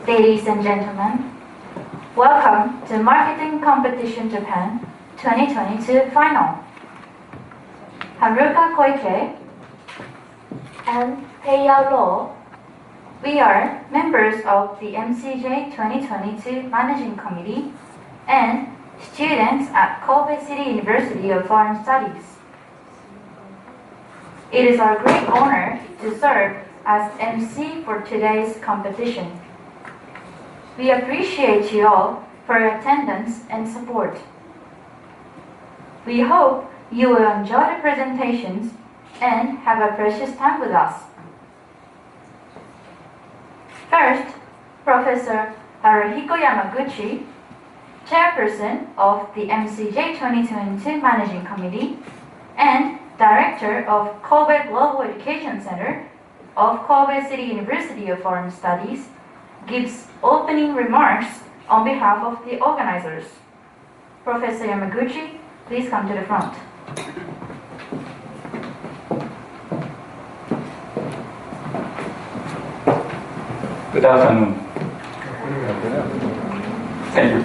Ladies and gentlemen, welcome to Marketing Competition Japan 2022 Final. Haruhiko Koike and Heiya Ro, we are members of the MCJ 2022 Managing Committee and students at Kobe City University of Foreign Studies. It is our great honor to serve as MC for today's competition. We appreciate you all for your attendance and support. We hope you will enjoy the presentations and have a precious time with us. First, Professor Haruhiko Yamaguchi, Chairperson of the MCJ 2022 Managing Committee and Director of Kobe Global Education Center of Kobe City University of Foreign Studies, gives opening remarks on behalf of the organizers. Professor Yamaguchi, please come to the front. Good afternoon. Thank you.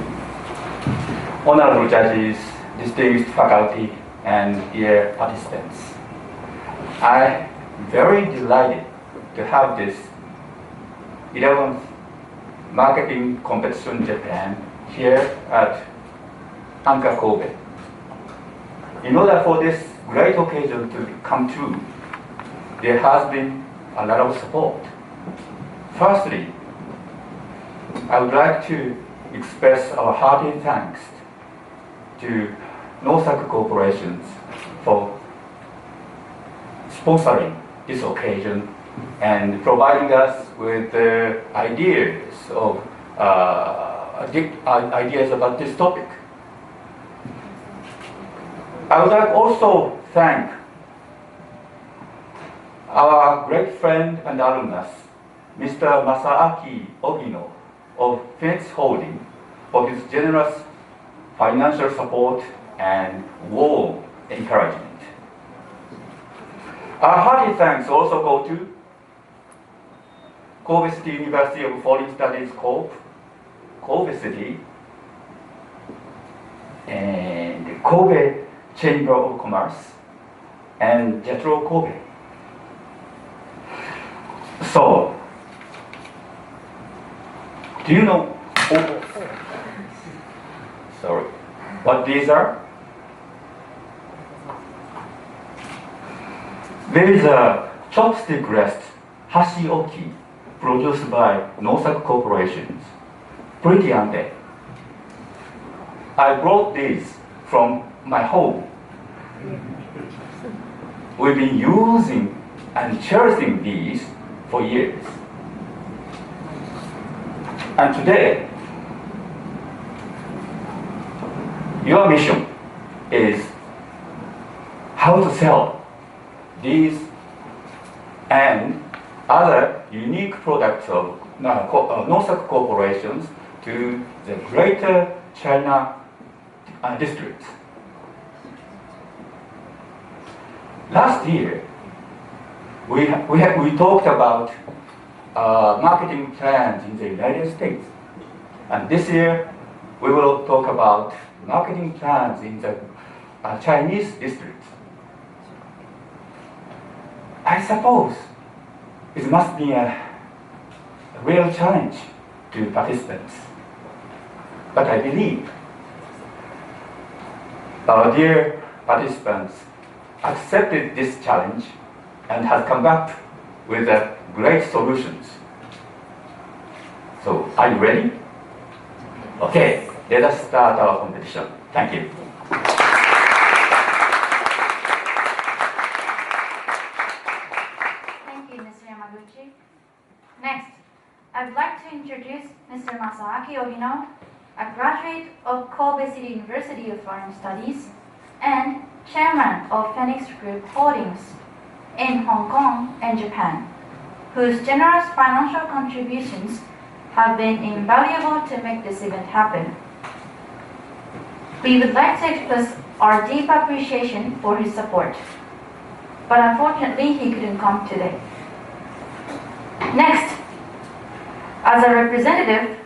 Honorable judges, distinguished faculty, and dear participants. I'm very delighted to have this 11th Marketing Competition Japan here at Anchor Kobe. In order for this great occasion to come true, there has been a lot of support. Firstly, I would like to express our hearty thanks to Nousaku corporations for sponsoring this occasion and providing us with ideas about this topic. I would like also thank our great friend and alumnus, Mr. Masaaki Ogino of Phoenix Holding, for his generous financial support and warm encouragement. Our hearty thanks also go to Kobe City University of Foreign Studies Corp, Kobe City, and Kobe Chamber of Commerce, and Jetro Kobe. So, do you know what these are? There is a chopstick rest Hashioki produced by Nousaku corporations. Pretty, aren't they? I brought these from my home. We've been using and cherishing these for years. And today, your mission is how to sell these and other unique products of Nousaku corporations to the greater China district. Last year, we talked about marketing plans in the United States. And this year, we will talk about marketing plans in the Chinese district. I suppose it must be a real challenge to participants. But I believe our dear participants accepted this challenge and have come back with great solutions. So, are you ready? Okay, let us start our competition. Thank you. Thank you, Mr. Yamaguchi. Next, I would like to introduce Mr. Masaaki Ogino, a graduate of Kobe City University of Foreign Studies and chairman of Phoenix Group Holdings in Hong Kong and Japan, whose generous financial contributions have been invaluable to make this event happen. We would like to express our deep appreciation for his support, but unfortunately he couldn't come today. Next, As a representative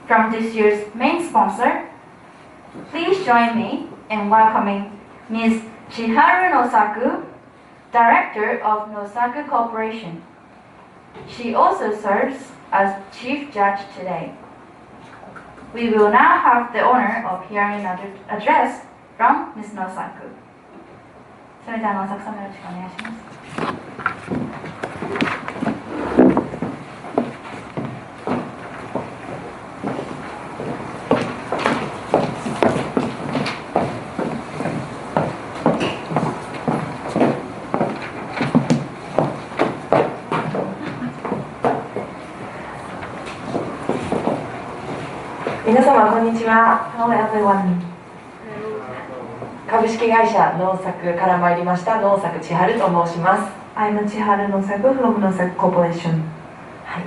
from this year's main sponsor, please join me in welcoming Ms. Chiharu Nousaku, Director of Nousaku Corporation. She also serves as Chief Judge today. We will now have the honor of hearing an address from Ms. Nousaku. それでは能作さんよろしくお願いします。皆様こんにちは。 Hello everyone. 株式会社能作から参りました能作千春と申します。 I'm Chiharu Nousaku from Nousaku Corporation. はい、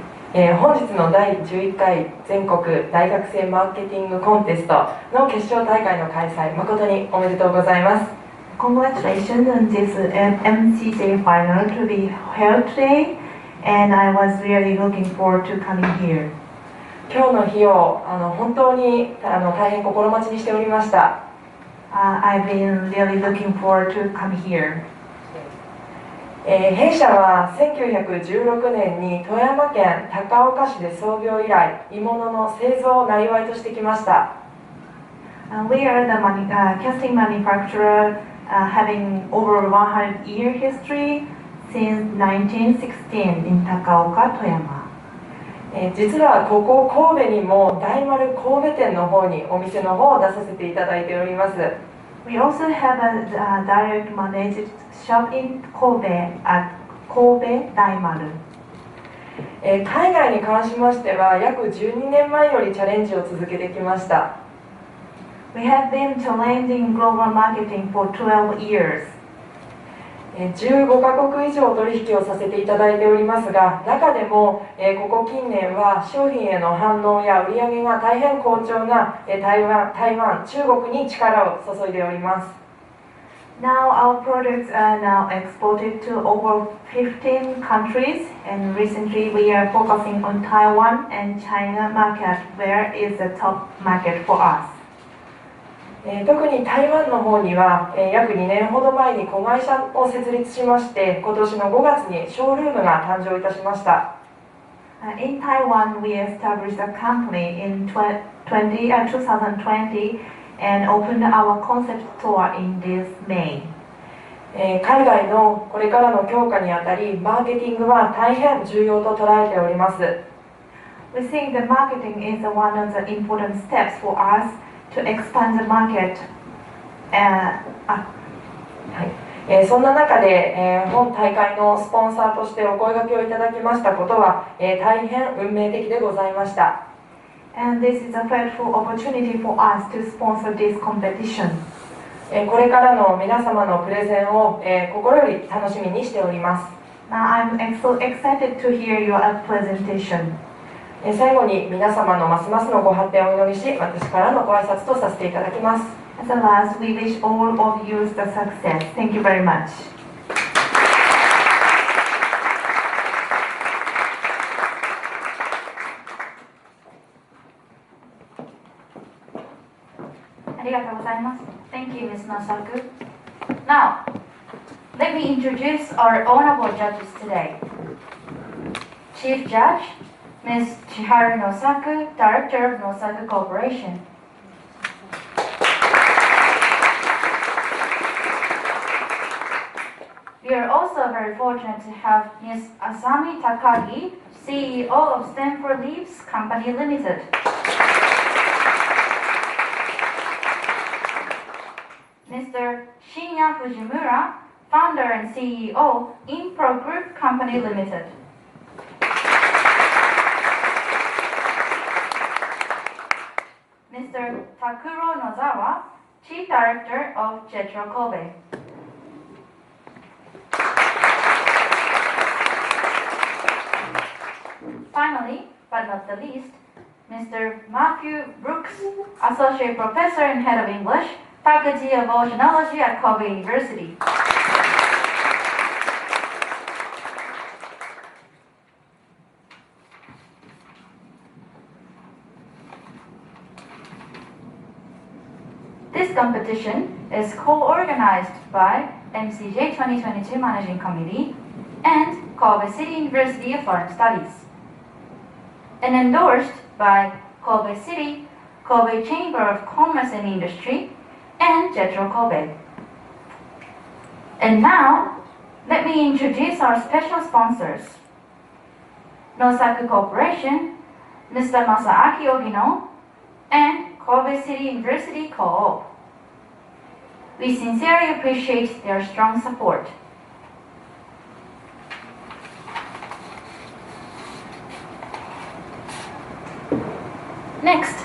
本日の第11回全国大学生マーケティングコンテストの決勝大会の開催、誠におめでとうございます。 Congratulations on this MCJ final to be held today, and I was really looking forward to coming here. 今日の日を本当に大変心待ちにしておりました。I've been really looking forward to come here. 弊社は1916年に富山県高岡市で創業以来、鋳物の製造を生業としてきました。We are the casting manufacturer having over 100-year history since 1916 in 高岡、富山。実はここ神戸にも大丸神戸店の方にお店の方を出させていただいております。 We also have a direct managed shop in Kobe at Kobe Daimaru. 海外に関しましては約12年前よりチャレンジを続けてきました。 We have been challenging global marketing for 12 years. 15カ国以上取引をさせていただいておりますが、中でもここ近年は商品への反応や売上が大変好調な台湾、中国に力を注いでおります。 Now our products are now exported to over 15 countries, and recently we are focusing on Taiwan and China market, where is the top market for us. 特に台湾の方には約2年ほど前に子会社を設立しまして、今年の5月にショールームが誕生いたしました。 In Taiwan, we established a company in 2020 and opened our concept store in this May. 海外のこれからの強化にあたり、マーケティングは大変重要と捉えております。 We think that marketing is one of the important steps for us to expand the market. そんな中で、本大会のスポンサーとしてお声掛けをいただきましたことは、大変運命的でございました。 And this is a fateful opportunity for us to sponsor this competition. これからの皆様のプレゼンを、心より楽しみにしております。 Now I'm so excited to hear your presentation. 最後に皆様のますますのご発展をお祈りし、私からのご挨拶とさせていただきます。 As a last, we wish all of you the success. Thank you very much. ありがとうございます。Thank you, Ms. Nousaku. Now, let me introduce our honorable judges today. Chief Judge, Ms. Chiharu Nousaku, Director of Nousaku Corporation. We are also very fortunate to have Ms. Asami Takagi, CEO of Stanford Leaves Company Limited. Mr. Shinya Fujimura, founder and CEO, Impro Group Company Limited. Mr. Takuro Nozawa, Chief Director of Jetro Kobe. Finally, but not the least, Mr. Matthew Rooks, Associate Professor and Head of English, Faculty of Oceanology at Kobe University. competition is co-organized by MCJ 2022 Managing Committee and Kobe City University of Foreign Studies, and endorsed by Kobe City, Kobe Chamber of Commerce and Industry, and Jetro Kobe. And now, let me introduce our special sponsors. Nousaku Corporation, Mr. Masaaki Ogino, and Kobe City University Co-op. We sincerely appreciate their strong support. Next,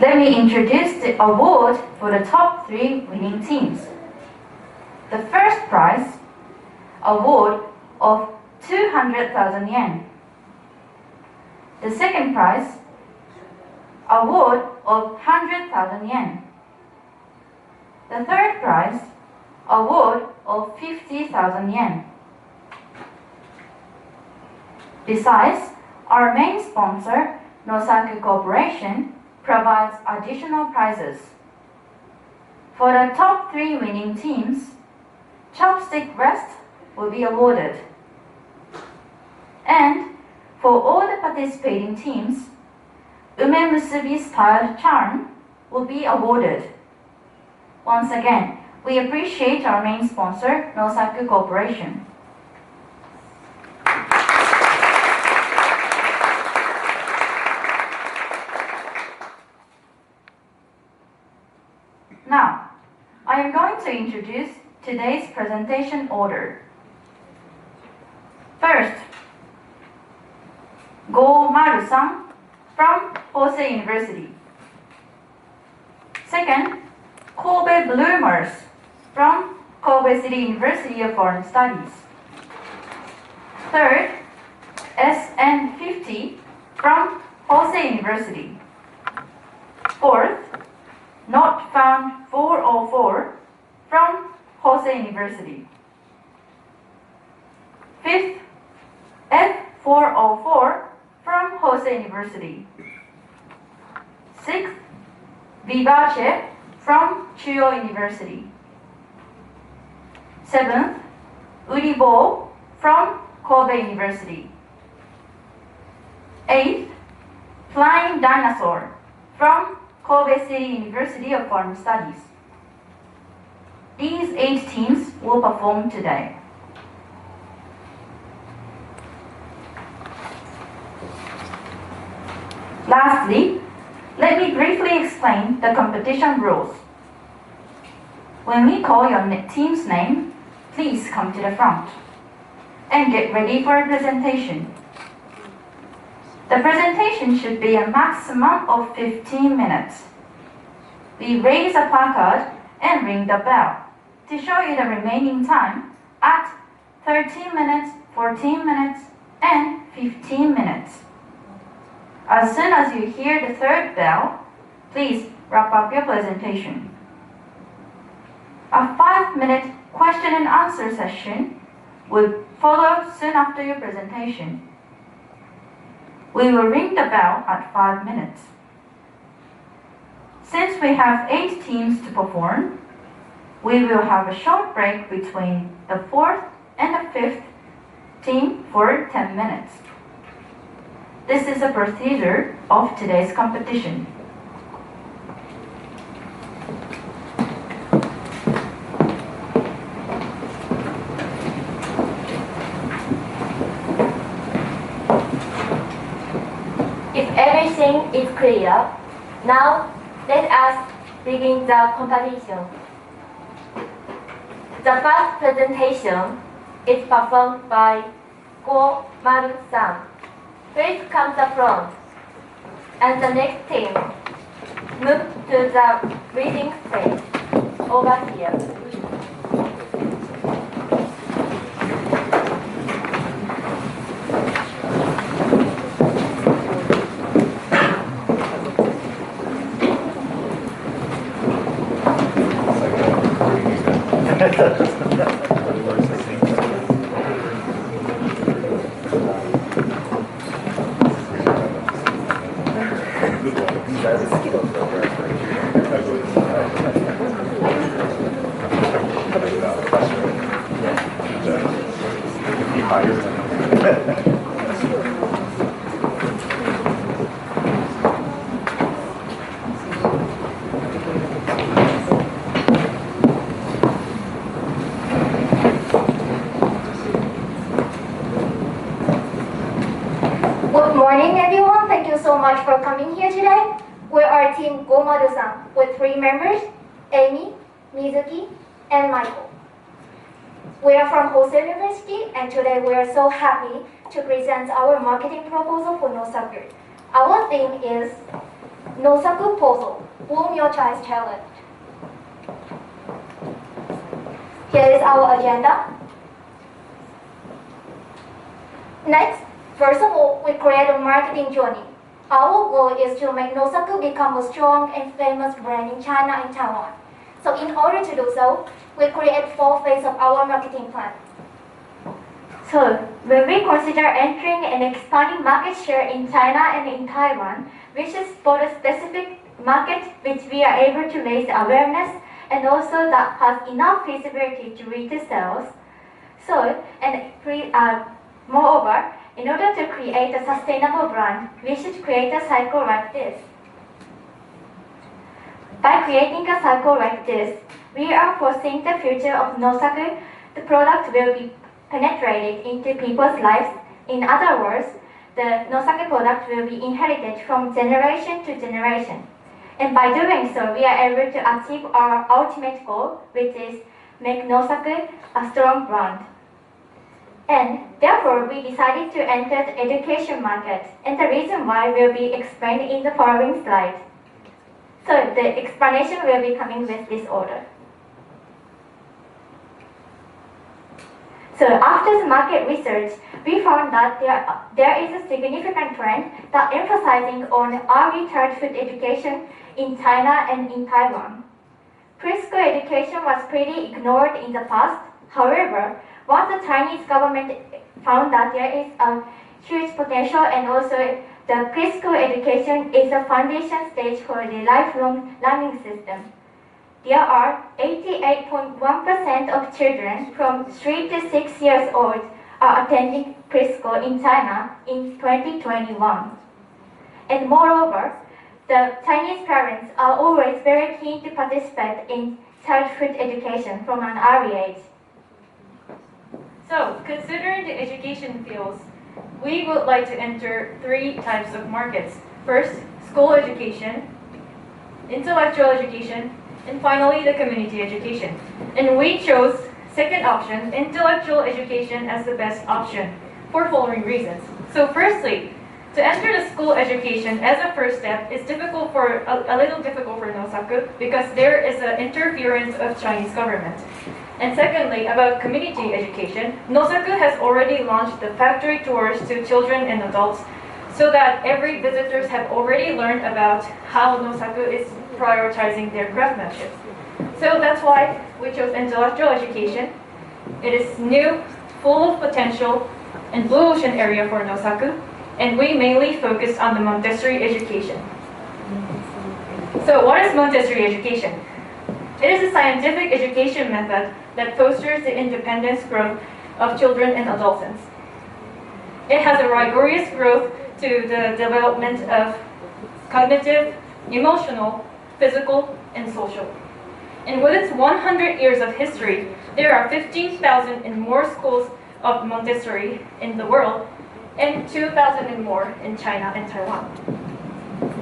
let me introduce the award for the top 3 winning teams. The first prize, award of 200,000 yen. The second prize, award of 100,000 yen. The third prize, award of 50,000 yen. Besides, our main sponsor, Nousaku Corporation, provides additional prizes. For the top 3 winning teams, chopstick rest will be awarded. And for all the participating teams, Ume Musubi style charm will be awarded. Once again, we appreciate our main sponsor, Nousaku Corporation. Now, I am going to introduce today's presentation order. First, Go Maru-san from Hosei University. Second, Kobe Bloomers from Kobe City University of Foreign Studies. Third, SN50 from Hosei University. Fourth, Not Found 404 from Hosei University. Fifth, F404 from Hosei University. Sixth, Vivace from Chuo University. Seventh, Uribo from Kobe University. Eighth, Plying Dinosaur from Kobe City University of Foreign Studies. These 8 teams will perform today. Lastly, let me briefly explain the competition rules. When we call your team's name, please come to the front and get ready for a presentation. The presentation should be a maximum of 15 minutes. We raise a placard and ring the bell to show you the remaining time at 13 minutes, 14 minutes, and 15 minutes. As soon as you hear the third bell, please wrap up your presentation. A 5-minute question and answer session will follow soon after your presentation. We will ring the bell at 5 minutes. Since we have 8 teams to perform, we will have a short break between the 4th and the 5th team for 10 minutes. This is the procedure of today's competition. If everything is clear, now let us begin the competition. The first presentation is performed by Go Maru-san. Please come to the front. And the next team, move to the reading stage over here. Komaru-san with 3 members, Amy, Mizuki, and Michael. We are from Hosei University, and today we are so happy to present our marketing proposal for Nousaku. Our theme is Nousaku Puzzle, Bloom Your Child's Challenge. Here is our agenda. Next, first of all, we create a marketing journey. Our goal is to make Nousaku become a strong and famous brand in China and Taiwan. So in order to do so, we create 4 phases of our marketing plan. So, when we consider entering and expanding market share in China and in Taiwan, we should spot a specific market which we are able to raise awareness and also that has enough feasibility to reach the sales. So, moreover, in order to create a sustainable brand, we should create a cycle like this. By creating a cycle like this, we are foreseeing the future of Nousaku. The product will be penetrated into people's lives. In other words, the Nousaku product will be inherited from generation to generation. And by doing so, we are able to achieve our ultimate goal, which is make Nousaku a strong brand. And therefore, we decided to enter the education market, and the reason why will be explained in the following slide. So the explanation will be coming with this order. So after the market research, we found that there is a significant trend that emphasizing on early childhood education in China and in Taiwan. Preschool education was pretty ignored in the past. However, once the Chinese government found that there is a huge potential and also the preschool education is a foundation stage for the lifelong learning system. There are 88.1% of children from 3 to 6 years old are attending preschool in China in 2021. And moreover, the Chinese parents are always very keen to participate in childhood education from an early age. So, considering the education fields, we would like to enter 3 types of markets. First, school education, intellectual education, and finally the community education. And we chose second option, intellectual education, as the best option for following reasons. So firstly, to enter the school education as a first step is difficult for a little difficult for Nousaku because there is an interference of Chinese government. And secondly, about community education, Nousaku has already launched the factory tours to children and adults so that every visitors have already learned about how Nousaku is prioritizing their craftsmanship. So that's why we chose intellectual education. It is new, full of potential, and blue ocean area for Nousaku, and we mainly focus on the Montessori education. So what is Montessori education? It is a scientific education method that fosters the independence growth of children and adolescents. It has a rigorous growth to the development of cognitive, emotional, physical, and social. And with its 100 years of history, there are 15,000 and more schools of Montessori in the world, and 2,000 and more in China and Taiwan.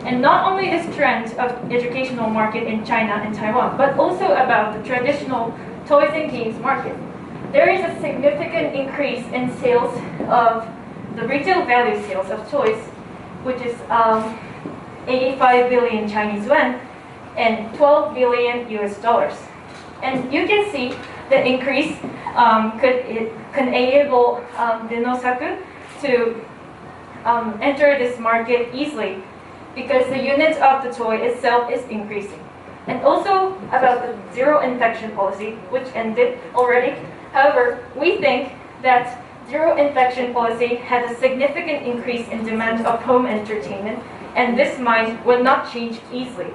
And not only this trend of educational market in China and Taiwan, but also about the traditional toys and games market. There is a significant increase in sales of the retail value sales of toys, which is 85 billion Chinese yuan and 12 billion US dollars. And you can see the increase can enable the Nousaku to enter this market easily because the units of the toy itself is increasing. And also about the zero infection policy, which ended already. However, we think that zero infection policy has a significant increase in demand of home entertainment, and this mind will not change easily.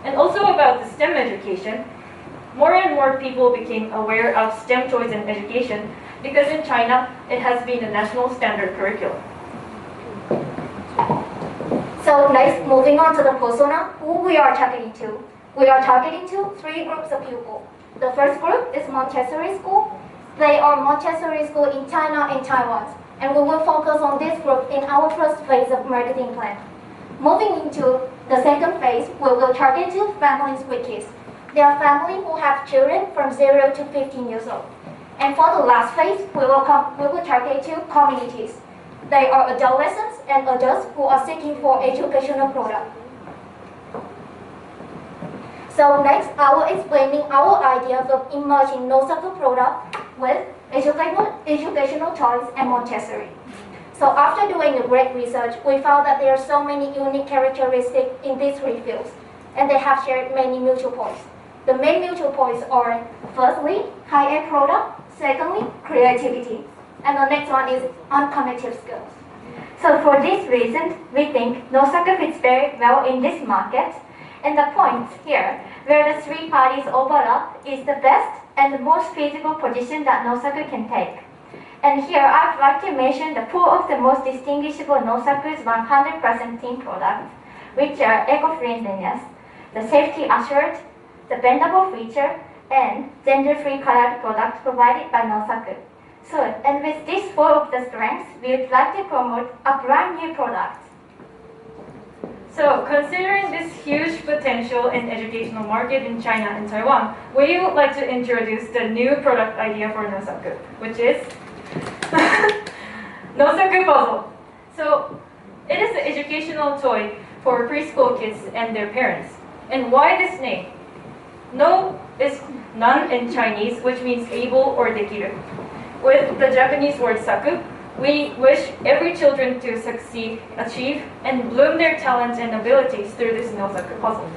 And also about the STEM education, more and more people became aware of STEM toys in education because in China, it has been a national standard curriculum. So next, moving on to the persona, who we are targeting to. We are targeting to 3 groups of people. The first group is Montessori school. They are Montessori school in China and Taiwan, and we will focus on this group in our first phase of marketing plan. Moving into The second phase, we will target to families with kids. They are families who have children from 0 to 15 years old. And for the last phase, we will target to communities. They are adolescents and adults who are seeking for educational products. So next, I will explaining our ideas of emerging Nousaku product with educational toys and Montessori. So after doing a great research, we found that there are so many unique characteristics in these three fields, and they have shared many mutual points. The main mutual points are, firstly, high-end product, secondly, creativity, and the next one is uncognitive skills. So for this reason, we think Nousaku fits very well in this market, and the point here, where the three parties overlap, is the best and the most feasible position that Nousaku can take. And here I'd like to mention the four of the most distinguishable Nousaku's 100% team products, which are eco-friendliness, the safety assured, the bendable feature, and gender-free colored products provided by Nousaku. So, and with these four of the strengths, we would like to promote a brand new product. So, considering this huge potential in educational market in China and Taiwan, we would like to introduce the new product idea for Nousaku, which is Nousaku Puzzle. So, it is an educational toy for preschool kids and their parents. And why this name? No is none in Chinese, which means able or dekiru. With the Japanese word saku, we wish every children to succeed, achieve, and bloom their talents and abilities through this Nousaku puzzle.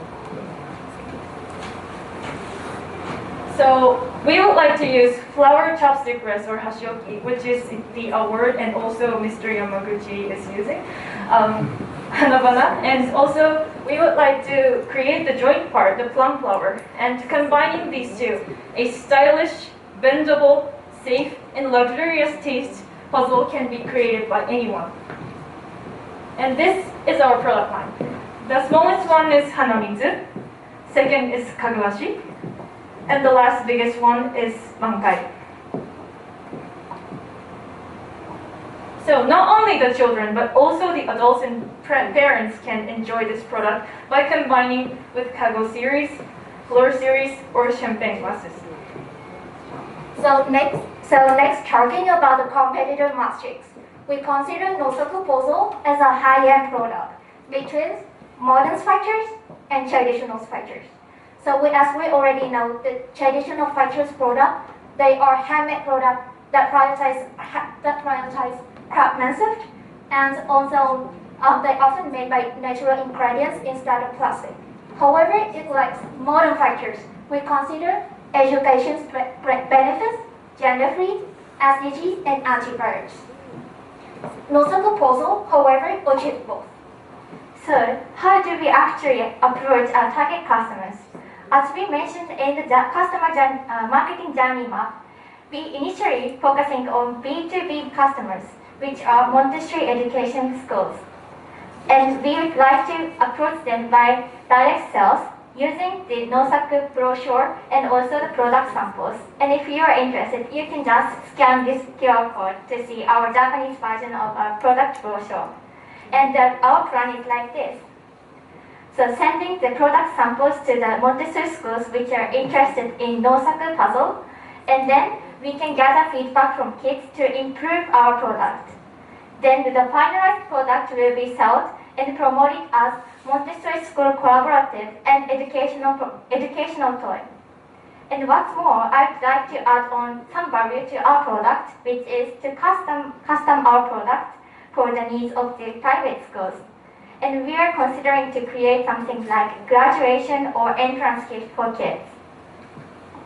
So we would like to use flower chopstick rest or hashioki, which is the word and also Mr. Yamaguchi is using. Hanabana, and also we would like to create the joint part, the plum flower, and combining these two, a stylish, bendable, safe, and luxurious taste puzzle can be created by anyone. And this is our product line. The smallest one is Hanamizu, second is Kaguashi, and the last biggest one is Mankai. So not only the children, but also the adults and parents can enjoy this product by combining with Kago series, floor series, or champagne glasses. So next, talking about the competitor matrix, we consider Nousaku puzzle as a high-end product between modern structures and traditional structures. So as we already know, the traditional structures product, they are handmade products that prioritize craftsmanship, and also they often made by natural ingredients instead of plastic. However, it lacks modern factors. We consider education benefits, gender-free, SDGs, and antivirus. Nousaku puzzle, however, achieves both. So, how do we actually approach our target customers? As we mentioned in the customer marketing journey map, we initially focusing on B2B customers, which are Montessori education schools. And we would like to approach them by direct sales using the Nousaku brochure and also the product samples. And if you are interested, you can just scan this QR code to see our Japanese version of our product brochure. And our plan is like this. So sending the product samples to the Montessori schools which are interested in Nousaku puzzle, and then we can gather feedback from kids to improve our product. Then the finalized product will be sold and promoted as Montessori School Collaborative and educational toy. And what's more, I'd like to add on some value to our product, which is to custom our product for the needs of the private schools. And we are considering to create something like graduation or entrance gift for kids.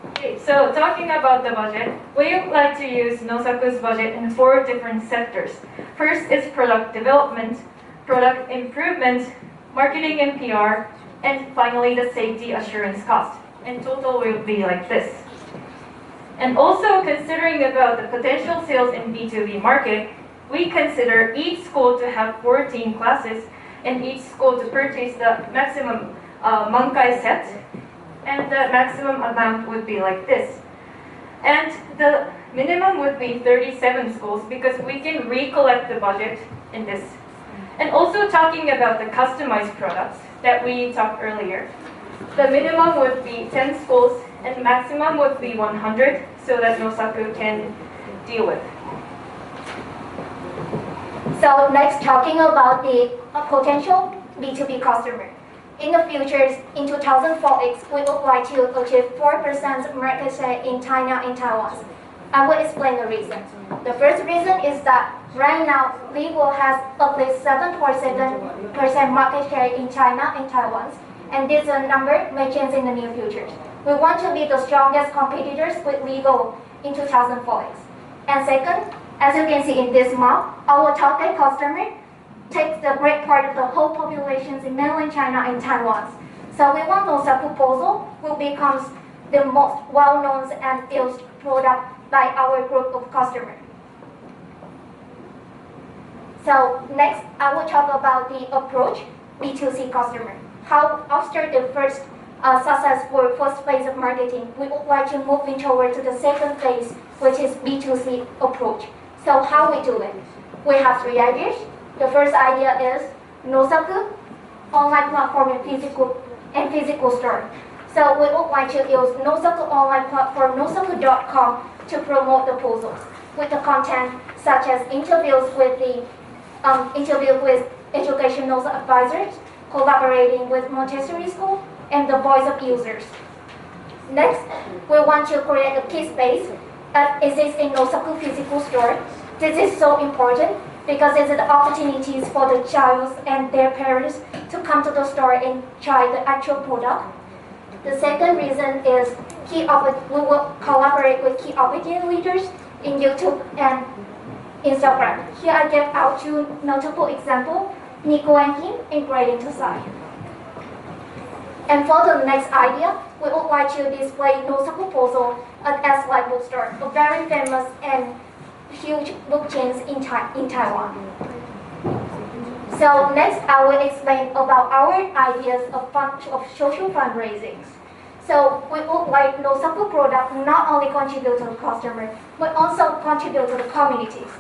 Okay, so talking about the budget, we would like to use Nousaku's budget in 4 different sectors. First is product development, product improvement, marketing and PR, and finally the safety assurance cost. In total will be like this. And also considering about the potential sales in B2B market, we consider each school to have 14 classes and each school to purchase the maximum Mankai set, and the maximum amount would be like this. And the minimum would be 37 schools because we can recollect the budget in this. And also talking about the customized products, that we talked earlier. The minimum would be 10 schools and maximum would be 100 so that Nousaku can deal with. So next, talking about the potential B2B customer. In the future, in 2004, we would like to achieve 4% market share in China and Taiwan. I will explain the reason. The first reason is that right now, Uribo has at least 7.7% market share in China and Taiwan, and this number may change in the near future. We want to be the strongest competitors with Uribo in 2004. And second, as you can see in this map, our target customer takes the great part of the whole populations in mainland China and Taiwan. So we want Nousaku proposal will become the most well-known and used product by our group of customers. So next, I will talk about the approach B2C customer. How after the first successful first phase of marketing, we would like to move forward to the second phase, which is B2C approach. So how we do it? We have 3 ideas. The first idea is Nousaku online platform and physical store. So we would like to use Nousaku online platform, nousaku.com, to promote the proposals with the content such as interviews with educational advisors, collaborating with Montessori school, and the voice of users. Next, we want to create a key space at existing Nousaku physical store. This is so important because it's the opportunities for the child and their parents to come to the store and try the actual product. The second reason is we will collaborate with key opinion leaders in YouTube and Instagram. Here I give out 2 notable examples, Nico and Kim and Grading to Sai. And for the next idea, we would like to display Nousaku proposal at S-Light bookstore, a very famous and huge book chains in Taiwan. So next, I will explain about our ideas of social fundraising. So we would like Nousaku product not only contribute to the customer, but also contribute to the communities.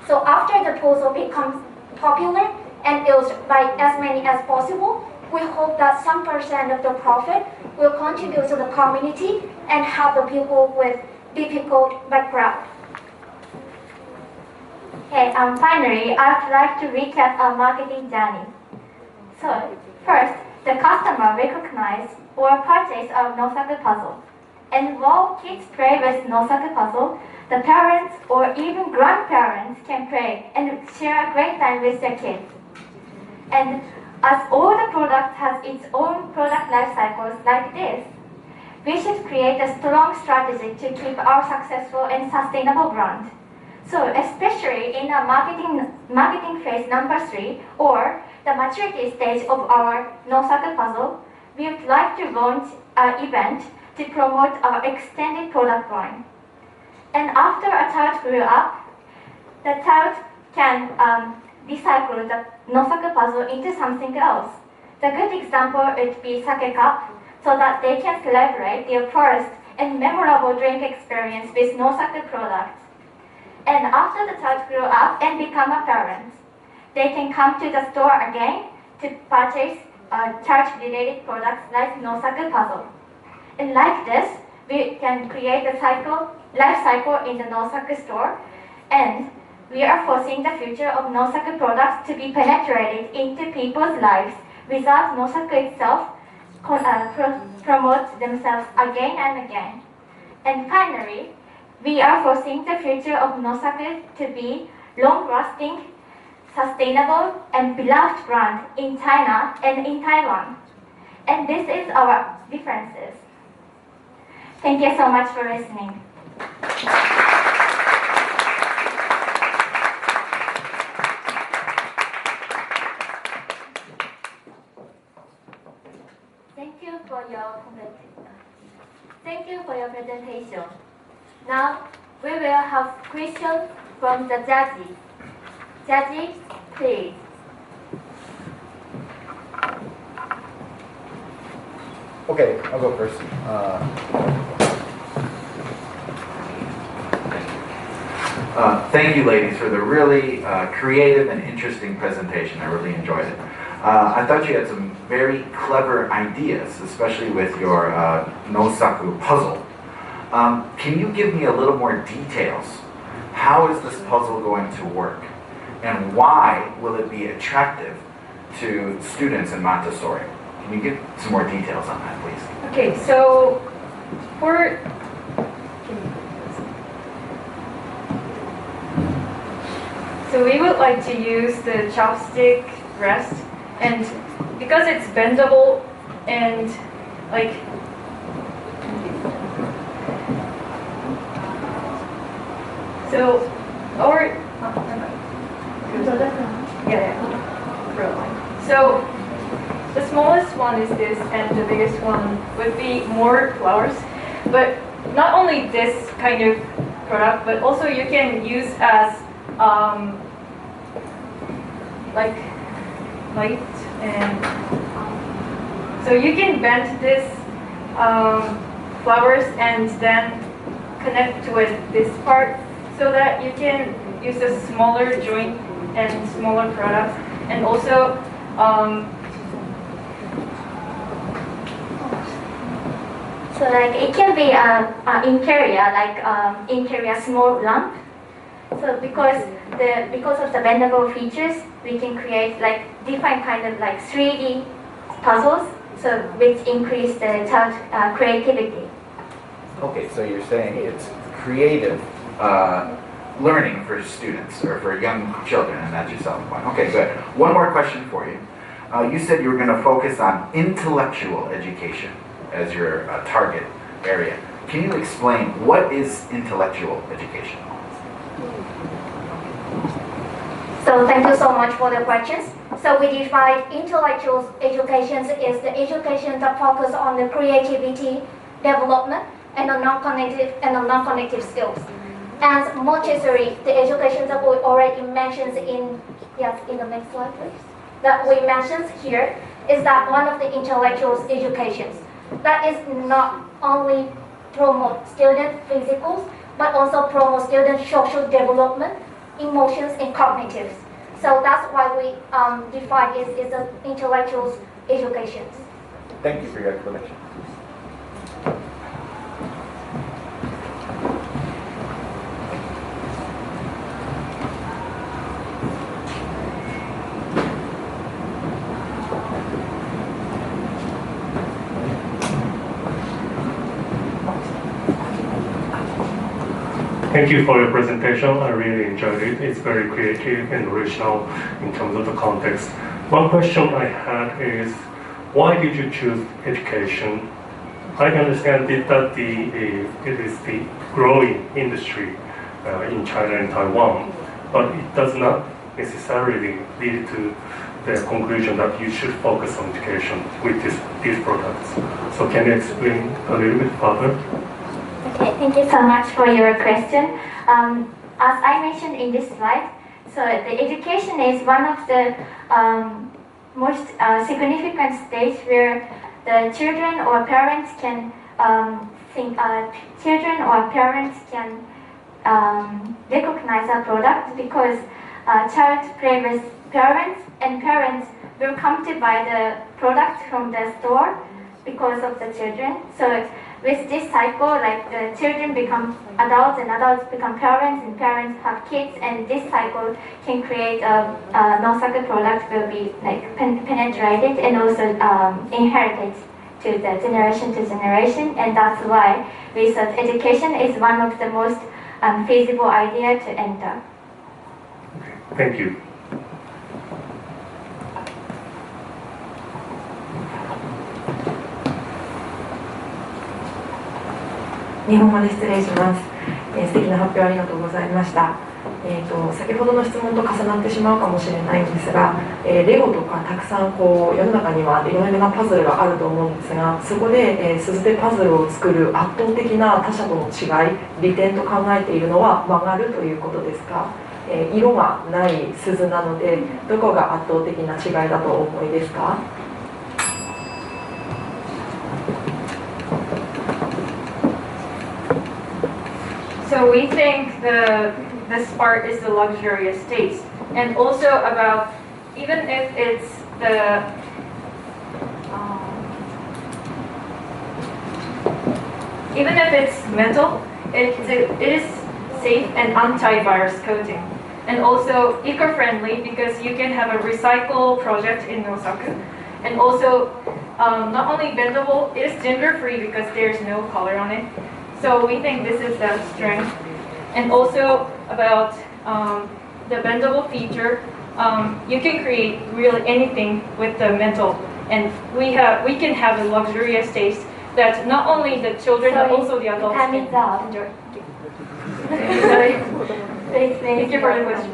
So after the proposal becomes popular and used by as many as possible, we hope that some % of the profit will contribute to the community and help the people with difficult background. Okay, finally, I'd like to recap our marketing journey. So, first, the customer recognize or purchase our Nousaku puzzle. And while kids play with Nousaku puzzle, the parents or even grandparents can play and share a great time with their kids. And as all the products has its own product life cycles like this, we should create a strong strategy to keep our successful and sustainable brand. So especially in our marketing phase number 3, or the maturity stage of our Nousaku puzzle, we would like to launch an event to promote our extended product line. And after a child grew up, the child can recycle the Nousaku puzzle into something else. The good example would be sake cup, so that they can celebrate their first and memorable drink experience with Nousaku products. And after the child grew up and become a parent, they can come to the store again to purchase church-related products like Nousaku puzzle. And like this, we can create a life cycle in the Nousaku store, and we are forcing the future of Nousaku products to be penetrated into people's lives without Nousaku itself promote themselves again and again. And finally, we are forcing the future of Nousaku to be long-lasting, sustainable, and beloved brand in China and in Taiwan. And this is our differences. Thank you so much for listening. Thank you for your presentation. Now we will have questions from the judges. Judges, please. Okay, I'll go first. Thank you, ladies, for the really creative and interesting presentation. I really enjoyed it. I thought you had some very clever ideas, especially with your Nousaku puzzle. Can you give me a little more details? How is this puzzle going to work? And why will it be attractive to students in Montessori? Can you give some more details on that, please? Okay, so we would like to use the chopstick rest, and because it's bendable and like so our so the smallest one is this, and the biggest one would be more flowers. But not only this kind of product, but also you can use as like light, and so you can bend this flowers and then connect with this part so that you can use a smaller joint and smaller product, and also so like it can be interior, like interior small lamp. So because of the bendable features, we can create like different kind of like 3D puzzles, so which increase the child creativity. Okay, so you're saying it's creative learning for students or for young children, and that's your selling point. Okay, good. One more question for you. You said you were going to focus on intellectual education as your target area. Can you explain what is intellectual education? So thank you so much for the questions. So we define intellectual education is the education that focus on the creativity, development, and the non-cognitive skills. And Montessori, the education that we already mentioned in the next slide, please. That we mentioned here is that one of the intellectual educations that is not only promote student physicals, but also promote student social development, emotions, and cognitives. So that's why we define it as an intellectual education. Thank you for your explanation. Thank you for your presentation. I really enjoyed it. It's very creative and original in terms of the context. One question I had is, why did you choose education? I understand that it is the growing industry in China and Taiwan, but it does not necessarily lead to the conclusion that you should focus on education with these products. So can you explain a little bit further? Okay, thank you so much for your question. As I mentioned in this slide, so the education is one of the most significant stage where the children or parents can recognize a product, because child play with parents, and parents will come to buy the product from the store because of the children. So with this cycle, like the children become adults and adults become parents and parents have kids, and this cycle can create a Nousaku product will be like penetrated and also inherited to the generation to generation, and that's why we thought education is one of the most feasible idea to enter. Okay, thank you. 日本語で失礼します。素敵な発表ありがとうございました。先ほどの質問と重なってしまうかもしれないんですが、レゴとかたくさん世の中にはいろいろなパズルがあると思うんですが、そこで鈴でパズルを作る圧倒的な他者との違い、利点と考えているのは曲がるということですか？色がない鈴なので、どこが圧倒的な違いだとお思いですか？ So we think this part is the luxurious taste, and also about even if it's the Even if it's metal, it is safe and antivirus coating. And also eco-friendly because you can have a recycle project in Nousaku. And also, not only bendable, it is gender-free because there's no color on it. So we think this is the strength. And also about the bendable feature, you can create really anything with the metal. And we can have a luxurious taste that not only the children but also the adults Time can is up. enjoy. Please, Thank you for the question.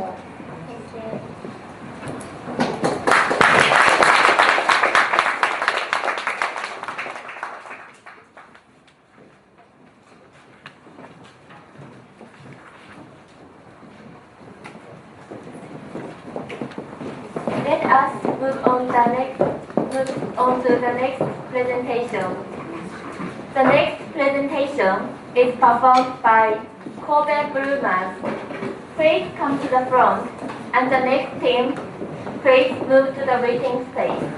Let us move on to the next presentation. The next presentation is performed by Kobe Bloomers. Please come to the front, and the next team, please move to the waiting space.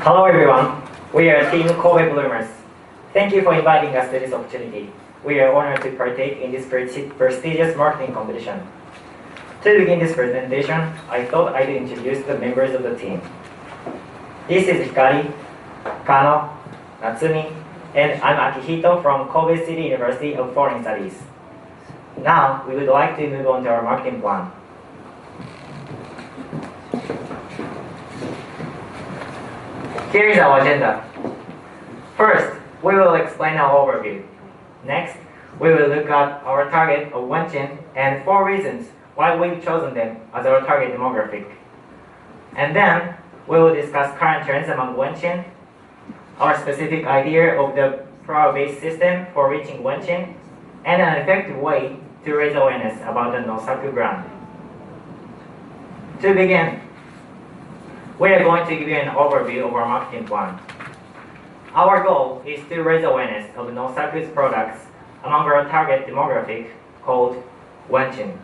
Hello everyone, we are Team Kobe Bloomers. Thank you for inviting us to this opportunity. We are honored to partake in this prestigious marketing competition. To begin this presentation, I thought I'd introduce the members of the team. This is Hikari, Kano, Natsumi, and I'm Akihito from Kobe City University of Foreign Studies. Now, we would like to move on to our marketing plan. Here is our agenda. First, we will explain our overview. Next, we will look at our target of Wenchin and 4 reasons why we've chosen them as our target demographic. And then, we will discuss current trends among Wenchin, our specific idea of the flower-based system for reaching Wenchin, and an effective way to raise awareness about the Nousaku brand. To begin, we are going to give you an overview of our marketing plan. Our goal is to raise awareness of Nousaku's products among our target demographic called Wenchin,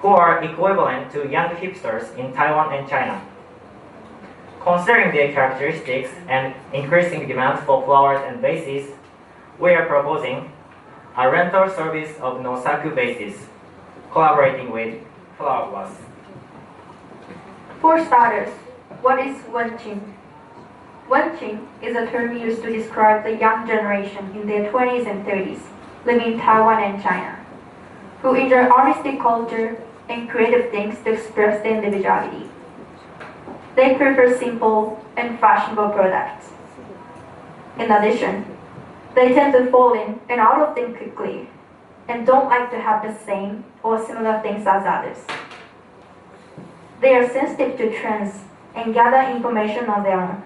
who are equivalent to young hipsters in Taiwan and China. Considering their characteristics and increasing demand for flowers and vases, we are proposing a rental service of Nousaku vases, collaborating with Flower Plus. For starters, what is Wenchin? Wenchin is a term used to describe the young generation in their 20s and 30s, living in Taiwan and China, who enjoy artistic culture and creative things to express their individuality. They prefer simple and fashionable products. In addition, they tend to fall in and out of things quickly and don't like to have the same or similar things as others. They are sensitive to trends and gather information on their own.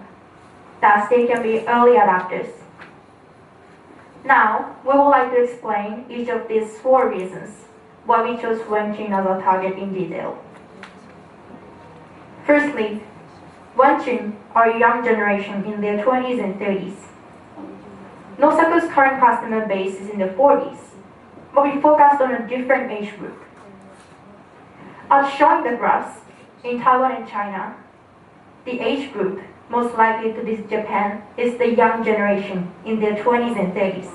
Thus, they can be early adopters. Now, we would like to explain each of these 4 reasons why we chose Wenchin as our target in detail. Firstly, Wenchin are a young generation in their 20s and 30s. Nousaku's current customer base is in the 40s, but we focused on a different age group. As shown in the graphs, in Taiwan and China, the age group most likely to visit Japan is the young generation in their 20s and 30s.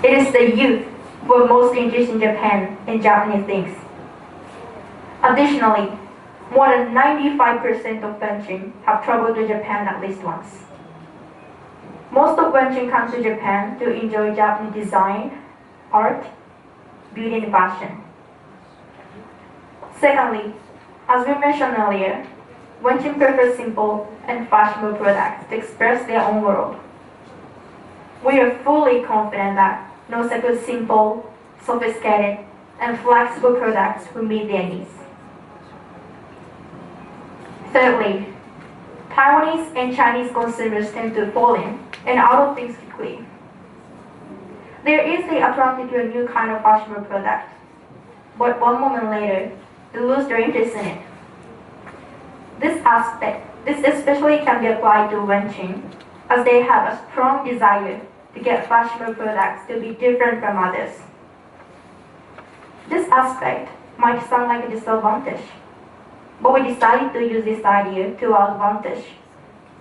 It is the youth who are most interested in Japan and Japanese things. Additionally, more than 95% of Wenchin have traveled to Japan at least once. Most of Wenjin come to Japan to enjoy Japanese design, art, beauty, and fashion. Secondly, as we mentioned earlier, Wenjin prefers simple and fashionable products to express their own world. We are fully confident that Nousaku's simple, sophisticated, and flexible products will meet their needs. Thirdly, Taiwanese and Chinese consumers tend to fall in and out of things quickly. They're easily attracted to a new kind of fashionable product, but one moment later, they lose their interest in it. This especially can be applied to Wenjin, as they have a strong desire to get fashionable products to be different from others. This aspect might sound like a disadvantage, but we decided to use this idea to our advantage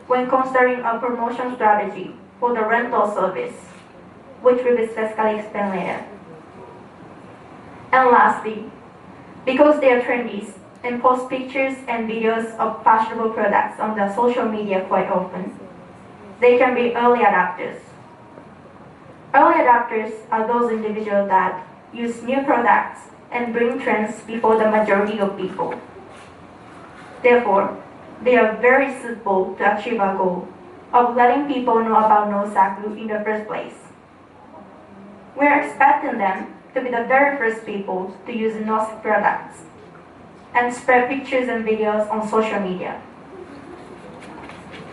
when considering a promotion strategy for the rental service, which will be specifically explained later. And lastly, because they are trendies and post pictures and videos of fashionable products on their social media quite often, they can be early adopters. Early adopters are those individuals that use new products and bring trends before the majority of people. Therefore, they are very suitable to achieve our goal of letting people know about Nousaku in the first place. We are expecting them to be the very first people to use Nousaku products and spread pictures and videos on social media.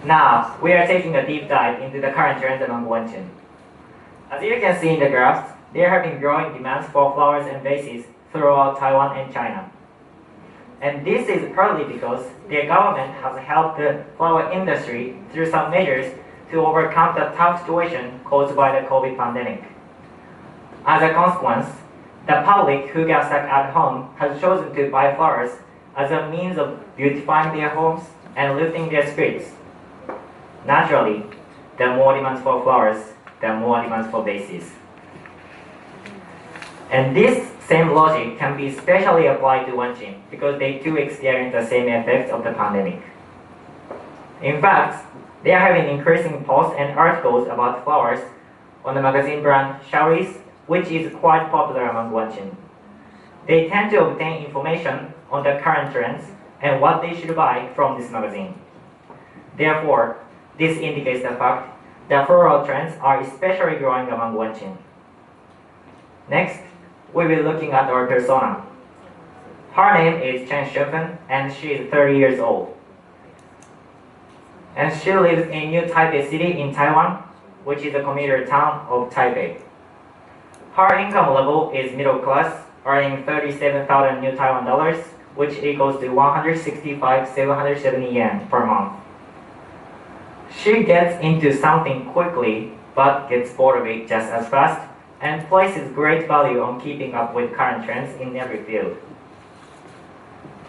Now, we are taking a deep dive into the current trends among Wenjin. As you can see in the graphs, there have been growing demands for flowers and vases throughout Taiwan and China. And this is partly because their government has helped the flower industry through some measures to overcome the tough situation caused by the COVID pandemic. As a consequence, the public who got stuck at home has chosen to buy flowers as a means of beautifying their homes and lifting their spirits. Naturally, the more demands for flowers, the more demands for vases. And this same logic can be especially applied to Wenjin because they too experience the same effects of the pandemic. In fact, they are having increasing posts and articles about flowers on the magazine brand Chiharu, which is quite popular among Wenjin. They tend to obtain information on the current trends and what they should buy from this magazine. Therefore, this indicates the fact that floral trends are especially growing among Wenjin. Next, we will be looking at our persona. Her name is Chen Shunfen, and she is 30 years old. And she lives in New Taipei City in Taiwan, which is a commuter town of Taipei. Her income level is middle class, earning 37,000 new Taiwan dollars, which equals to 165,770 yen per month. She gets into something quickly, but gets bored of it just as fast, and places great value on keeping up with current trends in every field.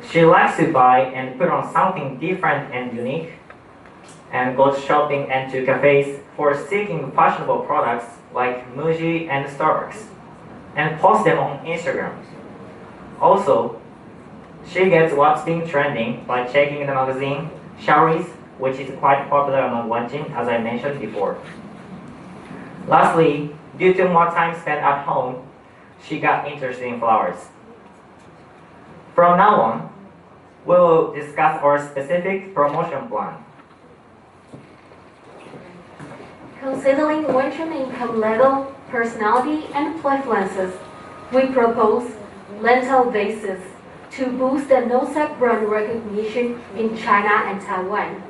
She likes to buy and put on something different and unique, and goes shopping and to cafes for seeking fashionable products like Muji and Starbucks, and posts them on Instagram. Also, she gets what's been trending by checking the magazine Chiharu, which is quite popular among Wenjin, as I mentioned before. Lastly, due to more time spent at home, she got interested in flowers. From now on, we will discuss our specific promotion plan. Considering Wenjin income level, personality, and preferences, we propose lentil vases to boost the Nousaku brand recognition in China and Taiwan.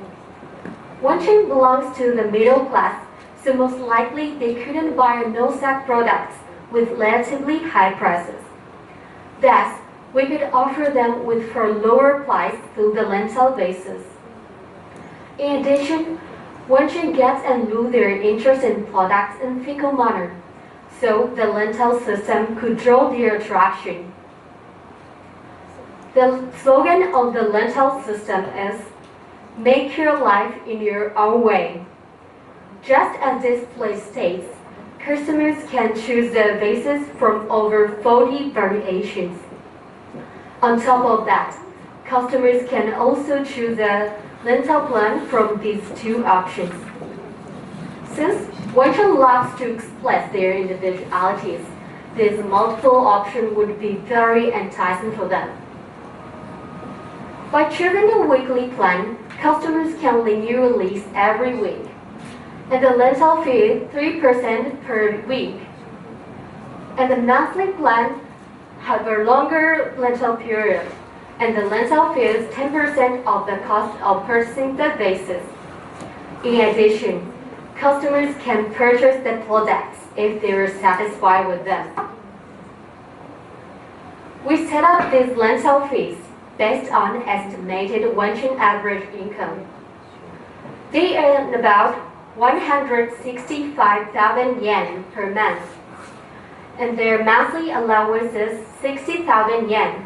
Wenjin belongs to the middle class, so most likely they couldn't buy Nousaku products with relatively high prices. Thus, we could offer them with for lower price through the lentil vases. In addition, Wenjin gets and lose their interest in products in fickle manner, so the lentil system could draw their attraction. The slogan of the lentil system is, "Make your life in your own way." Just as this place states, customers can choose the vases from over 40 variations. On top of that, customers can also choose a lentil plan from these two options. Since Wenchun loves to express their individualities, this multiple option would be very enticing for them. By choosing a weekly plan, customers can renew a lease every week, and the rental fee is 3% per week. And the monthly plan have a longer rental period, and the rental fee is 10% of the cost of purchasing the vases. In addition, customers can purchase the products if they are satisfied with them. We set up these rental fees based on estimated Wenchun average income. They earn about 165,000 yen per month, and their monthly allowance is 60,000 yen.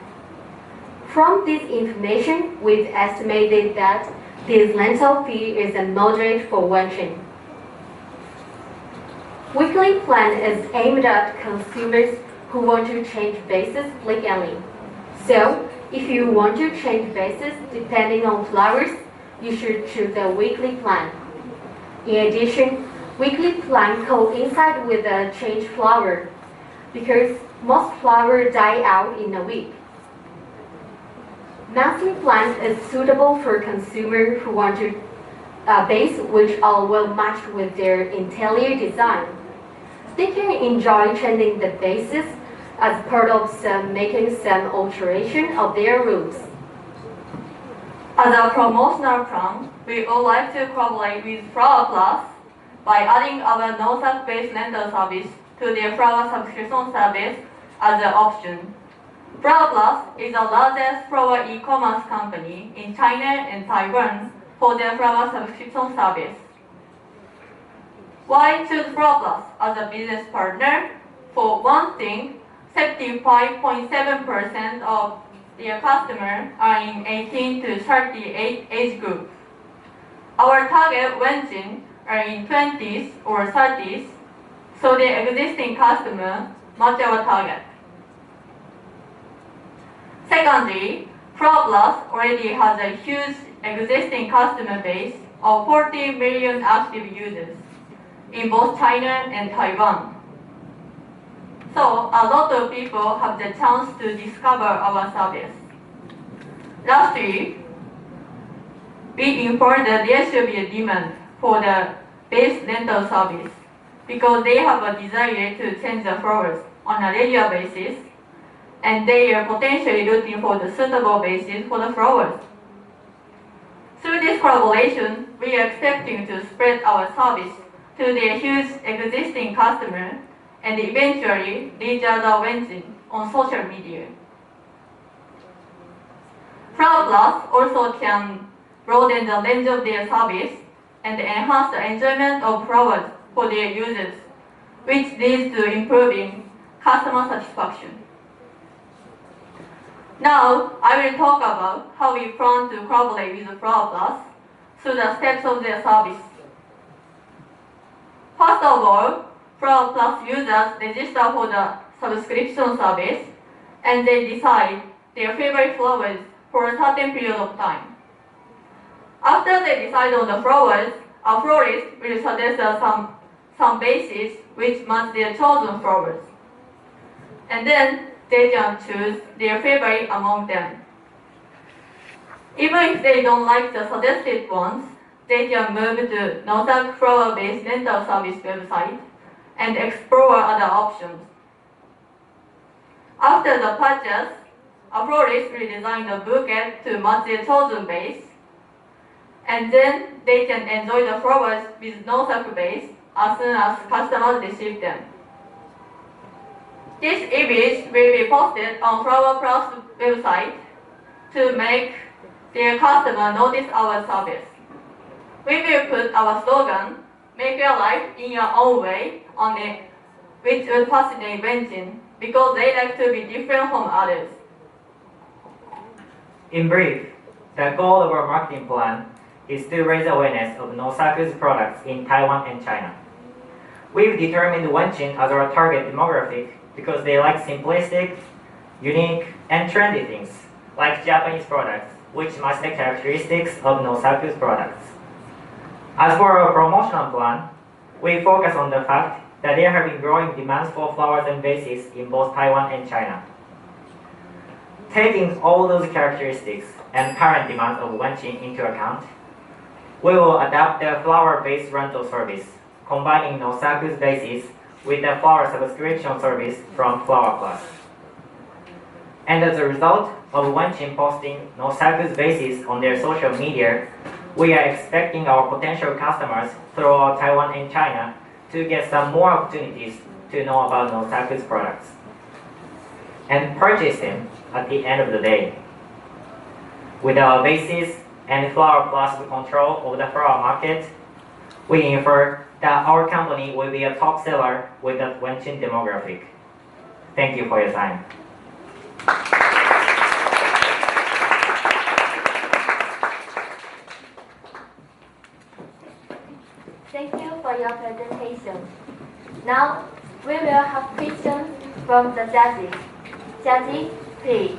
From this information, we've estimated that this rental fee is a moderate for Wenchun. Weekly plan is aimed at consumers who want to change bases frequently. So, if you want to change bases depending on flowers, you should choose a weekly plan. In addition, weekly plan coincide with a change flower because most flowers die out in a week. Monthly plan is suitable for consumers who want to base which are well matched with their interior design. They can enjoy changing the bases as part of making some alteration of their rooms. As a promotional plan, we would like to collaborate with Flower Plus by adding our Nousaku-based rental service to their flower subscription service as an option. Flower Plus is the largest flower e-commerce company in China and Taiwan for their flower subscription service. Why choose Flower Plus as a business partner? For one thing, 75.7% of their customers are in 18 to 38 age group. Our target Wenchun are in 20s or 30s, so the existing customers match our target. Secondly, Flower Plus already has a huge existing customer base of 40 million active users in both China and Taiwan. So a lot of people have the chance to discover our service. Lastly, we infer that there should be a demand for the base rental service because they have a desire to change the flowers on a regular basis, and they are potentially looking for the suitable basis for the flowers. Through this collaboration, we are expecting to spread our service to their huge existing customers and eventually reach other Wenchun on social media. Flower Plus also can broaden the range of their service and enhance the enjoyment of flowers for their users, which leads to improving customer satisfaction. Now, I will talk about how we plan to collaborate with Flower Plus through the steps of their service. First of all, Flower Plus users register for the subscription service and they decide their favorite flowers for a certain period of time. After they decide on the flowers, a florist will suggest some bases which match their chosen flowers. And then they can choose their favorite among them. Even if they don't like the suggested ones, they can move to Nousaku flower-based rental service website and explore other options. After the purchase, a florist will design a bouquet to match their chosen base, and then they can enjoy the flowers with Nousaku base as soon as customers receive them. This image will be posted on Flower Plus website to make their customer notice our service. We will put our slogan, "Make your life in your own way," on it, which will fascinate Wenchun because they like to be different from others. In brief, the goal of our marketing plan is to raise awareness of Nousaku's products in Taiwan and China. We've determined Wenchun as our target demographic because they like simplistic, unique, and trendy things, like Japanese products, which match the characteristics of Nousaku's products. As for our promotional plan, we focus on the fact that there have been growing demands for flowers and vases in both Taiwan and China. Taking all those characteristics and current demands of Wenqin into account, we will adapt the flower-based rental service, combining Nousaku's vases with the flower subscription service from Flower Plus. And as a result of Wenqin posting Nousaku's vases on their social media, we are expecting our potential customers throughout Taiwan and China to get some more opportunities to know about Nousaku's products and purchase them at the end of the day. With our vases and Flower Plus control of the flower market, we infer that our company will be a top seller with the Wenqin demographic. Thank you for your time. Thank you for your presentation. Now, we will have questions from the judges. Judges, please.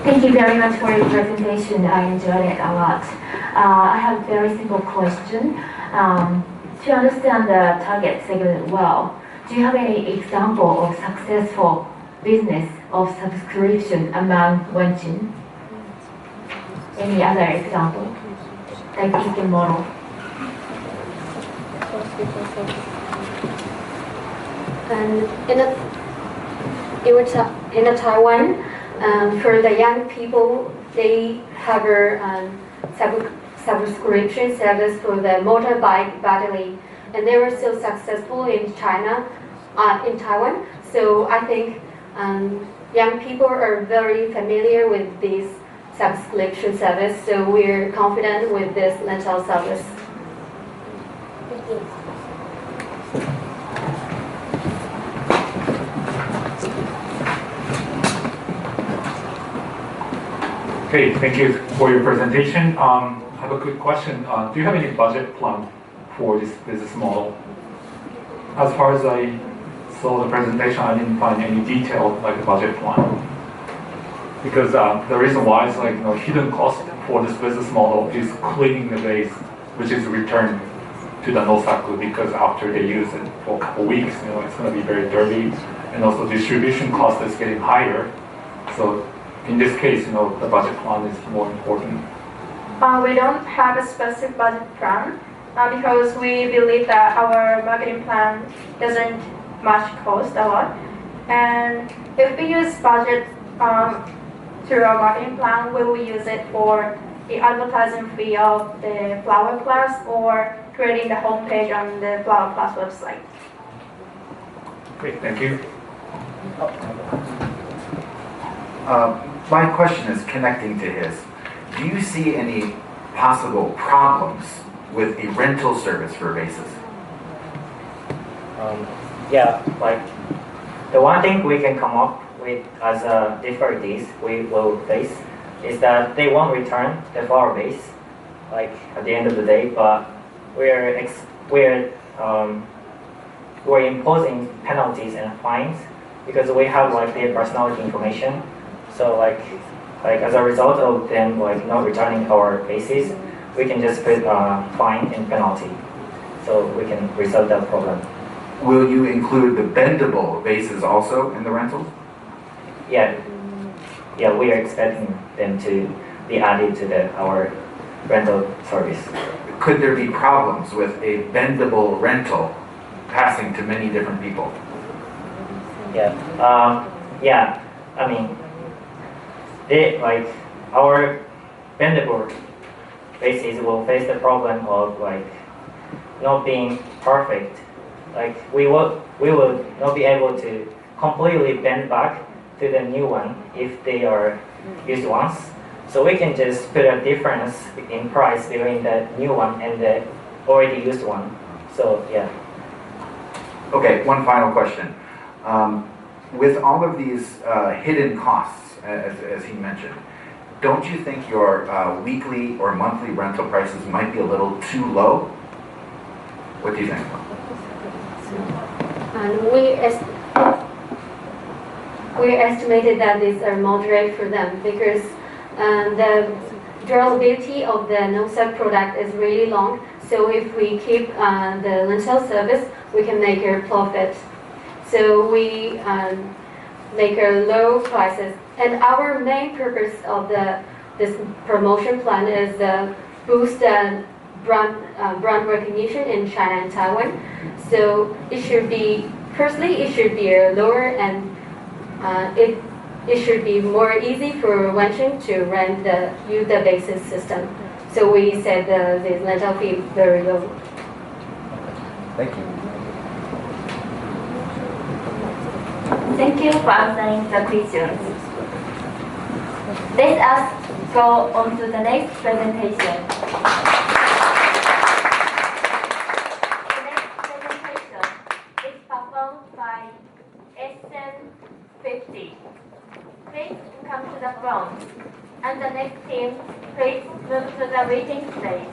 Thank you very much for your presentation. I enjoyed it a lot. I have a very simple question. To understand the target segment well, do you have any example of successful business of subscription among Wenqin? Any other example, like Iken model? And in Taiwan, for the young people, they have a subscription service for the motorbike battery, and they were so successful in China, in Taiwan. So I think young people are very familiar with this subscription service. So we're confident with this rental service. Okay, thank you for your presentation. I have a quick question. Do you have any budget plan for this business model? As far as I saw the presentation, I didn't find any detailed budget plan. Because the reason why is hidden cost for this business model is cleaning the vase, which is returned to the Nousaku, because after they use it for a couple weeks, it's going to be very dirty, and also distribution cost is getting higher. So in this case, the budget plan is more important. We don't have a specific budget plan because we believe that our marketing plan doesn't much cost a lot. And if we use budget through our marketing plan, we will use it for the advertising fee of the Flower Plus or creating the homepage on the Flower Plus website. Great, thank you. My question is connecting to his. Do you see any possible problems with the rental service for vases? Yeah, the one thing we can come up with as difficulties we will face is that they won't return the flower vase at the end of the day, but we're imposing penalties and fines because we have their personality information. So as a result of them not returning our vases, we can just put fine and penalty, so we can resolve that problem. Will you include the bendable vases also in the rentals? Yeah, we are expecting them to be added to our rental service. Could there be problems with a bendable rental passing to many different people? Yeah. I mean, our bendable vases will face the problem of not being perfect. We will not be able to completely bend back to the new one if they are used once. So we can just put a difference in price between the new one and the already used one. So yeah. Okay, one final question. With all of these hidden costs, as he mentioned, don't you think your weekly or monthly rental prices might be a little too low? What do you think? And we estimated that these are moderate for them because the durability of the Nousaku product is really long. So if we keep the lentil service, we can make a profit. So we make a low prices. And our main purpose of this promotion plan is boost brand recognition in China and Taiwan. So it should be, firstly, it should be lower, and it should be more easy for Wenching to use the basis system. So we set the lentil fee very low. Thank you. Thank you for answering the questions. Let us go on to the next presentation. The next presentation is performed by SN50. Please come to the front. And the next team, please move to the waiting stage.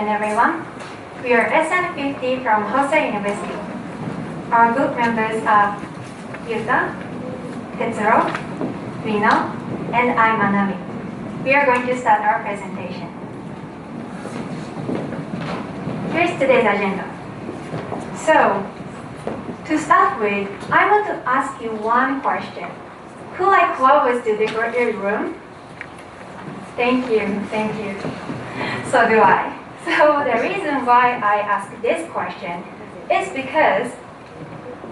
Everyone. We are SN50 from Hosei University. Our group members are Yuta, Tetsuro, Rino, and I, Manami. We are going to start our presentation. Here's today's agenda. So, to start with, I want to ask you one question. Who like flowers to decorate your room? Thank you. So do I. So the reason why I ask this question is because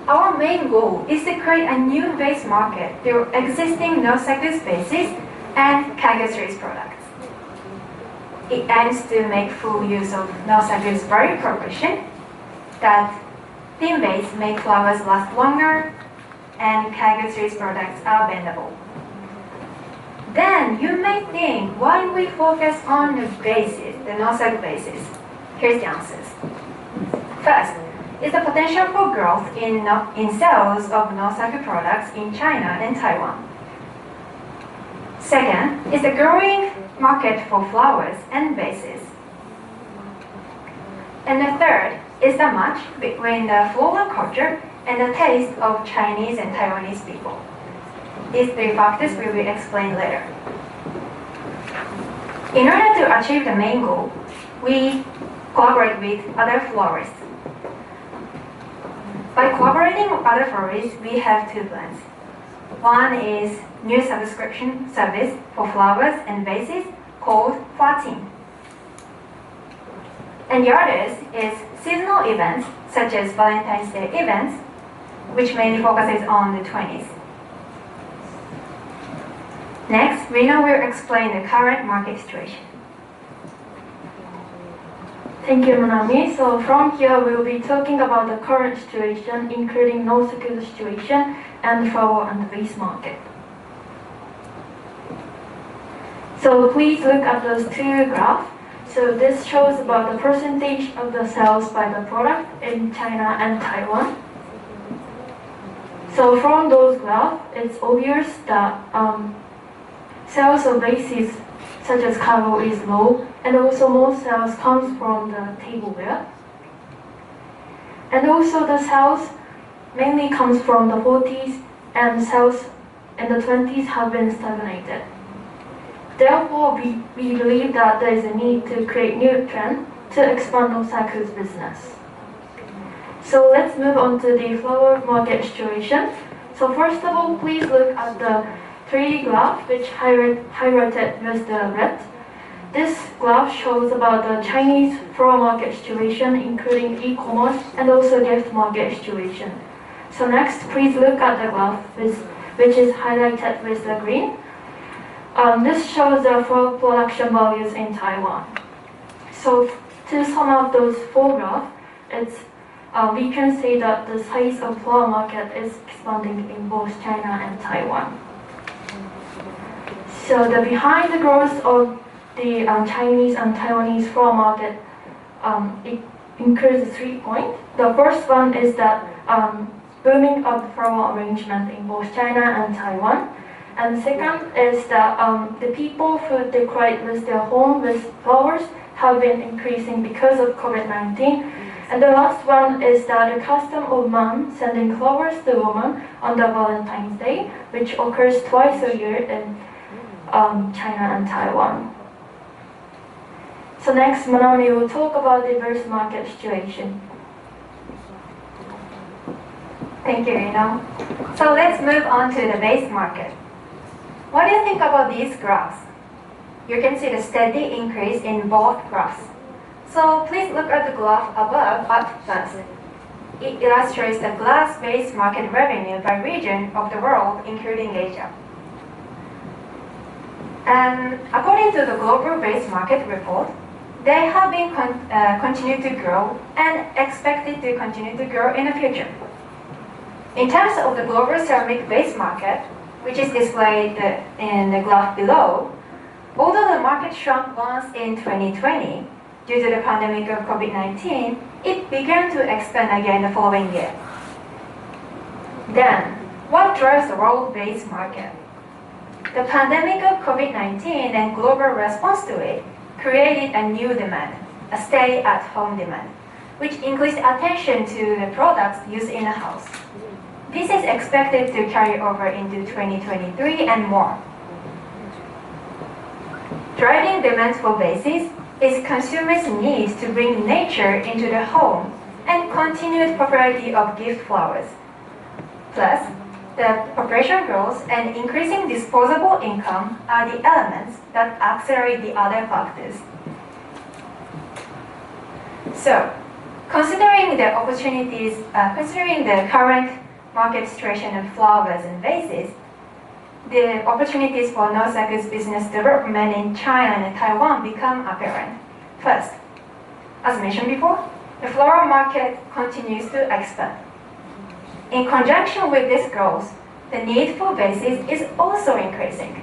our main goal is to create a new base market through existing Nousaku spaces and Kagesu's products. It aims to make full use of Nousaku's value proposition that thin base make flowers last longer and Kagesu's products are bendable. Then you may think, why we focus on the bases, the Nousaku bases? Here's the answers. First is the potential for growth in sales of Nousaku products in China and Taiwan. Second is the growing market for flowers and vases. And the third is the match between the floral culture and the taste of Chinese and Taiwanese people. These three factors will be explained later. In order to achieve the main goal, we collaborate with other florists. By collaborating with other florists, we have two plans. One is new subscription service for flowers and vases called Plying. And the other is seasonal events such as Valentine's Day events, which mainly focuses on the 20s. Next, Rino will explain the current market situation. Thank you, Manami. So from here, we will be talking about the current situation, including Nousaku's situation and the flower and vase market. So please look at those two graphs. So this shows about the percentage of the sales by the product in China and Taiwan. So from those graphs, it's obvious that sales of vases such as cargo is low, and also most sales comes from the tableware. And also the sales mainly comes from the 40s, and sales in the 20s have been stagnated. Therefore, we believe that there is a need to create new trend to expand Nousaku's business. So let's move on to the flower market situation. So first of all, please look at the 3D graph, which highlighted with the red. This graph shows about the Chinese flower market situation, including e-commerce and also gift market situation. So next, please look at the graph which is highlighted with the green. This shows the flower production values in Taiwan. So to sum up those four graphs, it's we can say that the size of flower market is expanding in both China and Taiwan. So behind the growth of the Chinese and Taiwanese flower market, it includes 3 points. The first one is that booming of flower arrangement in both China and Taiwan. And second is that the people who decorate with their home with flowers have been increasing because of COVID-19. And the last one is that the custom of man sending flowers to woman on the Valentine's Day, which occurs twice a year in China and Taiwan. So next, Manami will talk about the diverse market situation. Thank you, Rino. So let's move on to the base market. What do you think about these graphs? You can see the steady increase in both graphs. So please look at the graph above at first. It illustrates the glass-based market revenue by region of the world, including Asia. And according to the Global Base Market Report, they have been continue to grow and expected to continue to grow in the future. In terms of the global ceramic base market, which is displayed in the graph below, although the market shrunk once in 2020 due to the pandemic of COVID-19, it began to expand again the following year. Then, what drives the world-based market? The pandemic of COVID-19 and global response to it created a new demand, a stay-at-home demand, which increased attention to the products used in a house. This is expected to carry over into 2023 and more. Driving demand for vases is consumers' need to bring nature into the home and continued popularity of gift flowers. Plus, the population growth and increasing disposable income are the elements that accelerate the other factors. So, considering the opportunities, considering the current market situation of flowers and vases, the opportunities for Nousaku's business development in China and Taiwan become apparent. First, as mentioned before, the flower market continues to expand. In conjunction with this growth, the need for vases is also increasing.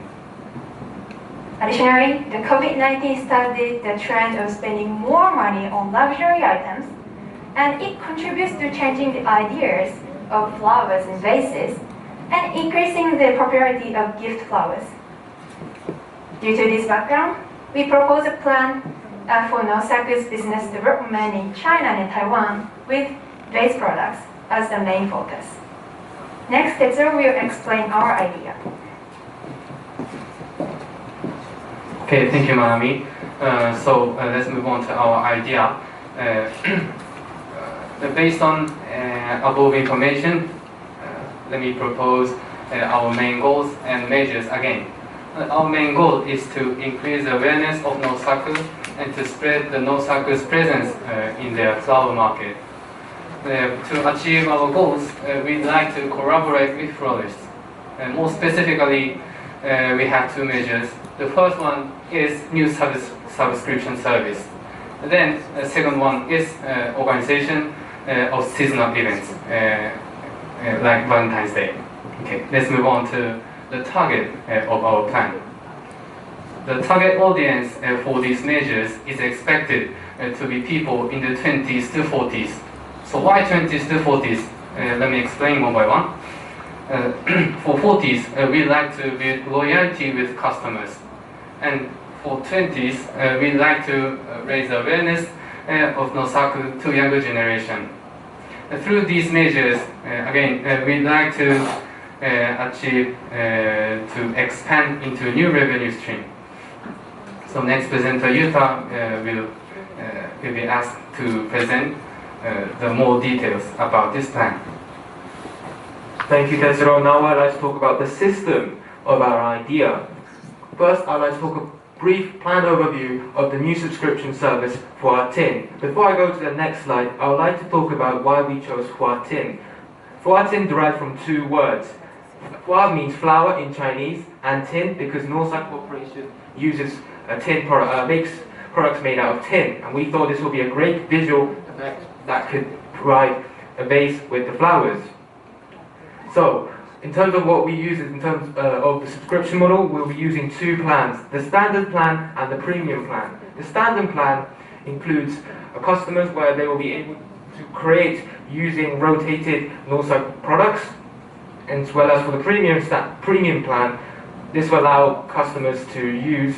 Additionally, the COVID-19 started the trend of spending more money on luxury items, and it contributes to changing the ideas of flowers and vases and increasing the popularity of gift flowers. Due to this background, we propose a plan for Nousaku's business development in China and Taiwan with vase products as the main focus. Next, Tetsuo will explain our idea. Okay, thank you, Manami. So let's move on to our idea. Based on above information, let me propose our main goals and measures again. Our main goal is to increase awareness of Nousaku and to spread the Nousaku's presence in the flower market. To achieve our goals, we'd like to collaborate with florists. More specifically, we have 2 measures. The first one is new subscription service. Then the second one is organization of seasonal events, like Valentine's Day. Okay, let's move on to the target of our plan. The target audience for these measures is expected to be people in the 20s to 40s. So why 20s to 40s? Let me explain one by one. For 40s, we like to build loyalty with customers. And for 20s, we like to raise awareness of Nousaku to younger generation. Through these measures, again, we'd like to achieve to expand into a new revenue stream. So next presenter Yuta will be asked to present the more details about this plan. Thank you, Tetsuro. Now I'd like to talk about the system of our idea. First, I'd like to talk a brief plan overview of the new subscription service for our tin. Before I go to the next slide, I would like to talk about why we chose Hua Tin. Hua Tin derives from 2 words. Hua means flower in Chinese, and tin because Nousaku Corporation uses a tin product, makes products made out of tin, and we thought this would be a great visual effect that could provide a vase with the flowers. So, in terms of what we use in terms of the subscription model, we'll be using two plans, the standard plan and the premium plan. The standard plan includes customers where they will be able to create using rotated Nousaku products, as well as for the premium plan, this will allow customers to use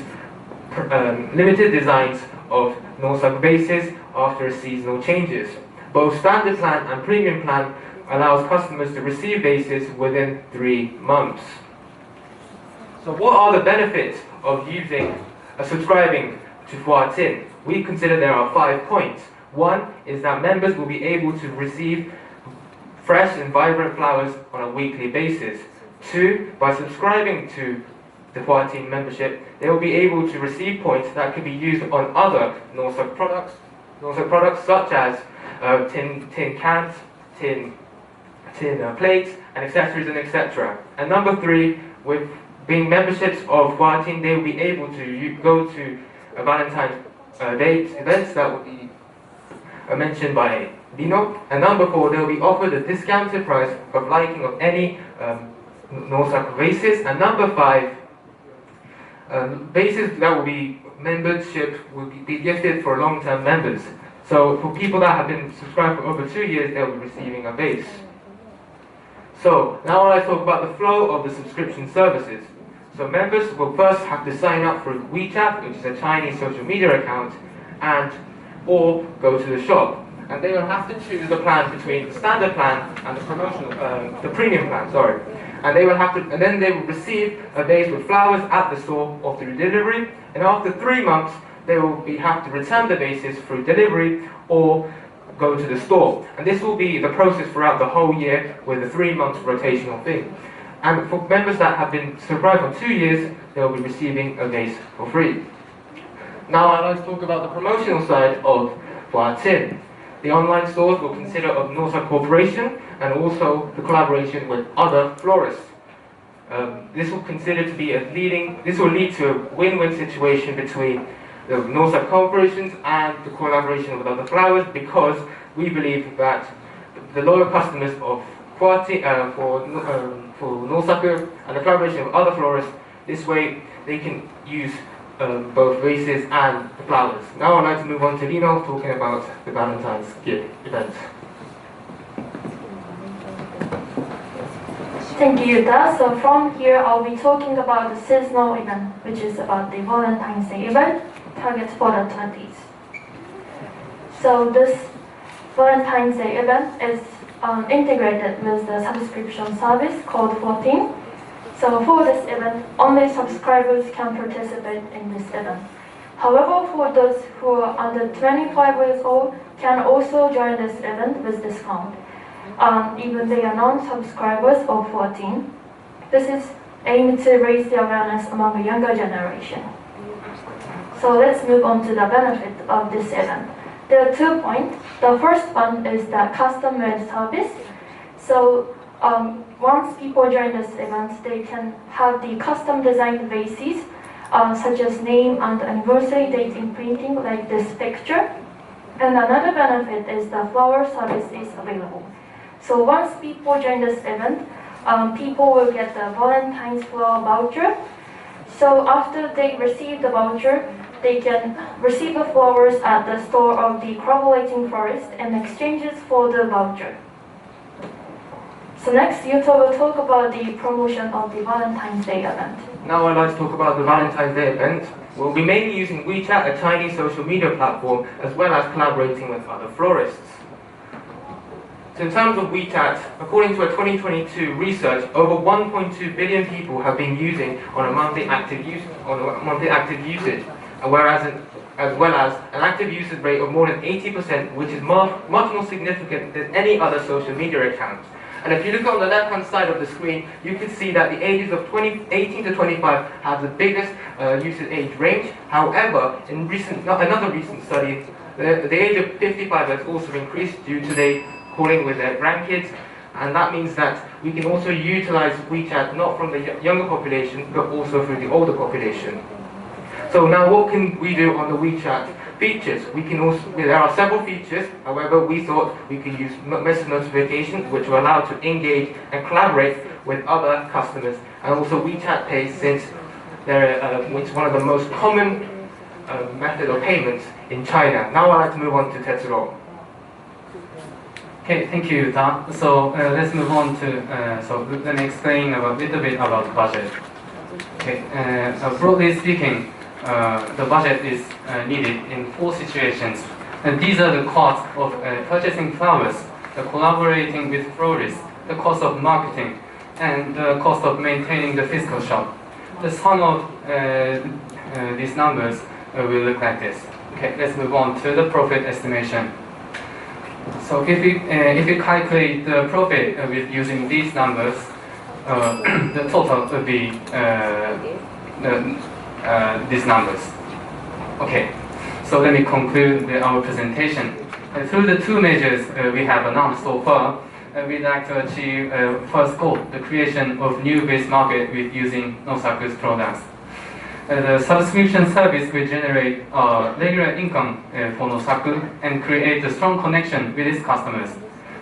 limited designs of Nousaku bases after seasonal changes. Both standard plan and premium plan allows customers to receive bases within 3 months. So what are the benefits of subscribing to Fuatin? We consider there are 5 points. One is that members will be able to receive fresh and vibrant flowers on a weekly basis. 2, by subscribing to the Fuatin membership, they will be able to receive points that can be used on other Nousaku products such as tin cans, tin plates, and accessories and etc. And number 3, with being memberships of Fuatin, they will be able to go to a Valentine's Day events that will be mentioned by Dino. And number 4, they will be offered a discounted price of liking of any Nousaku bases. And number 5, bases that will be membership will be gifted for long-term members. So for people that have been subscribed for over 2 years, they'll be receiving a base. So now I talk about the flow of the subscription services. So members will first have to sign up for WeChat, which is a Chinese social media account, or go to the shop. And they will have to choose the plan between the standard plan and the premium plan, sorry. And then they will receive a vase with flowers at the store or through delivery. And after 3 months, they will have to return the vases through delivery or go to the store. And this will be the process throughout the whole year with a 3-month rotational thing. And for members that have been subscribed for 2 years, they will be receiving a vase for free. Now I'd like to talk about the promotional side of Fuatin. The online stores will consider of Nousaku Corporation and also the collaboration with other florists. This will lead to a win-win situation between the Nousaku corporations and the collaboration with other flowers, because we believe that the loyal customers of Fuatin for Nousaku and the collaboration with other florists, this way they can use both vases and the flowers. Now I'd like to move on to Lino talking about the Valentine's gift event. Thank you, Yuta. So from here, I'll be talking about the seasonal event, which is about the Valentine's Day event, targets for the 20s. So this Valentine's Day event is integrated with the subscription service called 14. So for this event, only subscribers can participate in this event. However, for those who are under 25 years old, can also join this event with discount. Even they are non-subscribers of 14. This is aimed to raise the awareness among the younger generation. So let's move on to the benefit of this event. There are 2 points. The first one is the custom-made service. So once people join this event, they can have the custom-designed vases, such as name and anniversary date in printing, like this picture. And another benefit is the flower service is available. So once people join this event, people will get the Valentine's flower voucher. So after they receive the voucher, they can receive the flowers at the store of the collaborating florist and exchanges for the voucher. So next, Yuta will talk about the promotion of the Valentine's Day event. Now I'd like to talk about the Valentine's Day event. We'll be mainly using WeChat, a Chinese social media platform, as well as collaborating with other florists. So in terms of WeChat, according to a 2022 research, over 1.2 billion people have been using on a monthly active usage, whereas as well as an active usage rate of more than 80%, which is much more significant than any other social media account. And if you look on the left-hand side of the screen, you can see that the ages of 18 to 25 have the biggest usage age range. However, in another recent study, the age of 55 has also increased due to they calling with their grandkids, and that means that we can also utilize WeChat not from the younger population, but also through the older population. So now what can we do on the WeChat Features. We can also, there are several features, however, we thought we could use message notification, which will allow to engage and collaborate with other customers, and also WeChat Pay, since it's one of the most common method of payments in China. Now I'd like to move on to Tetsuro. Okay, thank you, Ta. So let's move on to, so let me explain a little bit about budget. Okay, broadly speaking, the budget is needed in 4 situations. And these are the costs of purchasing flowers, the collaborating with florists, the cost of marketing, and the cost of maintaining the physical shop. The sum of these numbers will look like this. Okay, let's move on to the profit estimation. So if we calculate the profit with using these numbers, the total will be these numbers. Okay, so let me conclude our presentation. Through the 2 measures we have announced so far, we'd like to achieve first goal, the creation of new base market with using Nousaku's products. The subscription service will generate regular income for Nousaku and create a strong connection with its customers.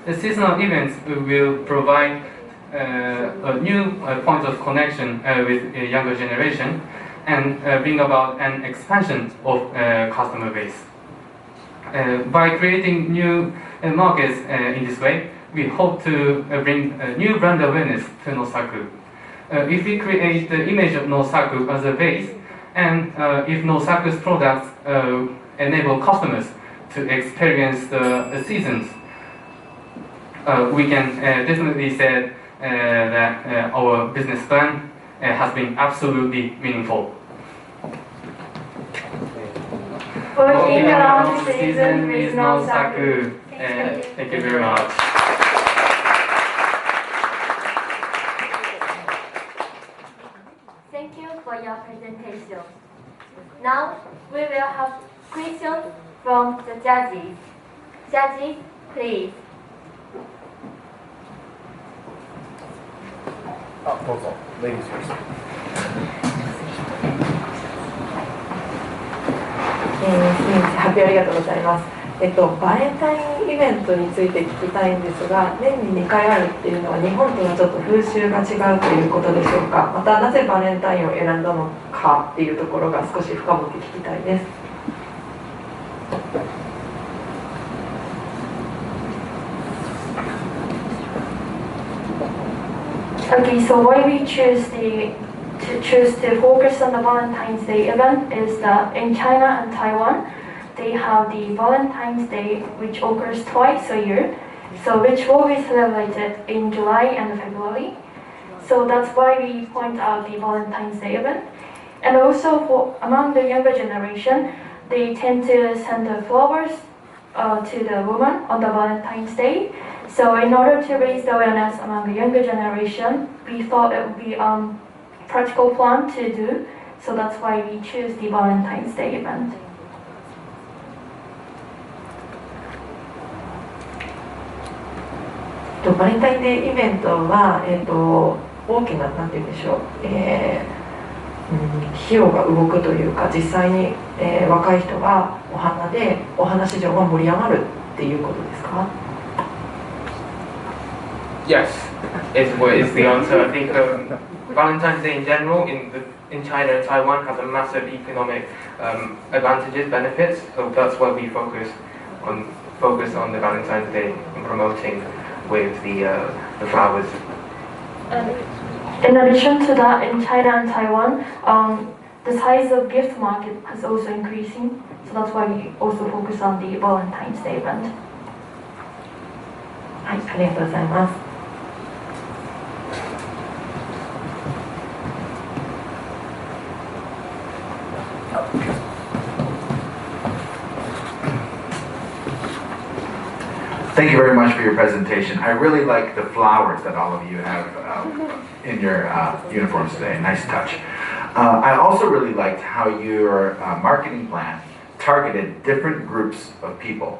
The seasonal events will provide a new point of connection with a younger generation and bring about an expansion of customer base. By creating new markets in this way, we hope to bring new brand awareness to Nousaku. If we create the image of Nousaku as a base, and if Nousaku's products enable customers to experience the seasons, we can definitely say that our business plan has been absolutely meaningful. Working around the season with Nousaku. Thank you very much. Thank you for your presentation. Now we will have questions from the judges. Judges, please. どうぞ。Ladies first. 発表ありがとうございます。バレンタインイベントについて聞きたいんですが、年に2回あるっていうのは日本とはちょっと風習が違うということでしょうか。またなぜバレンタインを選んだのかっていうところが少し深掘って聞きたいです。Okay, so why we choose to focus on the Valentine's Day event is that in China and Taiwan, they have the Valentine's Day, which occurs twice a year, so which will be celebrated in July and February. So that's why we point out the Valentine's Day event. And also among the younger generation, they tend to send the flowers to the woman on the Valentine's Day. So in order to raise the awareness among the younger generation, we thought it would be a practical plan to do. So that's why we choose the Valentine's Day event. バレンタインデーイベントは、大きな、なんて言うんでしょう、費用が動くというか、実際に、若い人がお花でお花市場が盛り上がるっていうことですか？ Yes, is the answer. I think Valentine's Day in general in China and Taiwan has a massive economic advantages, benefits. So that's why we focus on the Valentine's Day and promoting with the flowers. In addition to that, in China and Taiwan, the size of gift market is also increasing. So that's why we also focus on the Valentine's Day event. はい、ありがとうございます。Thank you very much for your presentation. I really like the flowers that all of you have in your uniforms today. Nice touch. I also really liked how your marketing plan targeted different groups of people,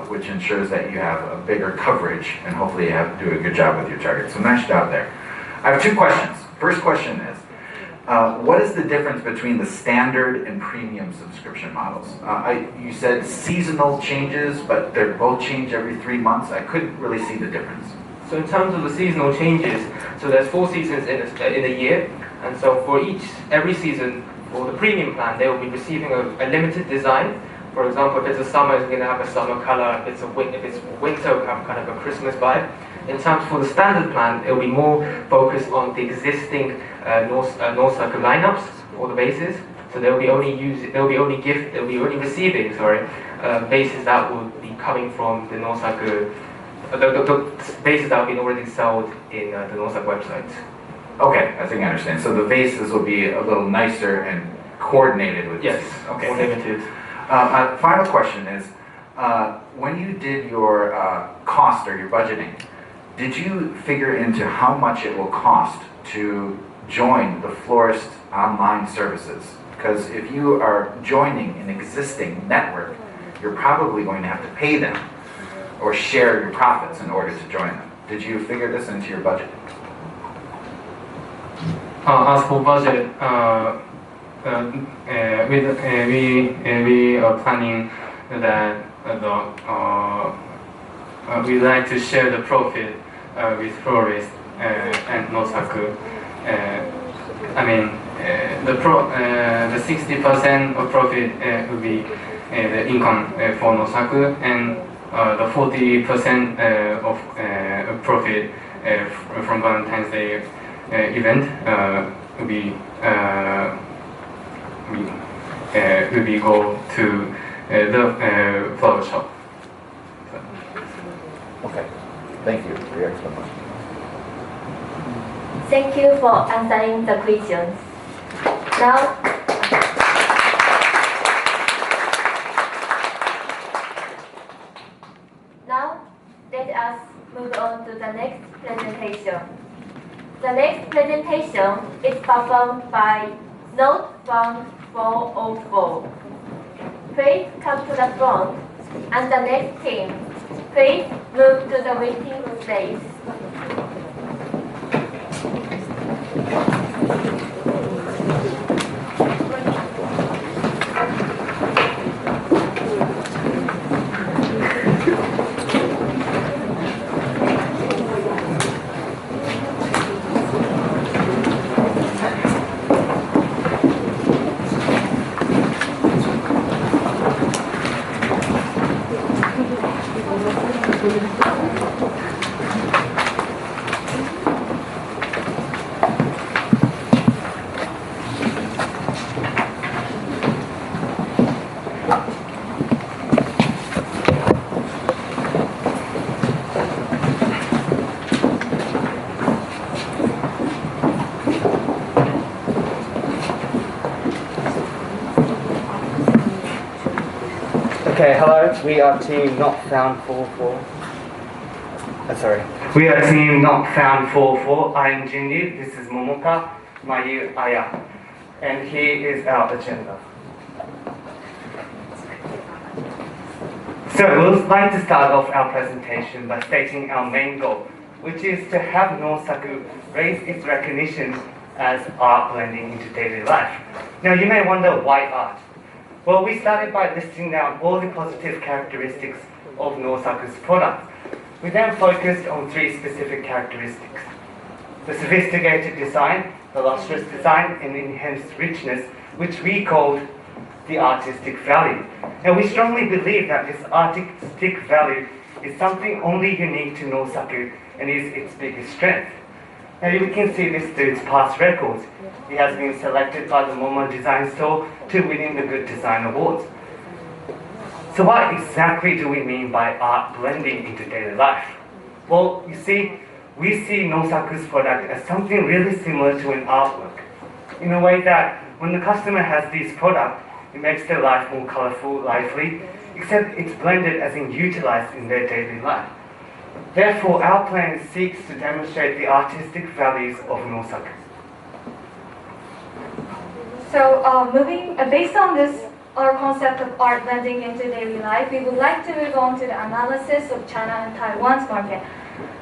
which ensures that you have a bigger coverage and hopefully you do a good job with your target. So nice job there. I have 2 questions. First question is, What is the difference between the standard and premium subscription models? You said seasonal changes, but they're both change every 3 months. I couldn't really see the difference. So in terms of the seasonal changes, so there's 4 seasons in a year, and so for every season, for the premium plan, they will be receiving a limited design. For example, if it's a summer, it's going to have a summer color. If it's winter, it'll have kind of a Christmas vibe. In terms for the standard plan, it will be more focused on the existing Nousaku lineups or the bases. So they'll be only receiving bases that will be coming from the Nousaku, the bases that have been already sold in the Nousaku website. Okay, I think I understand. So the bases will be a little nicer and coordinated with yes, this. Okay. More limited. My final question is, when you did your cost or your budgeting, did you figure into how much it will cost to join the florist online services? Because if you are joining an existing network, you're probably going to have to pay them or share your profits in order to join them. Did you figure this into your budget? As for budget, we are planning that we'd like to share the profit with florists and Nousaku. The 60% of profit will be the income for Nousaku, and the 40% of profit from Valentine's Day event will be go to the flower shop. Okay, thank you for your explanation. Thank you for answering the questions. Now, let us move on to the next presentation. The next presentation is performed by Note 1404. Please come to the front, and the next team, please move to the waiting space. Okay, hello, we are team Not Found 44. Sorry. We are team Not Found 44. I am Jinri, this is Momoka, Mayu, Aya. And here is our agenda. So we would like to start off our presentation by stating our main goal, which is to have Nousaku raise its recognition as art blending into daily life. Now you may wonder why art? Well, we started by listing down all the positive characteristics of Nousaku's product. We then focused on 3 specific characteristics: the sophisticated design, the lustrous design, and enhanced richness, which we called the artistic value. Now, we strongly believe that this artistic value is something only unique to Nousaku and is its biggest strength. Now, you can see this through its past records. It has been selected by the Momo Design Store to winning the Good Design Awards. So what exactly do we mean by art blending into daily life? Well, you see, we see Nousaku's product as something really similar to an artwork, in a way that when the customer has this product, it makes their life more colorful, lively, except it's blended as in utilized in their daily life. Therefore, our plan seeks to demonstrate the artistic values of Nousaku. So, based on this, our concept of art blending into daily life, we would like to move on to the analysis of China and Taiwan's market.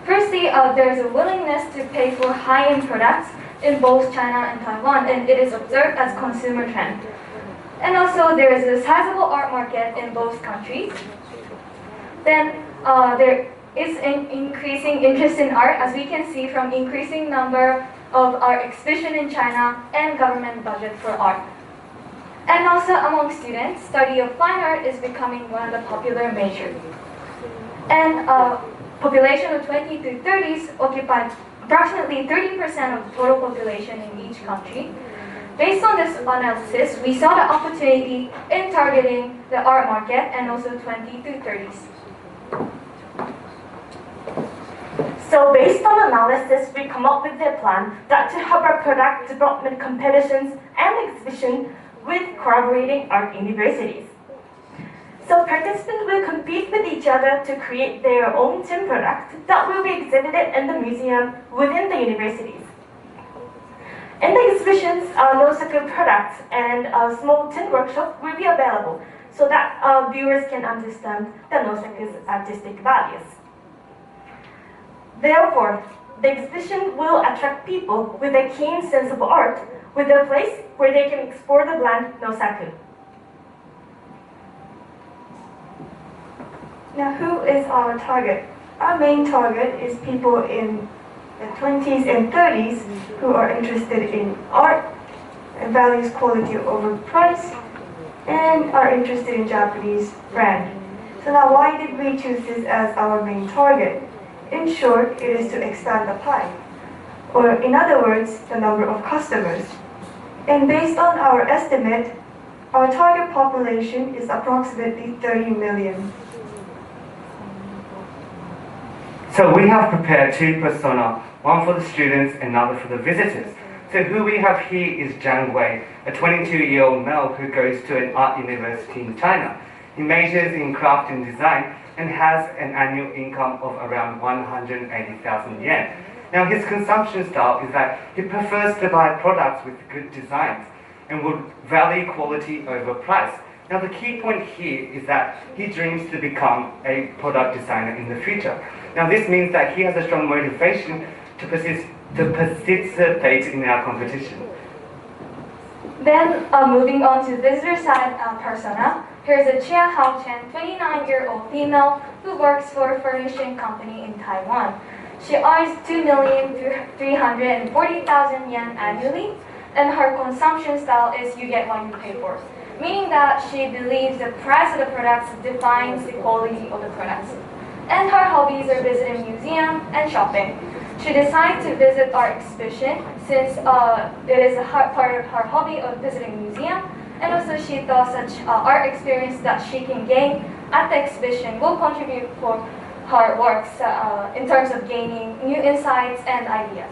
Firstly, there's a willingness to pay for high-end products in both China and Taiwan, and it is observed as consumer trend. And also, there is a sizable art market in both countries. Then there is an increasing interest in art, as we can see from increasing number of art exhibition in China and government budget for art. And also among students, study of fine art is becoming one of the popular majors. And population of 20 to 30s occupied approximately 30% of the total population in each country. Based on this analysis, we saw the opportunity in targeting the art market and also 20 to 30s. So based on analysis, we come up with a plan that to have our product development competitions and exhibition with collaborating art universities. So participants will compete with each other to create their own tin product that will be exhibited in the museum within the universities. In the exhibitions, Nousaku products and a small tin workshop will be available so that viewers can understand the Nousaku's artistic values. Therefore, the exhibition will attract people with a keen sense of art with a place where they can explore the brand Nousaku. Now, who is our target? Our main target is people in the 20s and 30s who are interested in art and values quality over price and are interested in Japanese brand. So now, why did we choose this as our main target? In short, it is to expand the pie, or in other words, the number of customers. And based on our estimate, our target population is approximately 30 million. So we have prepared two persona, one for the students, another for the visitors. So who we have here is Zhang Wei, a 22-year-old male who goes to an art university in China. He majors in craft and design and has an annual income of around 180,000 yen. Now his consumption style is that he prefers to buy products with good designs and would value quality over price. Now the key point here is that he dreams to become a product designer in the future. Now this means that he has a strong motivation to participate in our competition. Then moving on to visitor side persona, here's a Chia Hao Chen, 29-year-old female who works for a furnishing company in Taiwan. She earns 2,340,000 yen annually, and her consumption style is you get what you pay for, meaning that she believes the price of the products defines the quality of the products. And her hobbies are visiting museums and shopping. She decided to visit art exhibition since it is a part of her hobby of visiting museum, and also she thought such art experience that she can gain at the exhibition will contribute for her works in terms of gaining new insights and ideas.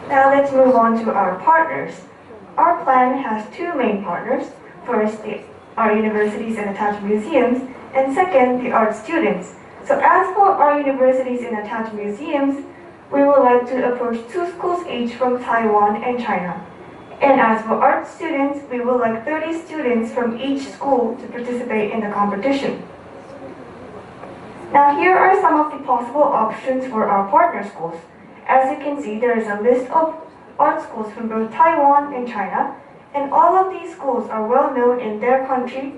Now let's move on to our partners. Our plan has two main partners. First, the art universities and attached museums, and second, the art students. So as for our universities and attached museums, we would like to approach 2 schools each from Taiwan and China. And as for art students, we would like 30 students from each school to participate in the competition. Now here are some of the possible options for our partner schools. As you can see, there is a list of art schools from both Taiwan and China, and all of these schools are well known in their country,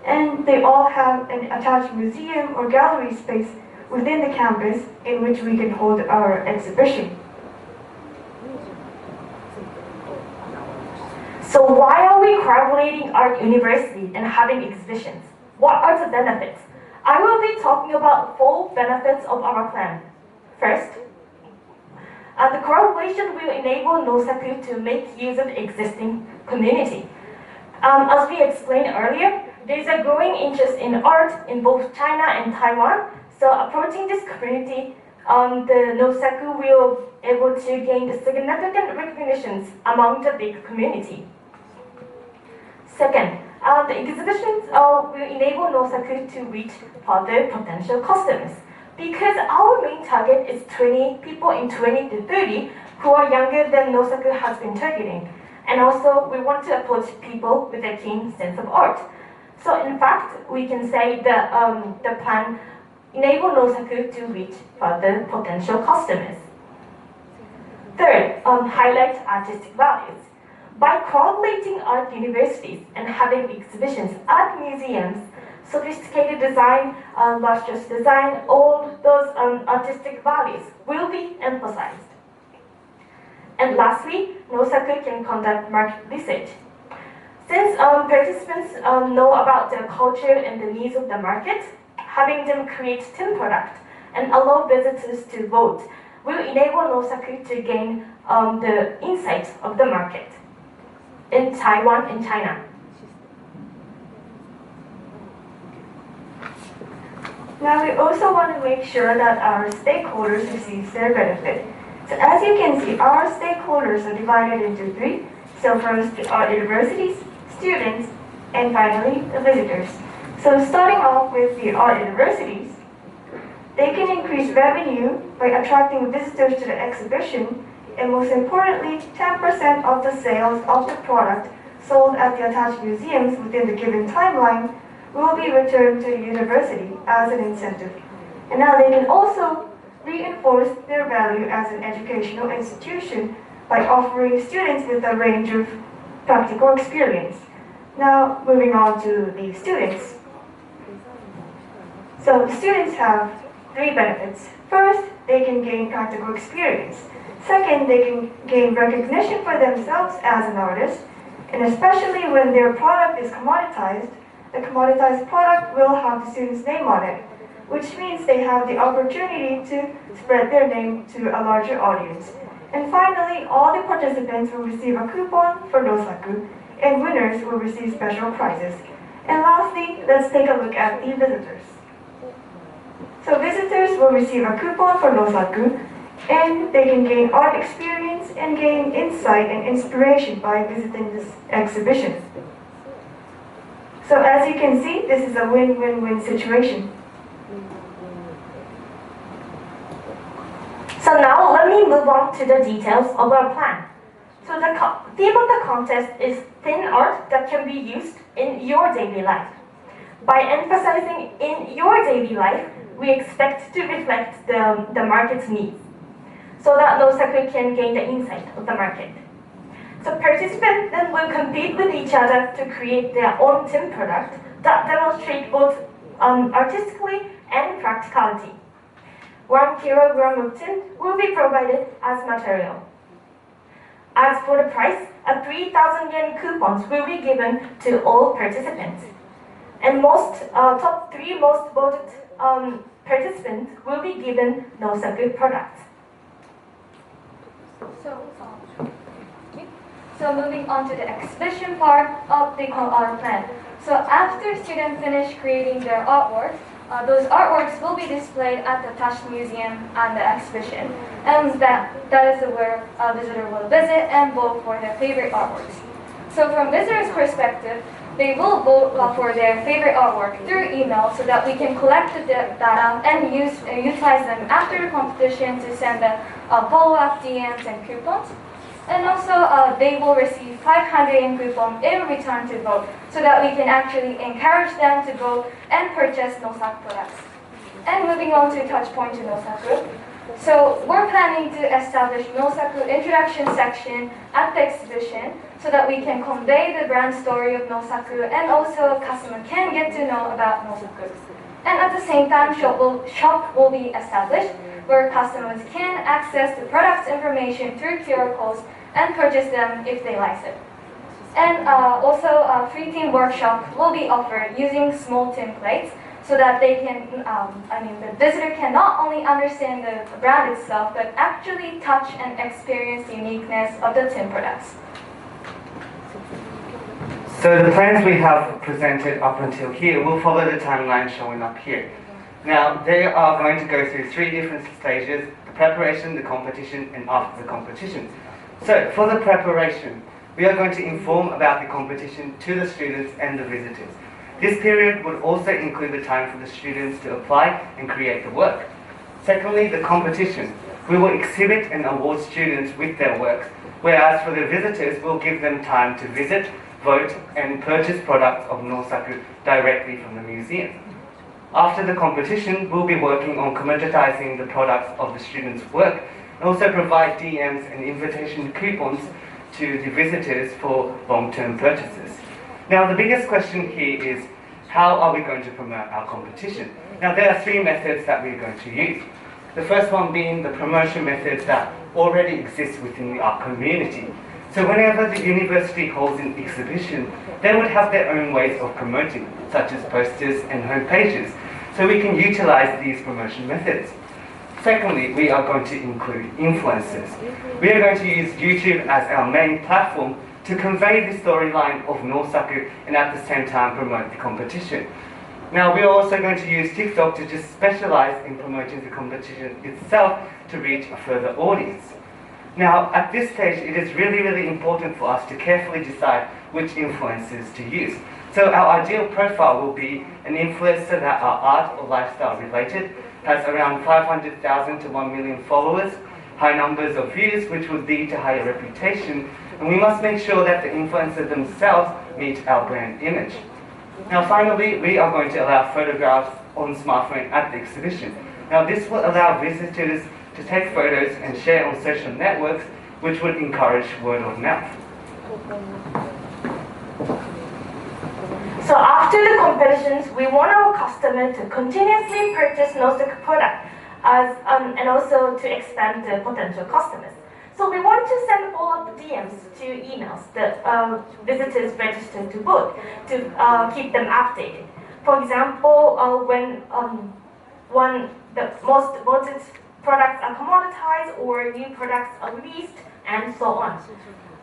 and they all have an attached museum or gallery space within the campus in which we can hold our exhibition. So why are we collaborating art university and having exhibitions? What are the benefits? I will be talking about 4 benefits of our plan. First, the collaboration will enable Nousaku to make use of existing community. As we explained earlier, there is a growing interest in art in both China and Taiwan. So approaching this community, the Nousaku will be able to gain the significant recognitions among the big community. Second, the exhibitions will enable Nousaku to reach other potential customers, because our main target is 20 people in 20 to 30 who are younger than Nousaku has been targeting. And also, we want to approach people with a keen sense of art. So in fact, we can say that the plan enable Nousaku to reach further potential customers. Third, highlight artistic values. By correlating art universities and having exhibitions at museums, sophisticated design, lustrous design, all those artistic values will be emphasized. And lastly, Nousaku can conduct market research. Since participants know about the culture and the needs of the market, having them create team product and allow visitors to vote will enable Nousaku to gain the insights of the market in Taiwan and China. Now we also want to make sure that our stakeholders receive their benefit. So as you can see, our stakeholders are divided into three. So first, our universities, students, and finally, the visitors. So starting off with the art universities, they can increase revenue by attracting visitors to the exhibition, and most importantly, 10% of the sales of the product sold at the attached museums within the given timeline will be returned to the university as an incentive. And now they can also reinforce their value as an educational institution by offering students with a range of practical experience. Now, moving on to the students. So the students have three benefits. First, they can gain practical experience. Second, they can gain recognition for themselves as an artist. And especially when their product is commoditized, the commoditized product will have the student's name on it, which means they have the opportunity to spread their name to a larger audience. And finally, all the participants will receive a coupon for Nousaku, and winners will receive special prizes. And lastly, let's take a look at the visitors. So visitors will receive a coupon for Nousaku, and they can gain art experience and gain insight and inspiration by visiting this exhibition. So as you can see, this is a win-win-win situation. So now let me move on to the details of our plan. So the theme of the contest is thin art that can be used in your daily life. By emphasizing in your daily life, we expect to reflect the market's needs, so that Nousaku can gain the insight of the market. So participants then will compete with each other to create their own team product that demonstrate both artistically and practicality. 1 kilogram of tin will be provided as material. As for the price, a 3,000 yen coupons will be given to all participants. And top 3 most voted participants will be given Nousaku products. So moving on to the exhibition part of the our plan. So after students finish creating their artwork, those artworks will be displayed at the touched museum and the exhibition. And that is where a visitor will visit and vote for their favorite artworks. So from visitors' perspective, they will vote for their favorite artwork through email so that we can collect the data and utilize them after the competition to send the follow-up DMs and coupons. And also, they will receive 500 yen coupon in return to vote, so that we can actually encourage them to go and purchase Nousaku products. And moving on to touch point to Nousaku. So we're planning to establish Nousaku introduction section at the exhibition, so that we can convey the brand story of Nousaku, and also a customer can get to know about Nousaku. And at the same time, shop will be established, where customers can access the product's information through QR codes and purchase them if they like it. And also a free team workshop will be offered using small tin plates, so that they can, the visitor can not only understand the brand itself, but actually touch and experience the uniqueness of the tin products. So the plans we have presented up until here will follow the timeline showing up here. Now, they are going to go through 3 different stages: the preparation, the competition, and after the competition. So, for the preparation, we are going to inform about the competition to the students and the visitors. This period would also include the time for the students to apply and create the work. Secondly, the competition. We will exhibit and award students with their works, whereas for the visitors, we'll give them time to visit, vote, and purchase products of Nousaku directly from the museum. After the competition, we'll be working on commoditizing the products of the students' work and also provide DMs and invitation coupons to the visitors for long-term purchases. Now, the biggest question here is, how are we going to promote our competition? Now, there are three methods that we're going to use. The first one being the promotion methods that already exist within our community. So whenever the university holds an exhibition, they would have their own ways of promoting, such as posters and home pages. So we can utilize these promotion methods. Secondly, we are going to include influencers. We are going to use YouTube as our main platform to convey the storyline of Nousaku and at the same time promote the competition. Now, we are also going to use TikTok to just specialize in promoting the competition itself to reach a further audience. Now, at this stage, it is really important for us to carefully decide which influencers to use. So our ideal profile will be an influencer that are art or lifestyle related, has around 500,000 to 1 million followers, high numbers of views, which would lead to higher reputation, and we must make sure that the influencer themselves meet our brand image. Now finally, we are going to allow photographs on smartphone at the exhibition. Now this will allow visitors to take photos and share on social networks, which would encourage word of mouth. So after the competitions, we want our customer to continuously purchase Nousaku product and also to expand the potential customers. So we want to send follow-up DMs to emails that visitors register to book to keep them updated. For example, when the most voted products are commoditized or new products are released, and so on.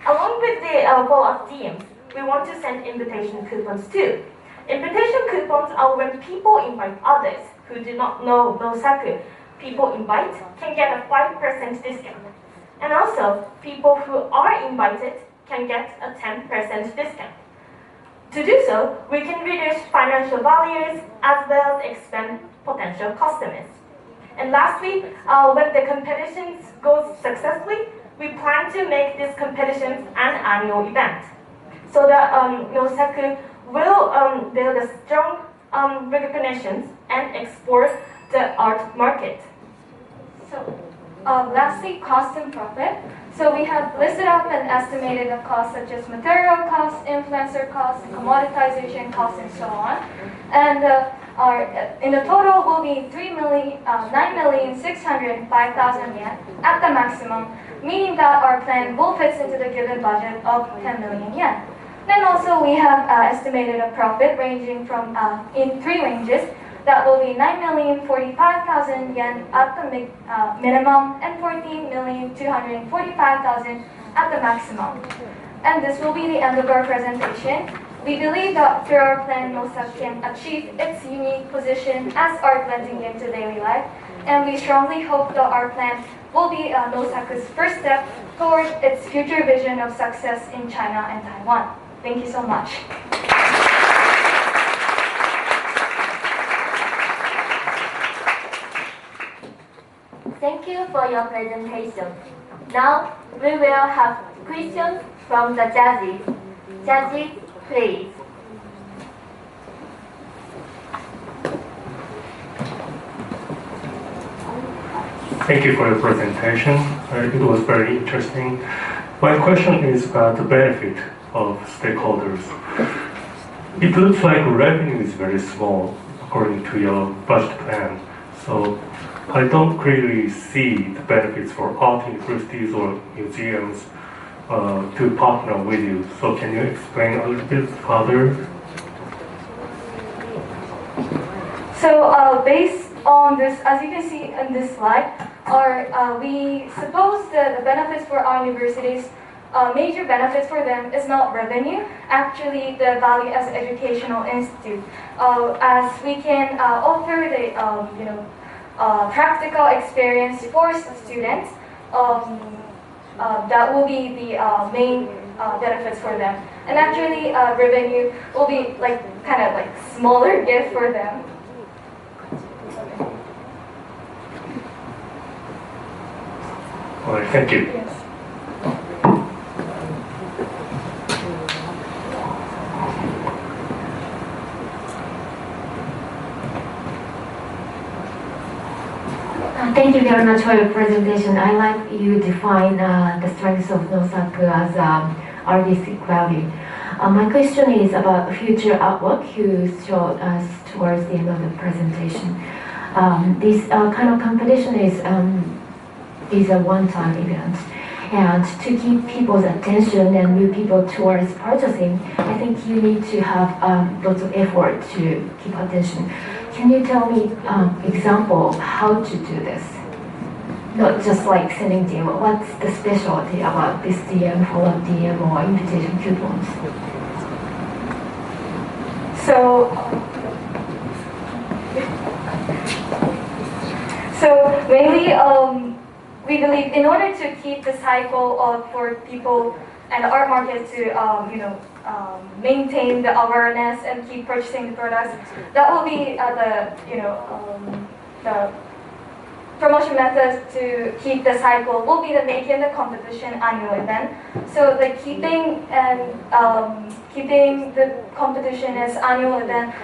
Along with the follow-up DMs, we want to send invitation coupons too. Invitation coupons are when people invite others who do not know Nousaku. People invite can get a 5% discount. And also, people who are invited can get a 10% discount. To do so, we can reduce financial barriers as well as expand potential customers. And lastly, when the competitions go successfully, we plan to make these competitions an annual event, so that Nousaku will build a strong recognition and export the art market. So, lastly, cost and profit. So we have listed up and estimated the costs such as material costs, influencer costs, commoditization costs, and so on. And in the total will be 9,605,000 yen at the maximum, meaning that our plan will fit into the given budget of 10 million yen. Then also we have estimated a profit ranging from in three ranges. That will be 9,045,000 yen at the minimum and 14,245,000 at the maximum. And this will be the end of our presentation. We believe that through our plan, Nousaku can achieve its unique position as art blending into daily life. And we strongly hope that our plan will be Nousaku's first step towards its future vision of success in China and Taiwan. Thank you so much. Thank you for your presentation. Now we will have questions from the judges. Judges, please. Thank you for your presentation. It was very interesting. My question is about the benefit of stakeholders. It looks like revenue is very small according to your budget plan. So I don't clearly see the benefits for art universities or museums to partner with you. So can you explain a little bit further? So based on this, as you can see in this slide, we suppose that the benefits for our universities, major benefits for them is not revenue, actually the value as an educational institute, as we can offer the practical experience for students. That will be the main benefits for them, and actually revenue will be kind of like smaller gift for them. All right, thank you. Yes. you very much for your presentation. I like you define the strengths of Nousaku as artistic value. My question is about future outlook you showed us towards the end of the presentation. This kind of competition is a one-time event. And to keep people's attention and move people towards purchasing, I think you need to have lots of effort to keep attention. Can you tell me example of how to do this? Not just like sending DM. What's the specialty about this DM, follow-up DM, or invitation coupons? So mainly, we believe in order to keep the cycle for people and the art market to maintain the awareness and keep purchasing the products, that will be the promotion methods to keep the cycle will be the making the competition annual event. So the keeping the competition as annual event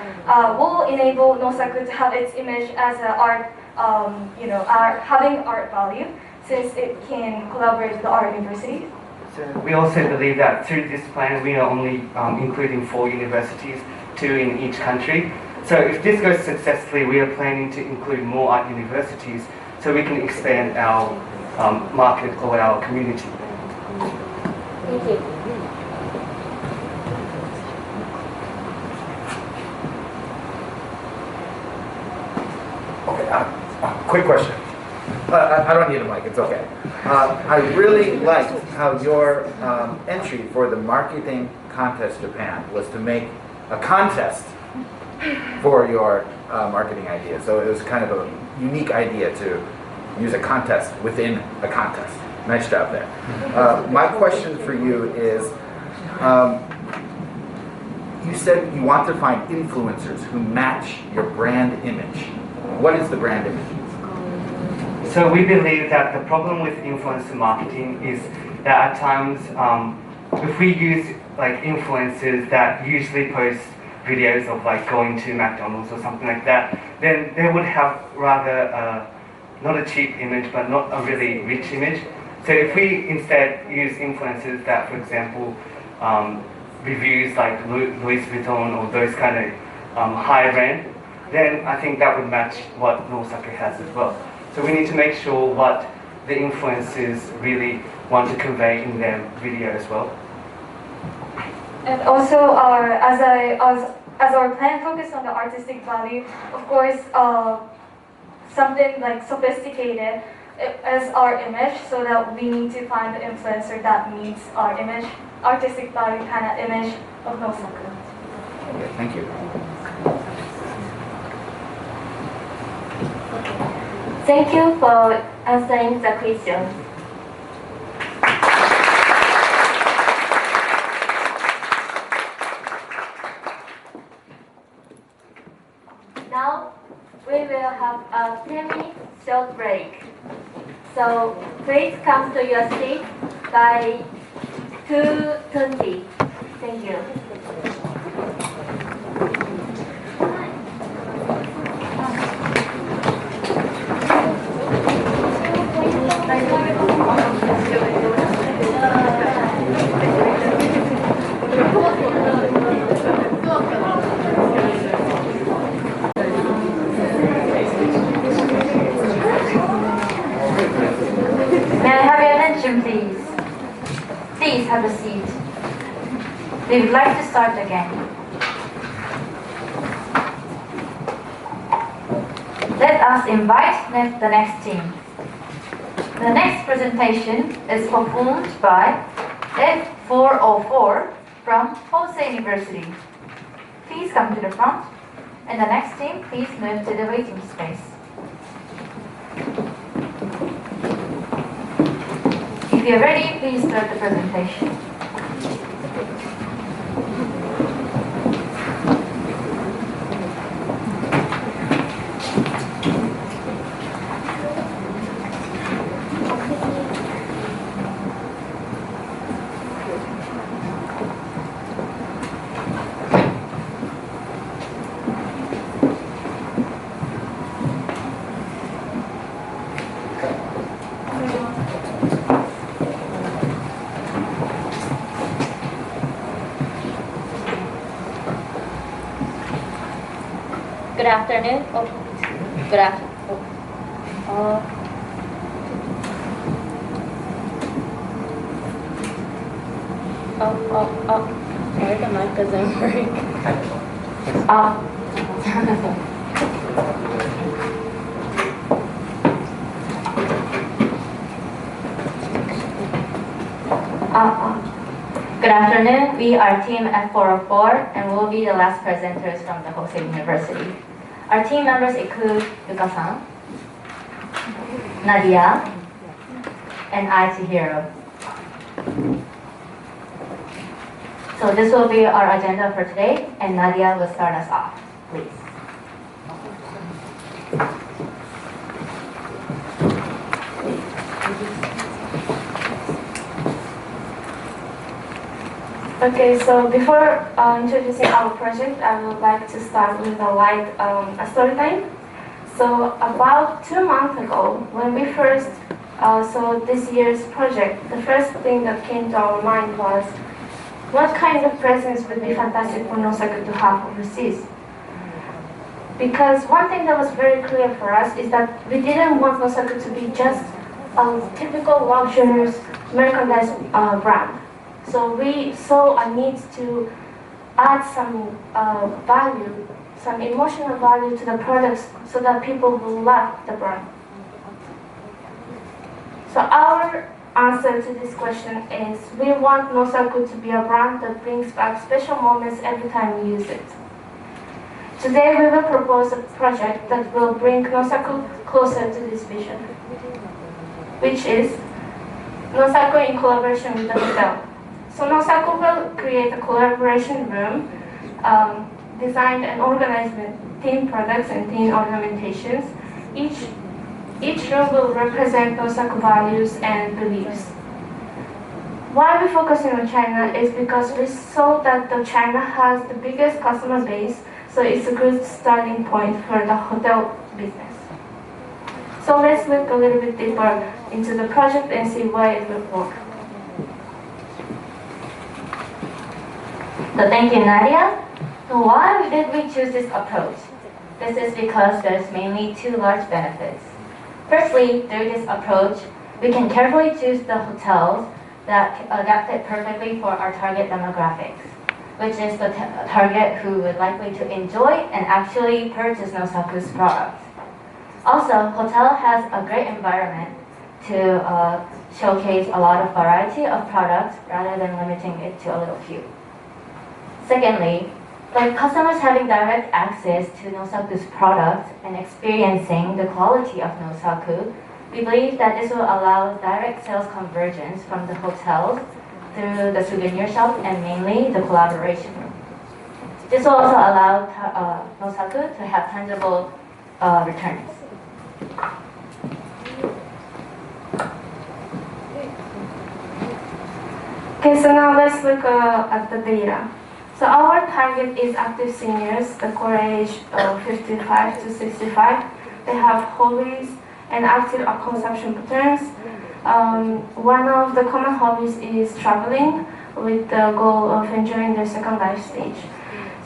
will enable Nousaku to have its image as an art, having art value, since it can collaborate with the art universities. So we also believe that through this plan, we are only including 4 universities, 2 in each country. So if this goes successfully, we are planning to include more art universities so we can expand our market or our community. Thank you. Okay, quick question. I don't need a mic, it's okay. I really liked how your entry for the marketing contest Japan was to make a contest for your marketing idea. So it was kind of a unique idea to use a contest within a contest. Nice job there. My question for you is, you said you want to find influencers who match your brand image. What is the brand image? So we believe that the problem with influencer marketing is that at times, if we use like influencers that usually post videos of like going to McDonald's or something like that, then they would have rather not a cheap image, but not a really rich image. So if we instead use influencers that, for example, reviews like Louis Vuitton or those kind of high brand, then I think that would match what Nousaku has as well. So we need to make sure what the influencers really want to convey in their video as well. And also, as our plan focused on the artistic value, of course, something like sophisticated as our image, so that we need to find the influencer that meets our image, artistic value kind of image of Nousaku. Okay, thank you. Thank you for answering the question. Now we will have a 10-minute short break. So please come to your seat by 2:20. Thank you. Please. Please have a seat. We would like to start again. Let us invite the next team. The next presentation is performed by F404 from Hosei University. Please come to the front, and the next team, please move to the waiting space. If you're ready, please start the presentation. afternoon. Oh, good afternoon. Sorry, the mic doesn't work. Good afternoon. We are team F404 and we'll be the last presenters from the Hosei University. Our team members include Yuka-san, Nadia, and I, Chiharu. So this will be our agenda for today, and Nadia will start us off, please. Okay, so before introducing our project, I would like to start with a story time. So about 2 months ago, when we first saw this year's project, the first thing that came to our mind was, what kind of presence would be fantastic for Nousaku to have overseas? Because one thing that was very clear for us is that we didn't want Nousaku to be just a typical luxurious merchandise brand. So we saw a need to add some value, some emotional value to the products so that people will love the brand. So our answer to this question is we want Nousaku to be a brand that brings back special moments every time we use it. Today we will propose a project that will bring Nousaku closer to this vision, which is Nousaku in collaboration with the hotel. So Nousaku will create a collaboration room designed and organized with themed products and themed ornamentations. Each room will represent Nousaku values and beliefs. Why we focusing on China is because we saw that China has the biggest customer base, so it's a good starting point for the hotel business. So let's look a little bit deeper into the project and see why it will work. So thank you, Nadia. So why did we choose this approach? This is because there's mainly 2 large benefits. Firstly, through this approach, we can carefully choose the hotels that fit perfectly for our target demographics, which is the target who would likely to enjoy and actually purchase Nousaku's products. Also, hotel has a great environment to showcase a lot of variety of products rather than limiting it to a little few. Secondly, by customers having direct access to Nousaku's products and experiencing the quality of Nousaku, we believe that this will allow direct sales convergence from the hotels through the souvenir shop and mainly the collaboration room. This will also allow Nousaku to have tangible returns. Okay, so now let's look at the data. So our target is active seniors, the core age of 55 to 65. They have hobbies and active consumption patterns. One of the common hobbies is traveling with the goal of enjoying their second life stage.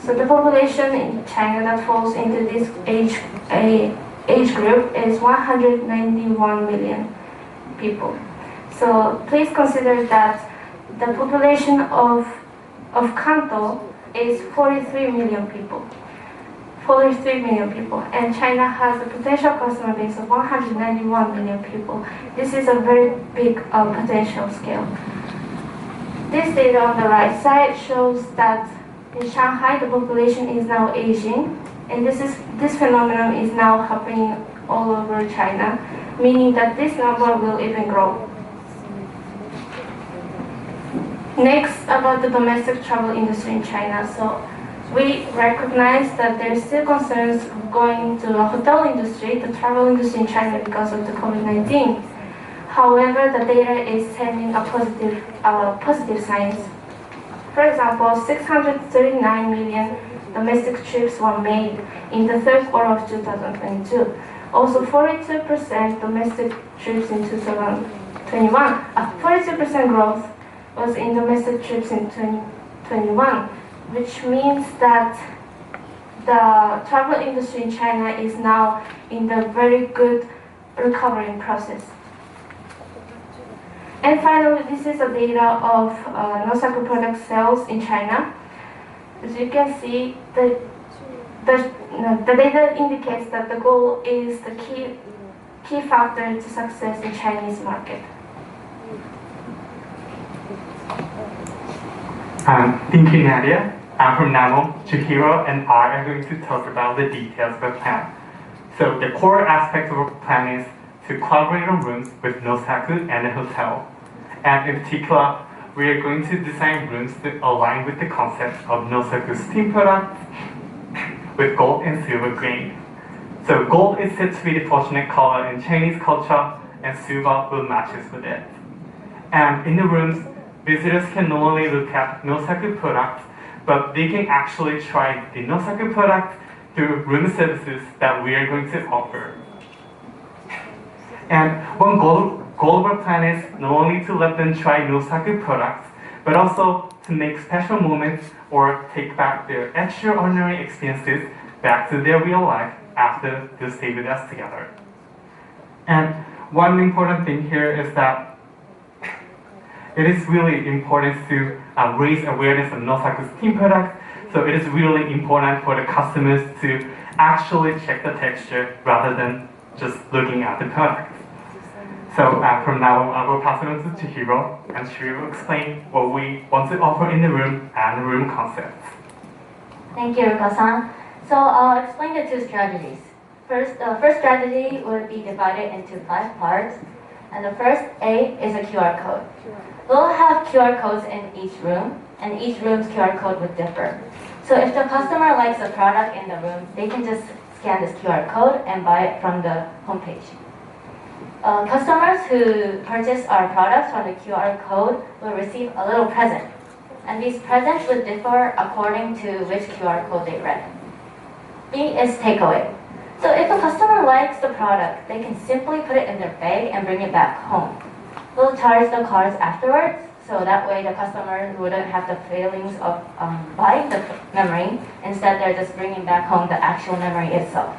So the population in China that falls into this age group is 191 million people. So please consider that the population of Kanto is 43 million people. 43 million people, and China has a potential customer base of 191 million people. This is a very big potential scale. This data on the right side shows that in Shanghai the population is now aging, and this phenomenon is now happening all over China, meaning that this number will even grow. Next, about the domestic travel industry in China. So we recognize that there are still concerns going to the hotel industry, the travel industry in China because of the COVID-19. However, the data is sending a positive signs. For example, 639 million domestic trips were made in the third quarter of 2022. Also, 42% domestic trips in 2021. 42% growth was in domestic trips in 2021, which means that the travel industry in China is now in the very good recovering process. And finally, this is the data of Nousaku product sales in China. As you can see, the data indicates that the goal is the key factor to success in Chinese market. Thank you, Nadia. From now on, Chiharu and I are going to talk about the details of the plan. So the core aspect of our plan is to collaborate on rooms with Nousaku and the hotel. And in particular, we are going to design rooms that align with the concept of Nousaku's team products with gold and silver grain. So gold is said to be the fortunate color in Chinese culture, and silver will matches with it. And in the rooms, visitors can not only look at Nousaku products, but they can actually try the Nousaku products through room services that we are going to offer. And one goal of our plan is not only to let them try Nousaku products, but also to make special moments or take back their extraordinary experiences back to their real life after they stay with us together. And one important thing here is that it is really important to raise awareness of Nousaku's team products. So it is really important for the customers to actually check the texture rather than just looking at the product. So from now on, I will pass it on to Chiharu, and she will explain what we want to offer in the room and the room concepts. Thank you, Ruka-san. So I'll explain the two strategies. First, the first strategy will be divided into 5 parts. And the first A is a QR code. We'll have QR codes in each room, and each room's QR code would differ. So if the customer likes a product in the room, they can just scan this QR code and buy it from the homepage. Customers who purchase our products from the QR code will receive a little present. And these presents would differ according to which QR code they read. B is takeaway. So if a customer likes the product, they can simply put it in their bag and bring it back home. We'll charge the cards afterwards, so that way the customer wouldn't have the feelings of buying the memory. Instead, they're just bringing back home the actual memory itself.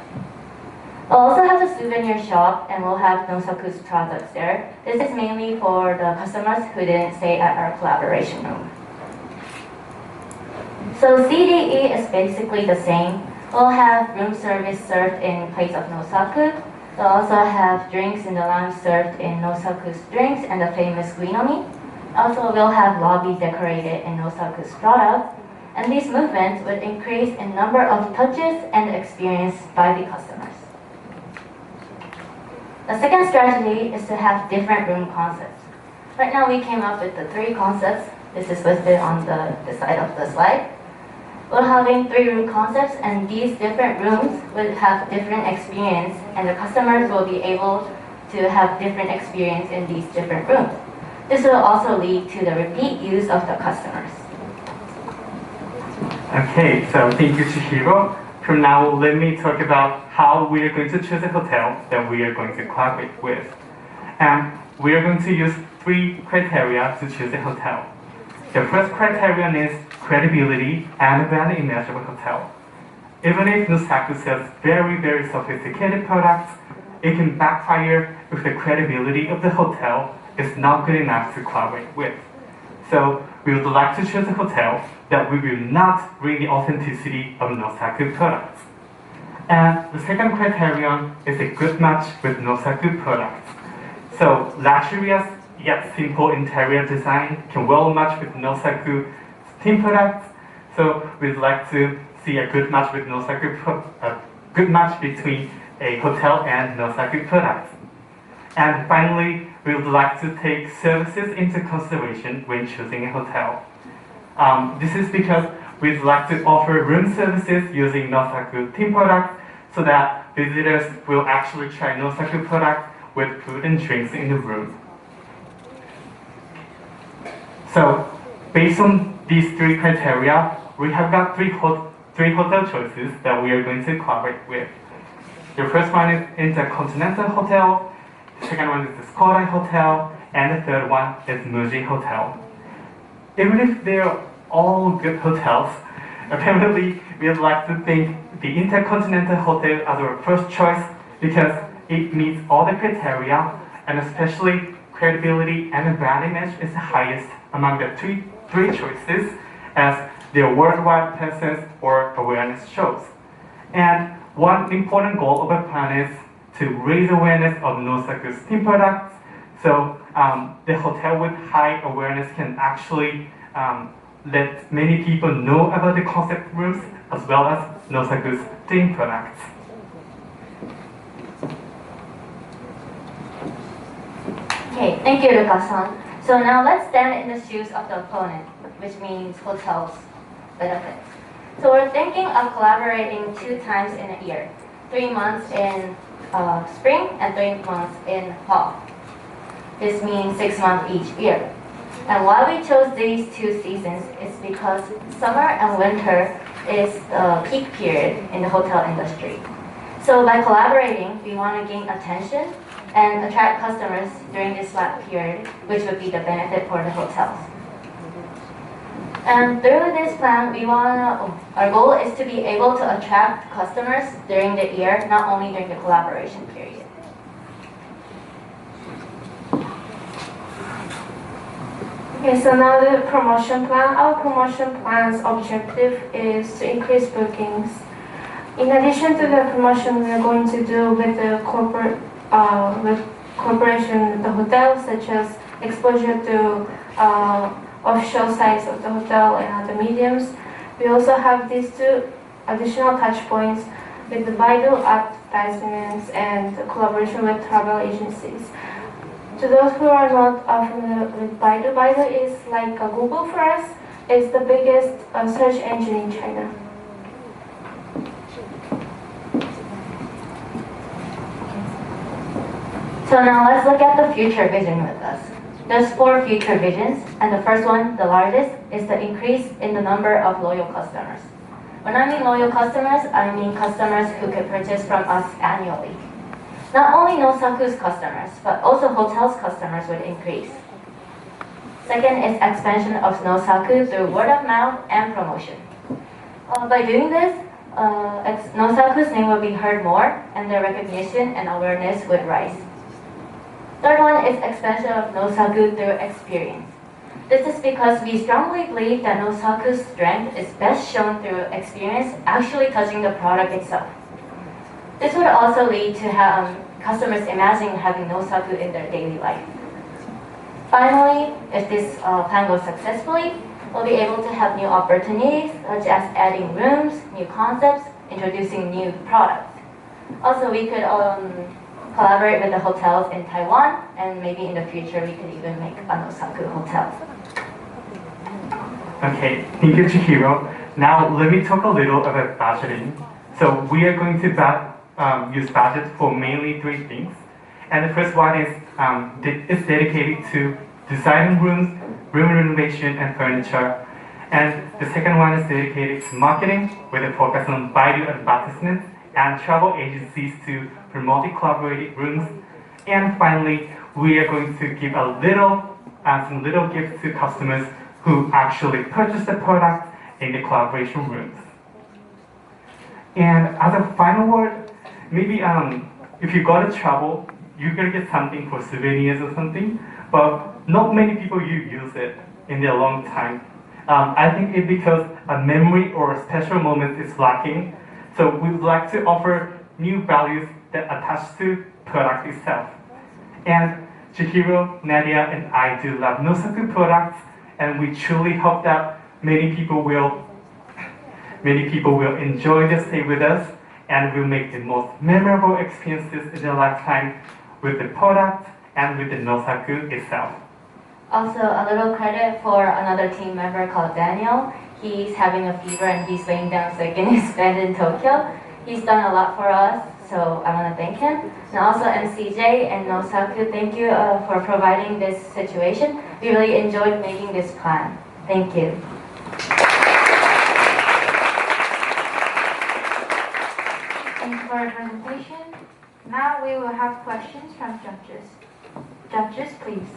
We'll also have a souvenir shop, and we'll have Nousaku's products there. This is mainly for the customers who didn't stay at our collaboration room. So CDE is basically the same. We'll have room service served in place of Nousaku. We'll also have drinks in the lounge served in Nousaku's drinks and the famous Guinomi. Also, we'll have lobby decorated in Nousaku's product. And these movements would increase in number of touches and experience by the customers. The second strategy is to have different room concepts. Right now, we came up with the 3 concepts. This is listed on the side of the slide. We're having 3 room concepts, and these different rooms will have different experience, and the customers will be able to have different experience in these different rooms. This will also lead to the repeat use of the customers. Okay, so thank you, Chiharu. From now, let me talk about how we are going to choose a hotel that we are going to collaborate with. And we are going to use 3 criteria to choose a hotel. The first criterion is credibility and brand image of a hotel. Even if Nousaku sells very, very sophisticated products, it can backfire if the credibility of the hotel is not good enough to collaborate with. So we would like to choose a hotel that will not bring the authenticity of Nousaku products. And the second criterion is a good match with Nousaku products. So luxurious yet simple interior design can well match with Nousaku team products. So we'd like to see a good match with a good match between a hotel and Nousaku products. And finally, we would like to take services into consideration when choosing a hotel. This is because we'd like to offer room services using Nousaku team products so that visitors will actually try Nousaku products with food and drinks in the room. So, based on these 3 criteria, we have got 3 hotel choices that we are going to collaborate with. The first one is Intercontinental Hotel, the second one is the Skodai Hotel, and the third one is Muji Hotel. Even if they're all good hotels, apparently we would like to thank the Intercontinental Hotel as our first choice because it meets all the criteria, and especially credibility and brand image is the highest among the three choices, as their worldwide presence or awareness shows. And one important goal of our plan is to raise awareness of Nousaku's team products. So the hotel with high awareness can actually let many people know about the concept rooms as well as Nousaku's team products. Okay, thank you, Lucas-san. So now let's stand in the shoes of the opponent, which means hotels benefits. So we're thinking of collaborating 2 times in a year, 3 months in spring and 3 months in fall. This means 6 months each year. And why we chose these 2 seasons is because summer and winter is the peak period in the hotel industry. So by collaborating, we want to gain attention and attract customers during this slack period, which would be the benefit for the hotels. And through this plan, our goal is to be able to attract customers during the year, not only during the collaboration period. Okay, so now the promotion plan. Our promotion plan's objective is to increase bookings. In addition to the promotion we are going to do with the corporation with the hotel, such as exposure to official sites of the hotel and other mediums, we also have these 2 additional touch points with the Baidu advertisements and the collaboration with travel agencies. To those who are not familiar with Baidu, Baidu is like a Google for us. It's the biggest search engine in China. So now let's look at the future vision with us. There's 4 future visions, and the first one, the largest, is the increase in the number of loyal customers. When I mean loyal customers, I mean customers who could purchase from us annually. Not only Nousaku's customers, but also hotels' customers would increase. Second is expansion of Nousaku through word of mouth and promotion. By doing this, Nousaku's name will be heard more, and their recognition and awareness would rise. Third one is expansion of Nousaku through experience. This is because we strongly believe that Nousaku's strength is best shown through experience actually touching the product itself. This would also lead to customers imagining having Nousaku in their daily life. Finally, if this plan goes successfully, we'll be able to have new opportunities such as adding rooms, new concepts, introducing new products. Also, we could collaborate with the hotels in Taiwan, and maybe in the future we could even make a Nousaku hotel. Okay, thank you, Chihiro. Now let me talk a little about budgeting. So we are going to use budget for mainly 3 things. And the first one is dedicated to designing rooms, room renovation, and furniture. And the second one is dedicated to marketing, with a focus on Baidu advertisements and travel agencies to promote the collaborated rooms. And finally, we are going to give some little gifts to customers who actually purchase the product in the collaboration rooms. And as a final word, maybe if you go to travel, you're gonna get something for souvenirs or something, but not many people use it in their long time. I think it's because a memory or a special moment is lacking. So we would like to offer new values that attach to product itself. And Chihiro, Nadia, and I do love Nousaku products, and we truly hope that many people will enjoy their stay with us, and will make the most memorable experiences in their lifetime with the product and with the Nousaku itself. Also, a little credit for another team member called Daniel. He's having a fever and he's laying down sick in his bed in Tokyo. He's done a lot for us, so I want to thank him. And also MCJ and Nousaku, thank you for providing this situation. We really enjoyed making this plan. Thank you. Thank you for your presentation. Now we will have questions from judges. Judges, please.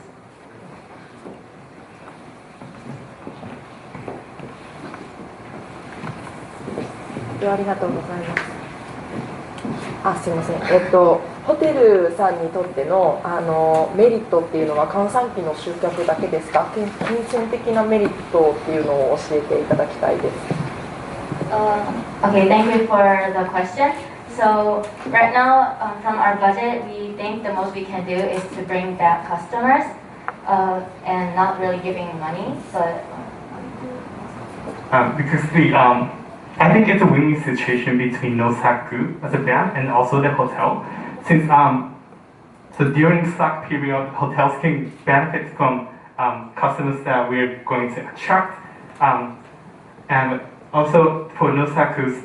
ありがとうございます。すみません。ホテルさんにとってのメリットっていうのは閑散期の集客だけですか？金銭的なメリットっていうのを教えていただきたいです。Okay, thank you for the question. So right now, from our budget, we think the most we can do is to bring back customers and not really giving money. But because I think it's a win-win situation between Nousaku as a brand and also the hotel. Since so during slack period, hotels can benefit from customers that we're going to attract, and also for Nousaku's,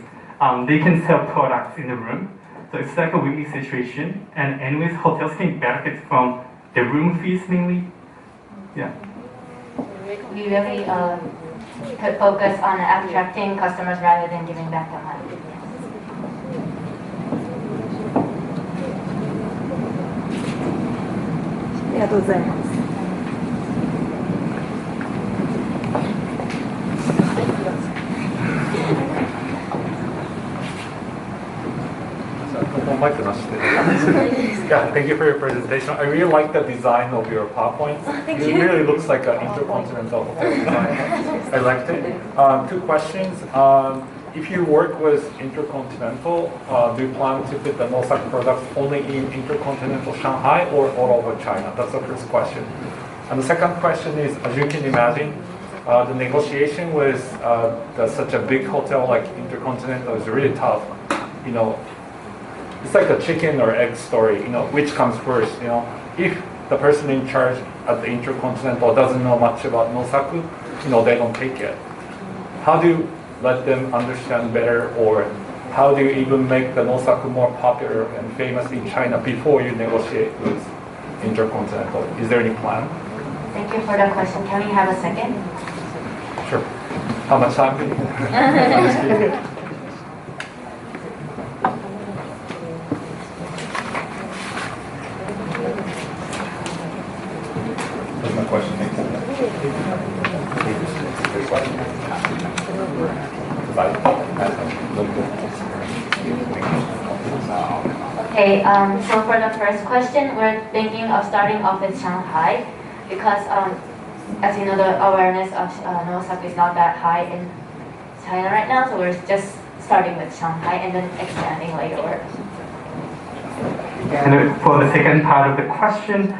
they can sell products in the room. So it's like a win-win situation. And anyways, hotels can benefit from the room fees mainly. Yeah. We really could focus on attracting customers rather than giving back the money. ありがとうございます。Yeah, thank you for your presentation. I really like the design of your PowerPoint. It really looks like an intercontinental hotel design. I liked it. Two questions. If you work with Intercontinental, do you plan to put the Nousaku products only in Intercontinental Shanghai or all over China? That's the first question. And the second question is, as you can imagine, the negotiation with such a big hotel like Intercontinental is really tough. You know, it's like a chicken or egg story. You know, which comes first? You know, if the person in charge at the Intercontinental doesn't know much about Nousaku, you know, they don't take it. How do you let them understand better, or how do you even make the Nousaku more popular and famous in China before you negotiate with Intercontinental? Is there any plan? Thank you for the question. Can we have a second? Sure. How much time do you need? That's my question. Okay, so for the first question, we're thinking of starting off with Shanghai because, as you know, the awareness of Nousaku is not that high in China right now, so we're just starting with Shanghai and then expanding later. And for the second part of the question,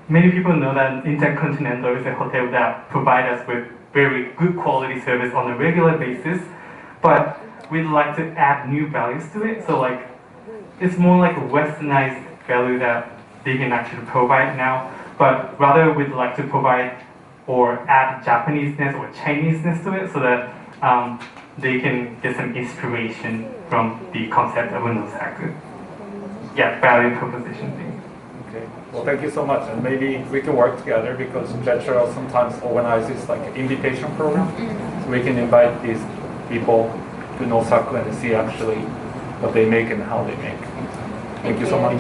many people know that Intercontinental is a hotel that provides us with very good quality service on a regular basis, but we'd like to add new values to it. So like, it's more like a westernized value that they can actually provide now, but rather we'd like to provide or add Japaneseness or Chineseness to it so that they can get some inspiration from the concept of a Nousaku. Yeah, value proposition thing. Okay. Well, thank you so much, and maybe we can work together because Jetro sometimes organizes like an invitation program, so we can invite these people to Nousaku and see actually what they make and how they make. Thank you so much.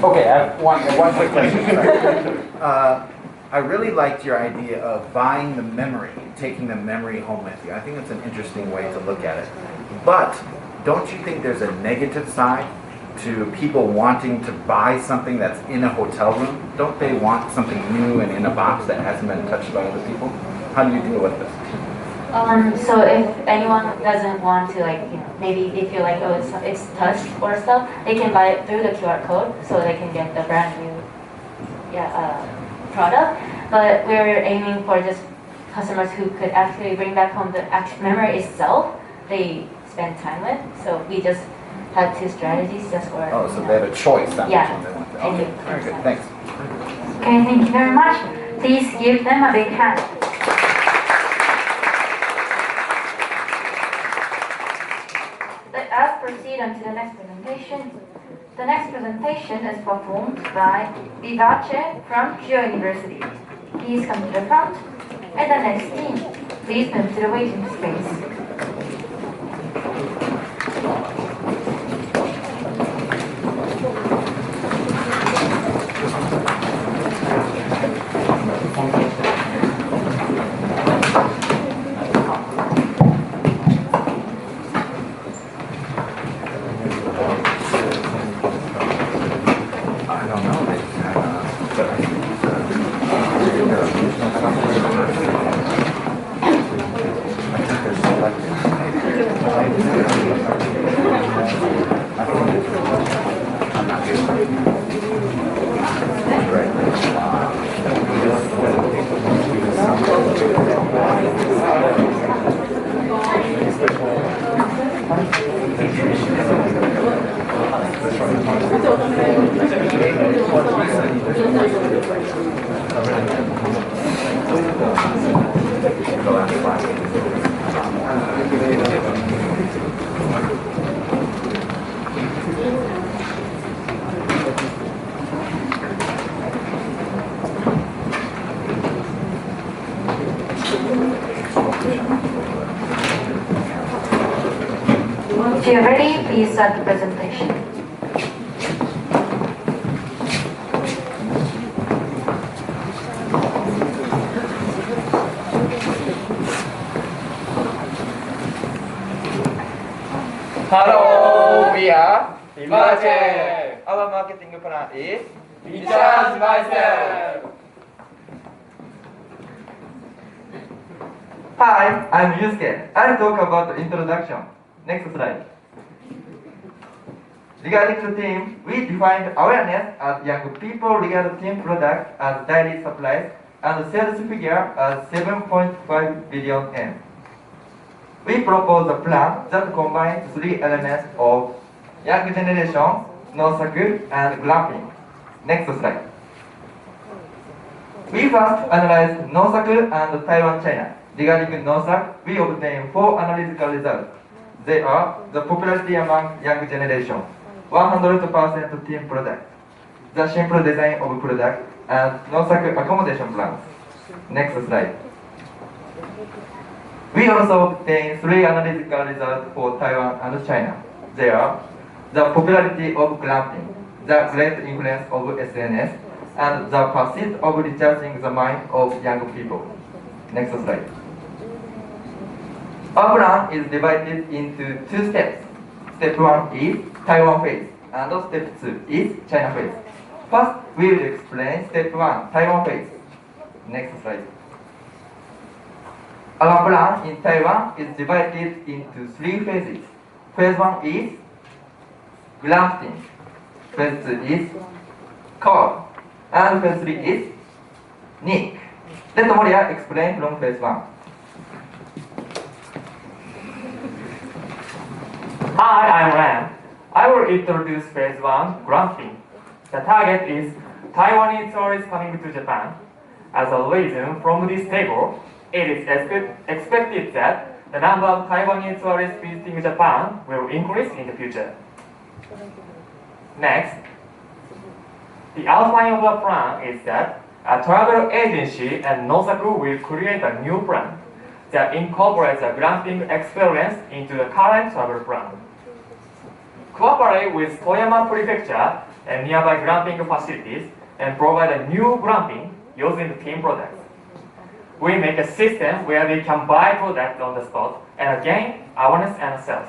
Okay, I have one quick question. I really liked your idea of buying the memory, taking the memory home with you. I think it's an interesting way to look at it. But don't you think there's a negative side to people wanting to buy something that's in a hotel room? Don't they want something new and in a box that hasn't been touched by other people? How do you deal with this? So if anyone doesn't want to, like, you know, maybe they feel like, oh, it's touched or stuff, they can buy it through the QR code so they can get the brand new product. But we're aiming for just customers who could actually bring back home the actual memory itself they spend time with. So we just had two strategies just for. Oh, so they have a choice. That's yeah. what they want to. Okay, very good. Thanks. Okay, thank you very much. Please give them a big hand. Let us proceed on to the next presentation. The next presentation is performed by Vivace from Chuo University. Please come to the front. And the next team, please move to the waiting space. If you're ready, please start the presentation. Hello, we are Vivace. Our marketing plan is Recharge Myself. Hi, I'm Yusuke. I'll talk about the introduction. Next slide. Regarding the team, we defined awareness as young people regard team products as daily supplies and sales figure as 7.5 billion yen. We propose a plan that combines three elements of young generation, Nousaku, and glamping. Next slide. We first analyzed Nousaku and Taiwan, China. Regarding Nousaku, we obtained 4 analytical results. They are the popularity among young generation, 100% team product, the simple design of product, and Nousaku accommodation plans. Next slide. We also obtained 3 analytical results for Taiwan and China. They are the popularity of glamping, the great influence of SNS, and the pursuit of recharging the mind of young people. Next slide. Our plan is divided into 2 steps. Step 1 is Taiwan phase, and step 2 is China phase. First, we will explain step 1, Taiwan phase. Next slide. Our plan in Taiwan is divided into 3 phases. Phase 1 is glamping. Phase 2 is core. And phase 3 is Nick. Let Moria explain from phase 1. Hi, I'm Ram. I will introduce phase 1, glamping. The target is Taiwanese tourists coming to Japan. As a reason from this table, it is expected that the number of Taiwanese tourists visiting Japan will increase in the future. Next, the outline of the plan is that a travel agency and Nousaku will create a new plan that incorporates a glamping experience into the current travel plan. Cooperate with Toyama Prefecture and nearby glamping facilities and provide a new glamping using the team products. We make a system where they can buy products on the spot and gain awareness and sales.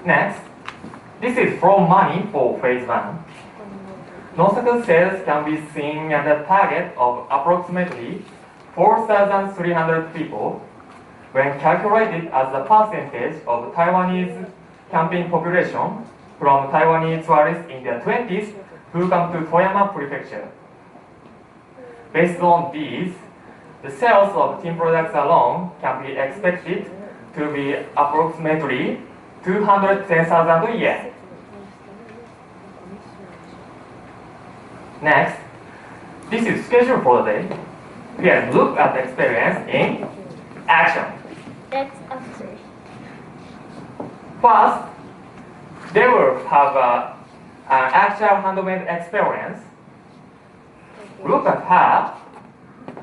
Next, this is from money for phase 1. Nousaku sales can be seen at a target of approximately 4,300 people when calculated as a percentage of Taiwanese camping population from Taiwanese tourists in their 20s who come to Toyama Prefecture. Based on these, the sales of team products alone can be expected to be approximately 210,000 yen. Next, this is schedule for the day. Let's look at the experience in action. That's absurd. First, they will have an actual handmade experience. Look at her.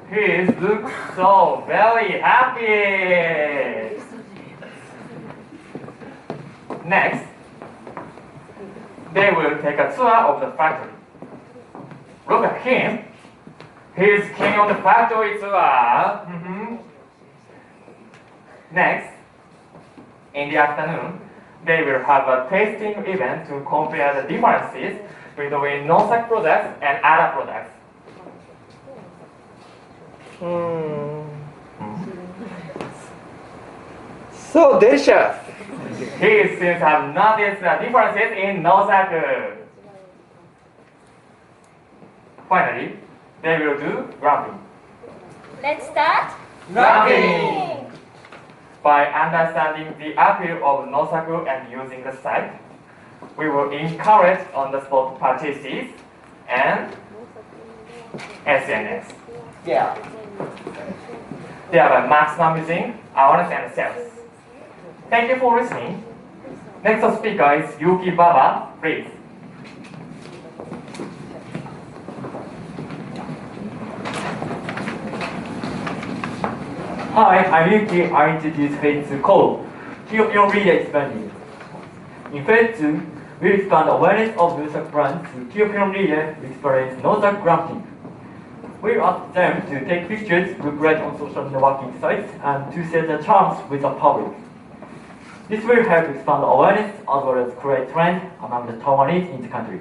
He looks so very happy. Next, they will take a tour of the factory. Look at him. He's keen on the factory tour. Next, in the afternoon, they will have a tasting event to compare the differences between Nousaku products and other products. So delicious. He seems to have noticed the differences in Nousaku. Finally, they will do glamping. Let's start. Glamping! By understanding the appeal of Nousaku and using the site, we will encourage on-the-spot purchases and SNS. Yeah. Thereby maximizing awareness and sales. Thank you for listening. Next speaker is Yuki Baba, please. Hi, I'm Yuki. I introduce phase 2 called Key Opinion Leader Expanding. In phase 2, we expand awareness of Nousaku brand to key opinion leader to experience Nousaku granting. We ask them to take pictures, look great on social networking sites, and to share their charms with the public. This will help expand awareness as well as create trend among the Taiwanese in the country.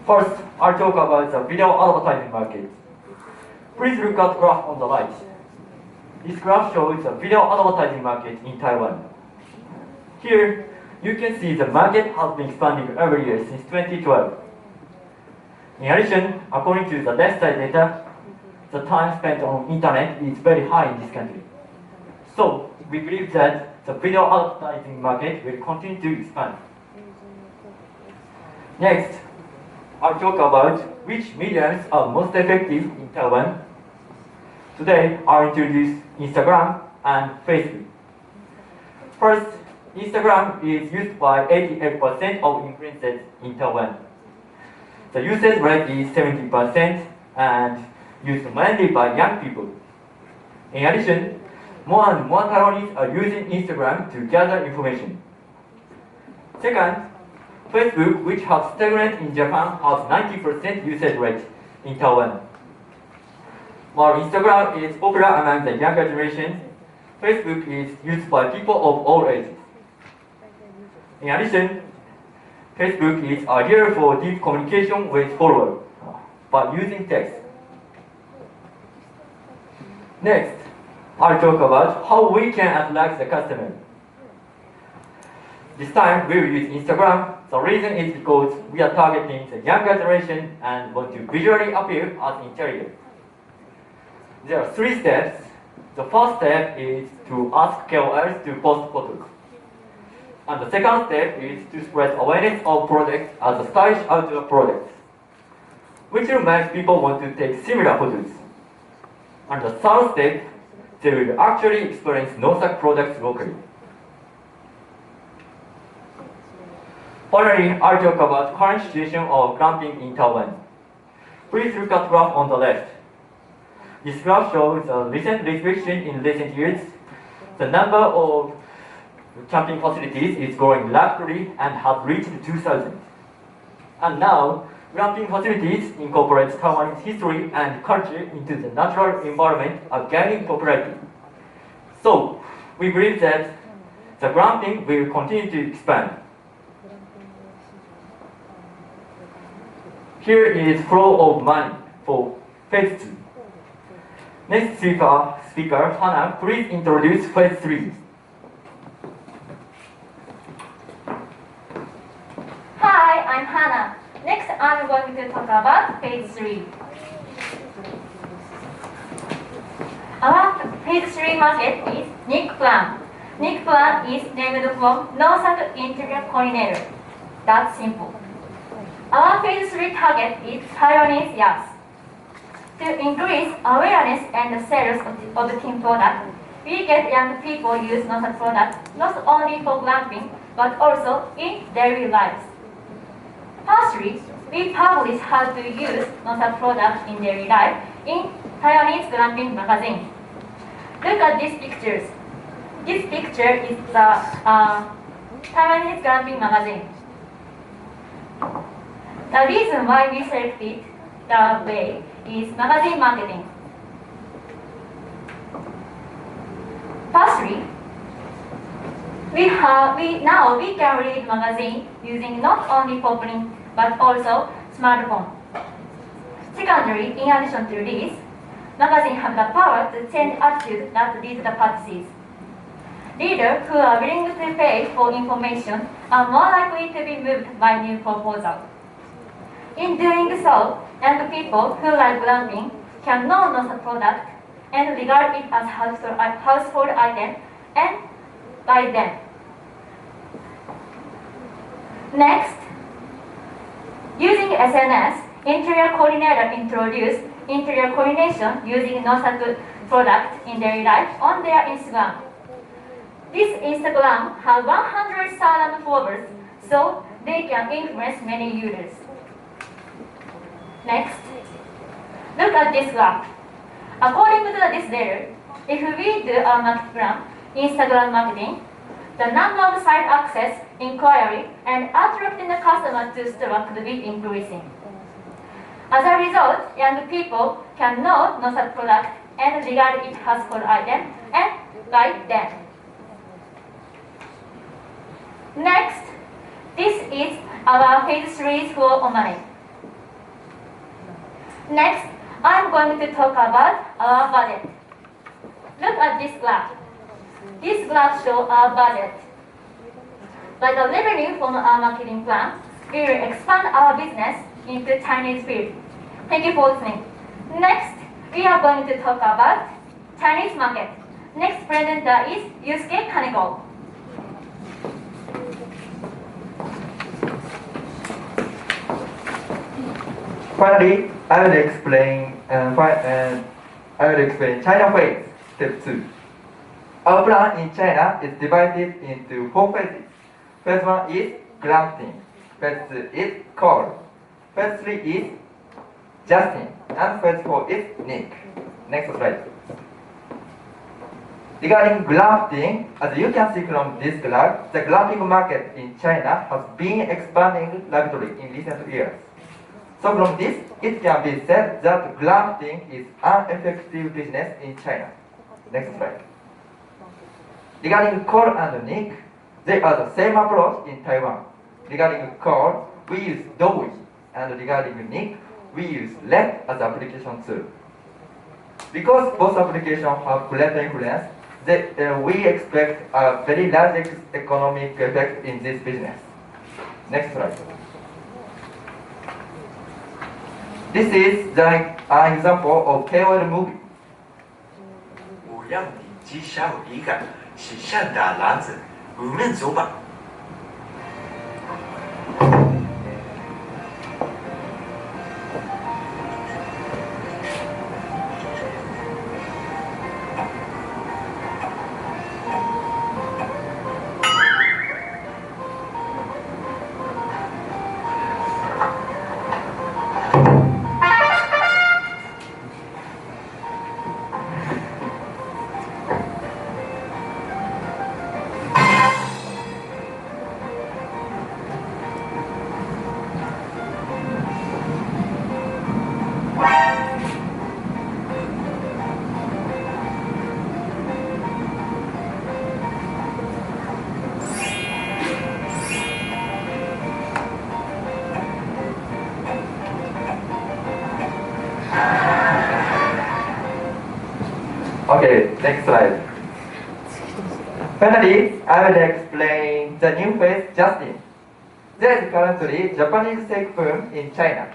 First, I'll talk about the video advertising market. Please look at the graph on the right. This graph shows the video advertising market in Taiwan. Here, you can see the market has been expanding every year since 2012. In addition, according to the left side data, the time spent on internet is very high in this country. So, we believe that the video advertising market will continue to expand. Next, I'll talk about which mediums are most effective in Taiwan. Today, I'll introduce Instagram and Facebook. First, Instagram is used by 88% of influencers in Taiwan. The usage rate is 70% and used mainly by young people. In addition, more and more Taiwanese are using Instagram to gather information. Second, Facebook, which has stagnant in Japan, has 90% usage rate in Taiwan. While Instagram is popular among the younger generation, Facebook is used by people of all ages. In addition, Facebook is ideal for deep communication with followers by using text. Next, I'll talk about how we can attract the customer. This time we will use Instagram. The reason is because we are targeting the younger generation and want to visually appear as intelligent. There are 3 steps. The first step is to ask KOLs to post photos. And the second step is to spread awareness of products as a stylish outdoor product, which will make people want to take similar photos. And the third step, they will actually experience Nousaku products locally. Finally, I'll talk about current situation of glamping in Taiwan. Please look at the graph on the left. This graph shows a recent restriction in recent years. The number of camping facilities is growing rapidly and has reached 2,000. And now, glamping facilities incorporate Taiwanese history and culture into the natural environment are gaining popularity. So, we believe that the glamping will continue to expand. Here is flow of money for phase 2. Next speaker, Hana, please introduce phase 3. Hi, I'm Hana. Next, I'm going to talk about phase 3. Our phase 3 market is Nick Plan. Nick Plan is named from Nousaku Interior Coordinator. That's simple. Our phase 3 target is Taiwanese youth. To increase awareness and sales of the team product, we get young people use Nousaku products not only for glamping, but also in daily lives. Firstly, we publish how to use Nousaku products in daily life in Taiwanese glamping magazine. Look at these pictures. This picture is the Taiwanese glamping magazine. The reason why we selected the way is magazine marketing. Firstly, we can read magazine using not only for print but also smartphone. Secondly, in addition to this, magazines have the power to change attitude that leads the purchases. Readers who are willing to pay for information are more likely to be moved by new proposal. In doing so, young people who like glamping can know Nousaku product and regard it as household item and buy them. Next, using SNS, Interior Coordinator introduced interior coordination using Nousaku products in daily life on their Instagram. This Instagram has 100,000 followers, so they can influence many users. Next, look at this graph. According to this data, if we do our market plan, Instagram marketing, the number of site access, inquiry, and attracting the customer to store could be increasing. As a result, young people can know Nousaku product and regard it as core item and buy them. Next, this is our phase 3 school on money. Next, I'm going to talk about our budget. Look at this graph. This graph shows our budget. By the revenue from our marketing plan, we will expand our business into Chinese field. Thank you for listening. Next, we are going to talk about Chinese market. Next presenter is Yusuke Kaneko. Finally, I will explain China phase, step 2. Our plan in China is divided into 4 phases. Phase 1 is grafting, phase 2 is core, phase 3 is Justin, and phase 4 is Nick. Next slide. Regarding grafting, as you can see from this graph, the grafting market in China has been expanding rapidly in recent years. So from this, it can be said that grafting is an effective business in China. Next slide. Regarding core and nick, they are the same approach in Taiwan. Regarding core, we use Doi, and regarding nick, we use Let as application tool. Because both applications have great influence, we expect a very large economic effect in this business. Next slide. This is an example of KOL movie. 我让你既小一个是善的男子，我们走吧。Okay, next slide. Finally, I will explain the new phase, Justin. There is currently Japanese tech boom in China.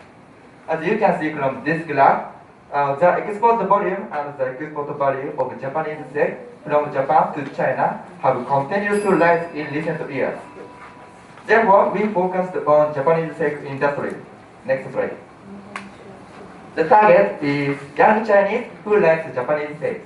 As you can see from this graph, the export volume and the export value of Japanese tech from Japan to China have continued to rise in recent years. Therefore, we focused on Japanese tech industry. Next slide. The target is young Chinese who likes Japanese tech.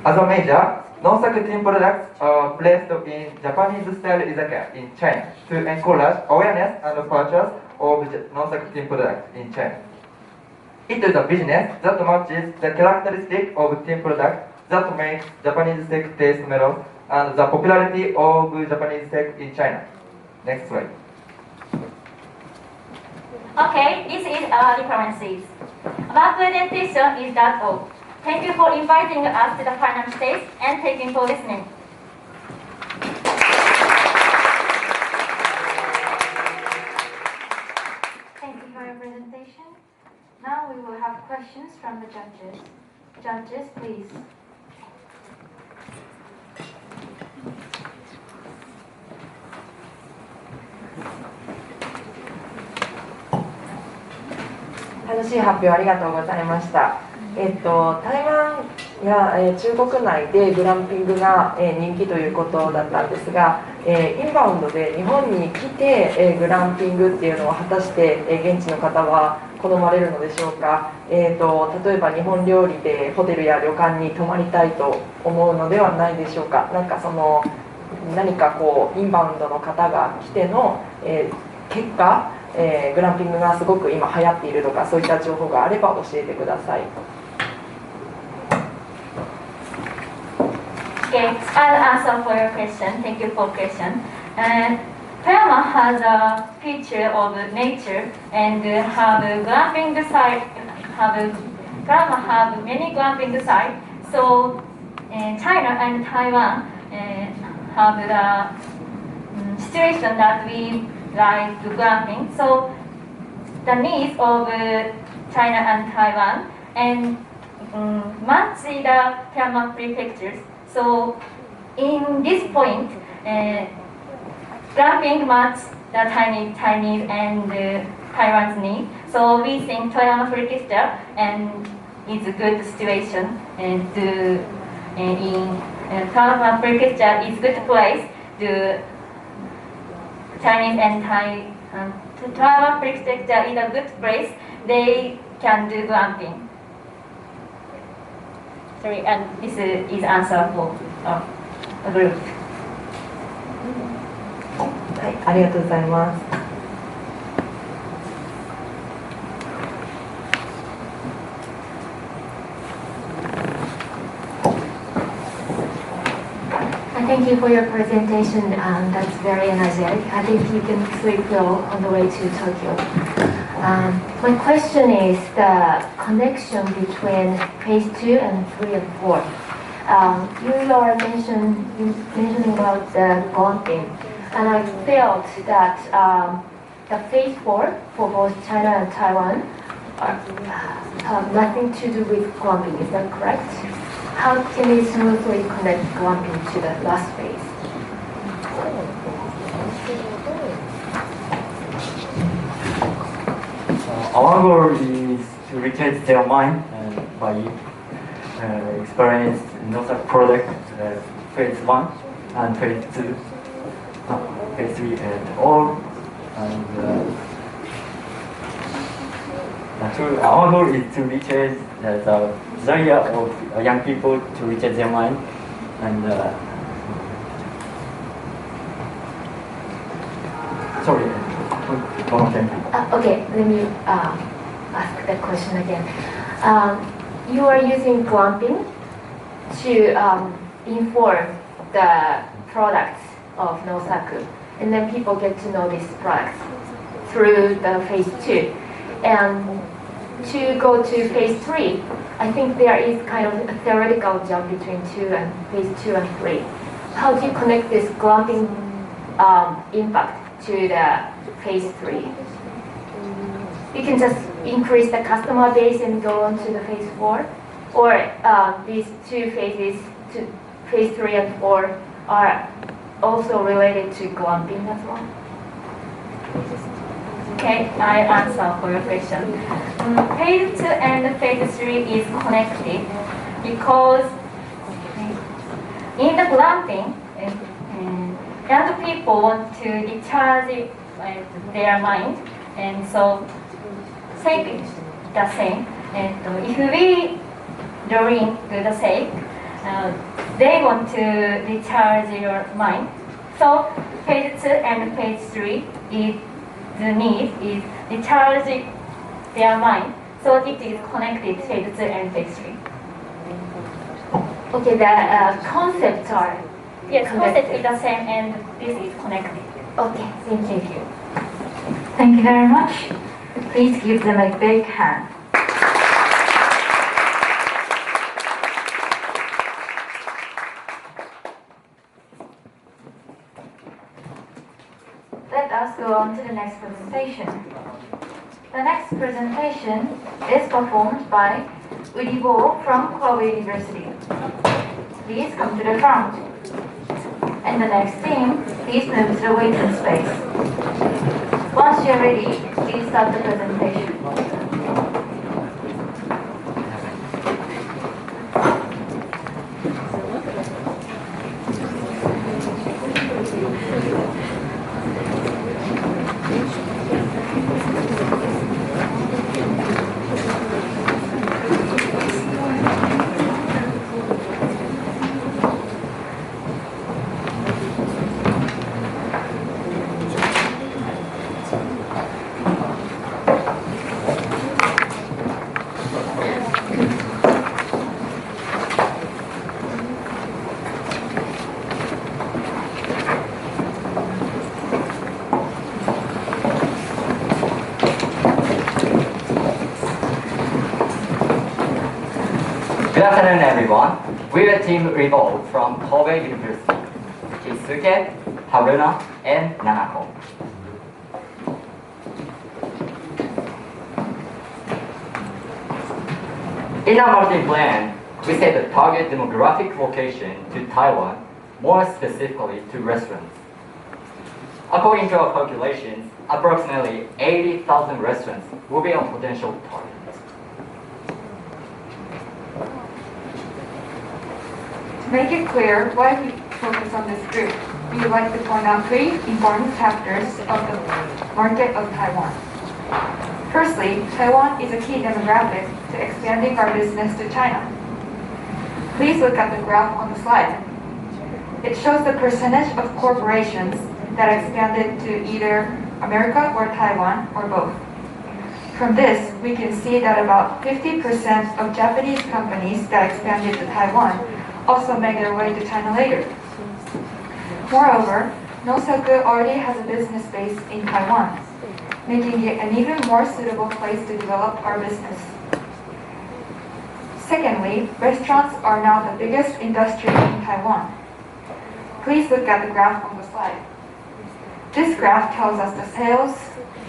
As a measure, Nousaku team products are placed in Japanese-style izakaya in China to encourage awareness and purchase of Nousaku team products in China. It is a business that matches the characteristic of team products that makes Japanese tech taste mellow and the popularity of Japanese tech in China. Next slide. Okay, this is our references. Our presentation is that all. Thank you for inviting us to the final stage and thank you for listening. Thank you for your presentation. Now we will have questions from the judges. Judges, please.楽しい発表ありがとうございました。台湾や、中国内でグランピングが、人気ということだったんですが、インバウンドで日本に来て、グランピングっていうのを果たして、現地の方は好まれるのでしょうか。例えば日本料理でホテルや旅館に泊まりたいと思うのではないでしょうか。なんか何かこうインバウンドの方が来ての、結果グランピングがすごく今流行っているとか、そういった情報があれば教えてください。Okay, I'll answer for your question. Thank you for question. Taiwan has a feature of nature and have glamping site. Taiwan have many glamping sites. So China and Taiwan have the situation that we like glamping. So the needs of China and Taiwan and match the Taiwan prefectures. So in this point, glamping match the Chinese and Taiwan's need. So we think Taiwan prefecture and it's a good situation and in Taiwan prefecture is good place to Chinese and Taiwan prefecture is a good place. They can do glamping. Sorry, and this is answer for a group. はい、ありがとうございます。Thank you for your presentation. That's very energetic. I think you can sleep well on the way to Tokyo. My question is the connection between phase 2 and 3 and 4. You are mentioning about the glamping, and I felt that the phase 4 for both China and Taiwan have nothing to do with glamping. Is that correct? How can we smoothly connect glamping to the last phase? Our goal is to rechange their mind by experience Nousaku product phase 1 and phase 2, phase 3 and all. And our goal is to rechange the desire of young people to rechange their mind and sorry, one more time. Okay, let me ask that question again. You are using glamping to inform the products of Nousaku, and then people get to know these products through the phase 2. And to go to phase 3, I think there is kind of a theoretical jump between phase 2 and 3. How do you connect this glamping impact to the phase 3? You can just increase the customer base and go on to the phase 4, or these two phases, phase 3 and 4, are also related to glamping as well. Okay, I answer for your question. Phase 2 and phase 3 is connected because in the glamping, young people want to recharge their mind, and so sake is the same. And if we drink the sake, they want to recharge your mind. So phase 2 and phase 3 is the need is recharge their mind. So it is connected phase 2 and phase 3. Okay, the concepts are yes, connected. concept is the same and this is connected. Okay, thank you. Thank you very much. Please give them a big hand. Let us go on to the next presentation. The next presentation is performed by Uribo from Chuo University. Please come to the front. And the next team, please move to the waiting space. Once you're ready, please start the presentation. Good afternoon, everyone. We're Team Uribo from Hosei University. Keisuke, Haruna, and Nanako. In our marketing plan, we set the target demographic location to Taiwan, more specifically to restaurants. According to our calculations, approximately 80,000 restaurants will be a potential target. To make it clear why we focus on this group, we would like to point out 3 important factors of the market of Taiwan. Firstly, Taiwan is a key demographic to expanding our business to China. Please look at the graph on the slide. It shows the percentage of corporations that expanded to either America or Taiwan or both. From this, we can see that about 50% of Japanese companies that expanded to Taiwan also made their way to China later. Moreover, Nousaku already has a business base in Taiwan, making it an even more suitable place to develop our business. Secondly, restaurants are now the biggest industry in Taiwan. Please look at the graph on the slide. This graph tells us the sales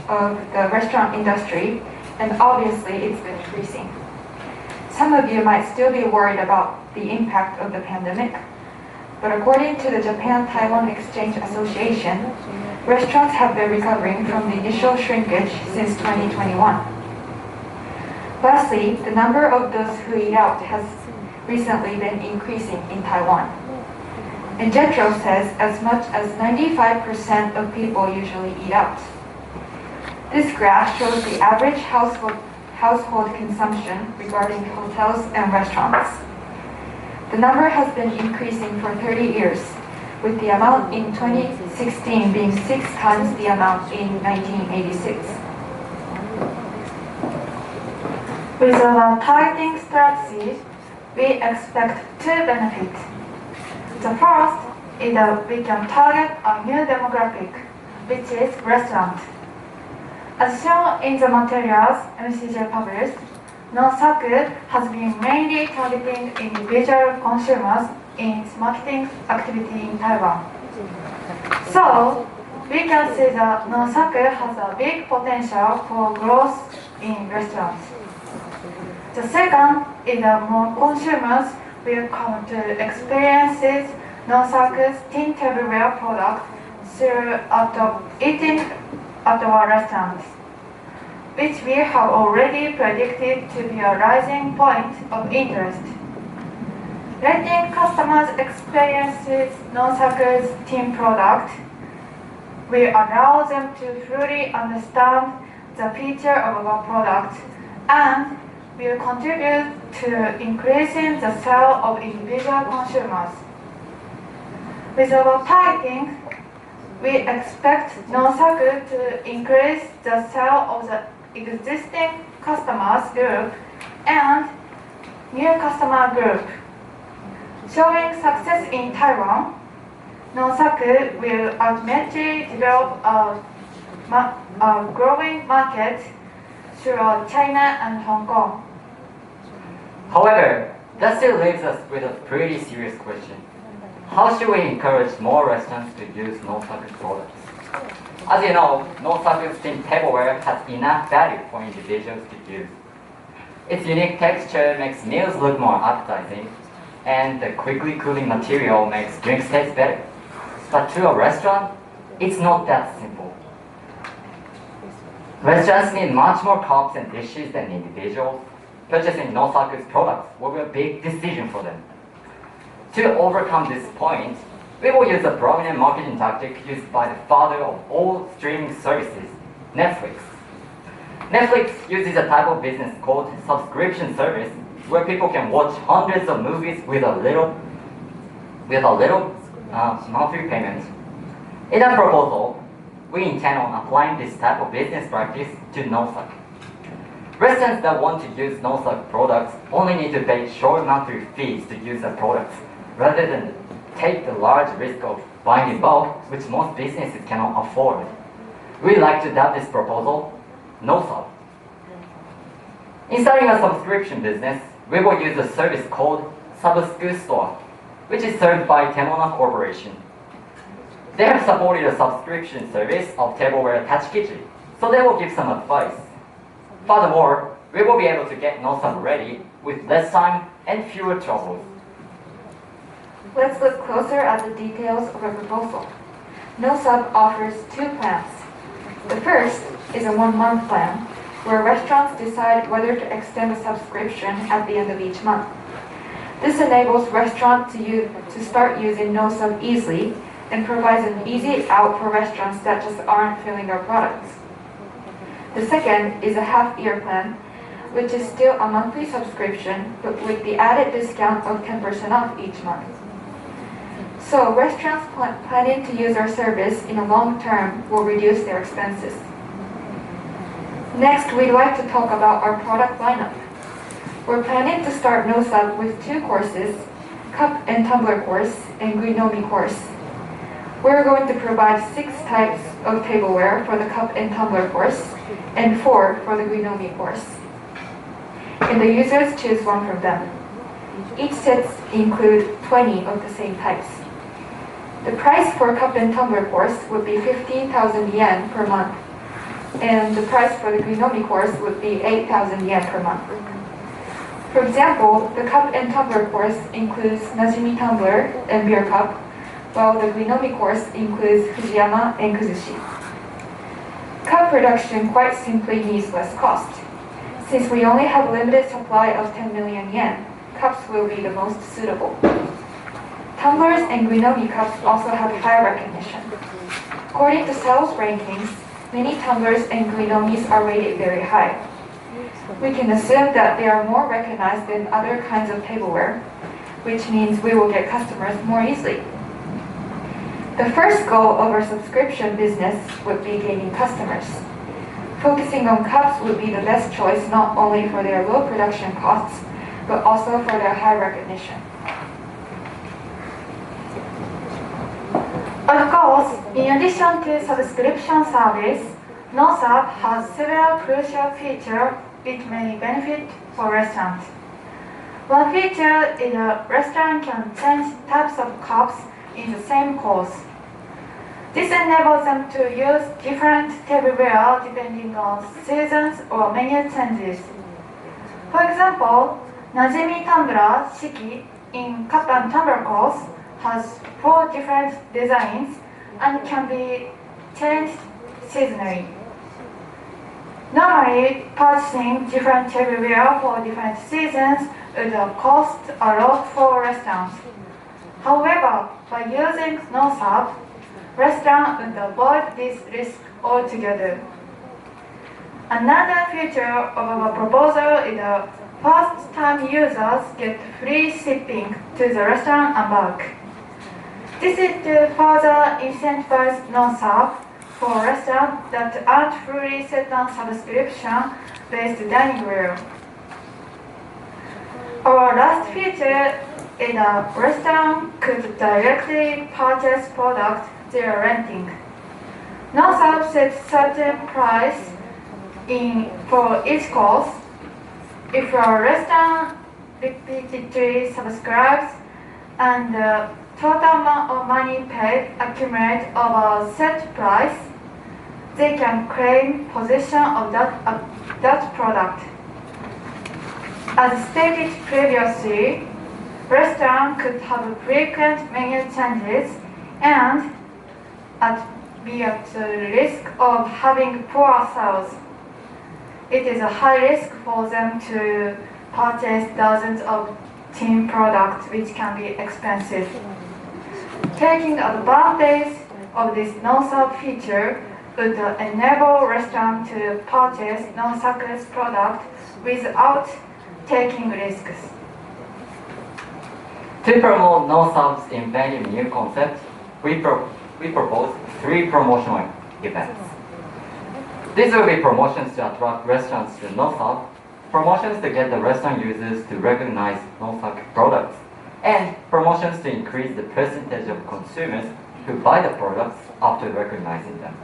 of the restaurant industry, and obviously it's been increasing. Some of you might still be worried about the impact of the pandemic, but according to the Japan-Taiwan Exchange Association, restaurants have been recovering from the initial shrinkage since 2021. Lastly, the number of those who eat out has recently been increasing in Taiwan. And Jetro says as much as 95% of people usually eat out. This graph shows the average household consumption regarding hotels and restaurants. The number has been increasing for 30 years, with the amount in 2016 being 6 times the amount in 1986. With our targeting strategy, we expect 2 benefits. The first is that we can target a new demographic, which is restaurant. As shown in the materials MCJ published, Nousaku has been mainly targeting individual consumers in its marketing activity in Taiwan. So, we can see that Nousaku has a big potential for growth in restaurants. The second is that more consumers will come to experience Nousaku's teen tableware product through eating at our restaurants, which we have already predicted to be a rising point of interest. Letting customers experience Nousaku's teen product will allow them to fully understand the feature of our product and will contribute to increasing the sale of individual consumers. With our targeting, we expect Nousaku to increase the sale of the existing customers group and new customer group. Showing success in Taiwan, Nousaku will ultimately develop a growing market throughout China and Hong Kong. However, that still leaves us with a pretty serious question. How should we encourage more restaurants to use Nousaku's products? As you know, Nousaku's teen tableware has enough value for individuals to use. Its unique texture makes meals look more appetizing, and the quickly cooling material makes drinks taste better. But to a restaurant, it's not that simple. Restaurants need much more cups and dishes than individuals. Purchasing Nousaku's products will be a big decision for them. To overcome this point, we will use a prominent marketing tactic used by the father of all streaming services, Netflix. Netflix uses a type of business called subscription service, where people can watch hundreds of movies with a little monthly payment. In our proposal, we intend on applying this type of business practice to Nousaku. Restaurants that want to use Nousaku products only need to pay short monthly fees to use the products, rather than take the large risk of buying in bulk, which most businesses cannot afford. We'd like to adopt this proposal, Nousaku. In starting a subscription business, we will use a service called Sabuku Store, which is served by Temona Corporation. They have supported a subscription service of tableware Tachikichi, so they will give some advice. Furthermore, we will be able to get Nousaku ready with less time and fewer troubles. Let's look closer at the details of our proposal. Nousaku offers two plans. The first is a 1-month plan, where restaurants decide whether to extend the subscription at the end of each month. This enables restaurants to start using Nousaku easily and provides an easy out for restaurants that just aren't filling our products. The second is a half-year plan, which is still a monthly subscription, but with the added discount of 10% off each month. So restaurants planning to use our service in the long term will reduce their expenses. Next, we'd like to talk about our product lineup. We're planning to start Nousaku with 2 courses, Cup and Tumbler course and Guinomi course. We're going to provide 6 types of tableware for the Cup and Tumbler course and 4 for the Guinomi course. And the users choose one from them. Each sets include 20 of the same types. The price for Cup and Tumbler course would be 15,000 yen per month, and the price for the Guinomi course would be 8,000 yen per month. For example, the Cup and Tumbler course includes Najimi tumbler and beer cup, while the Guinomi course includes Fujiyama and Kuzushi. Cup production quite simply needs less cost. Since we only have a limited supply of 10 million yen, cups will be the most suitable. Tumblers and Guinomi cups also have high recognition. According to sales rankings, many tumblers and Guinomis are rated very high. We can assume that they are more recognized than other kinds of tableware, which means we will get customers more easily. The first goal of our subscription business would be gaining customers. Focusing on cups would be the best choice not only for their low production costs, but also for their high recognition. Of course, in addition to subscription service, Nousaku has several crucial features which may benefit for restaurants. One feature is a restaurant can change types of cups in the same course. This enables them to use different tableware depending on seasons or menu changes. For example, Najimi tumbler Shiki in Cup and Tumbler course has 4 different designs and can be changed seasonally. Normally, purchasing different tableware for different seasons would cost a lot for restaurants. However, by using Nousaku, restaurants would avoid this risk altogether. Another feature of our proposal is that first-time users get free shipping to the restaurant and back. This is to further incentivize Nousaku for restaurants that aren't fully set on subscription-based dining ware. Our last feature is that restaurants could directly purchase products they are renting. Nousaku sets certain price for each course. If a restaurant repeatedly subscribes and the total amount of money paid accumulates over a set price, they can claim possession of that product. As stated previously, restaurants could have frequent menu changes and be at the risk of having poor sales. It is a high risk for them to purchase dozens of team products which can be expensive. Taking advantage of this Nousaku feature would enable restaurants to purchase Nousaku's product without taking risks. To promote Nousaku's inventive new concept, we propose 3 promotional events. These will be promotions to attract restaurants to Nousaku, promotions to get the restaurant users to recognize Nousaku products, and promotions to increase the percentage of consumers who buy the products after recognizing them.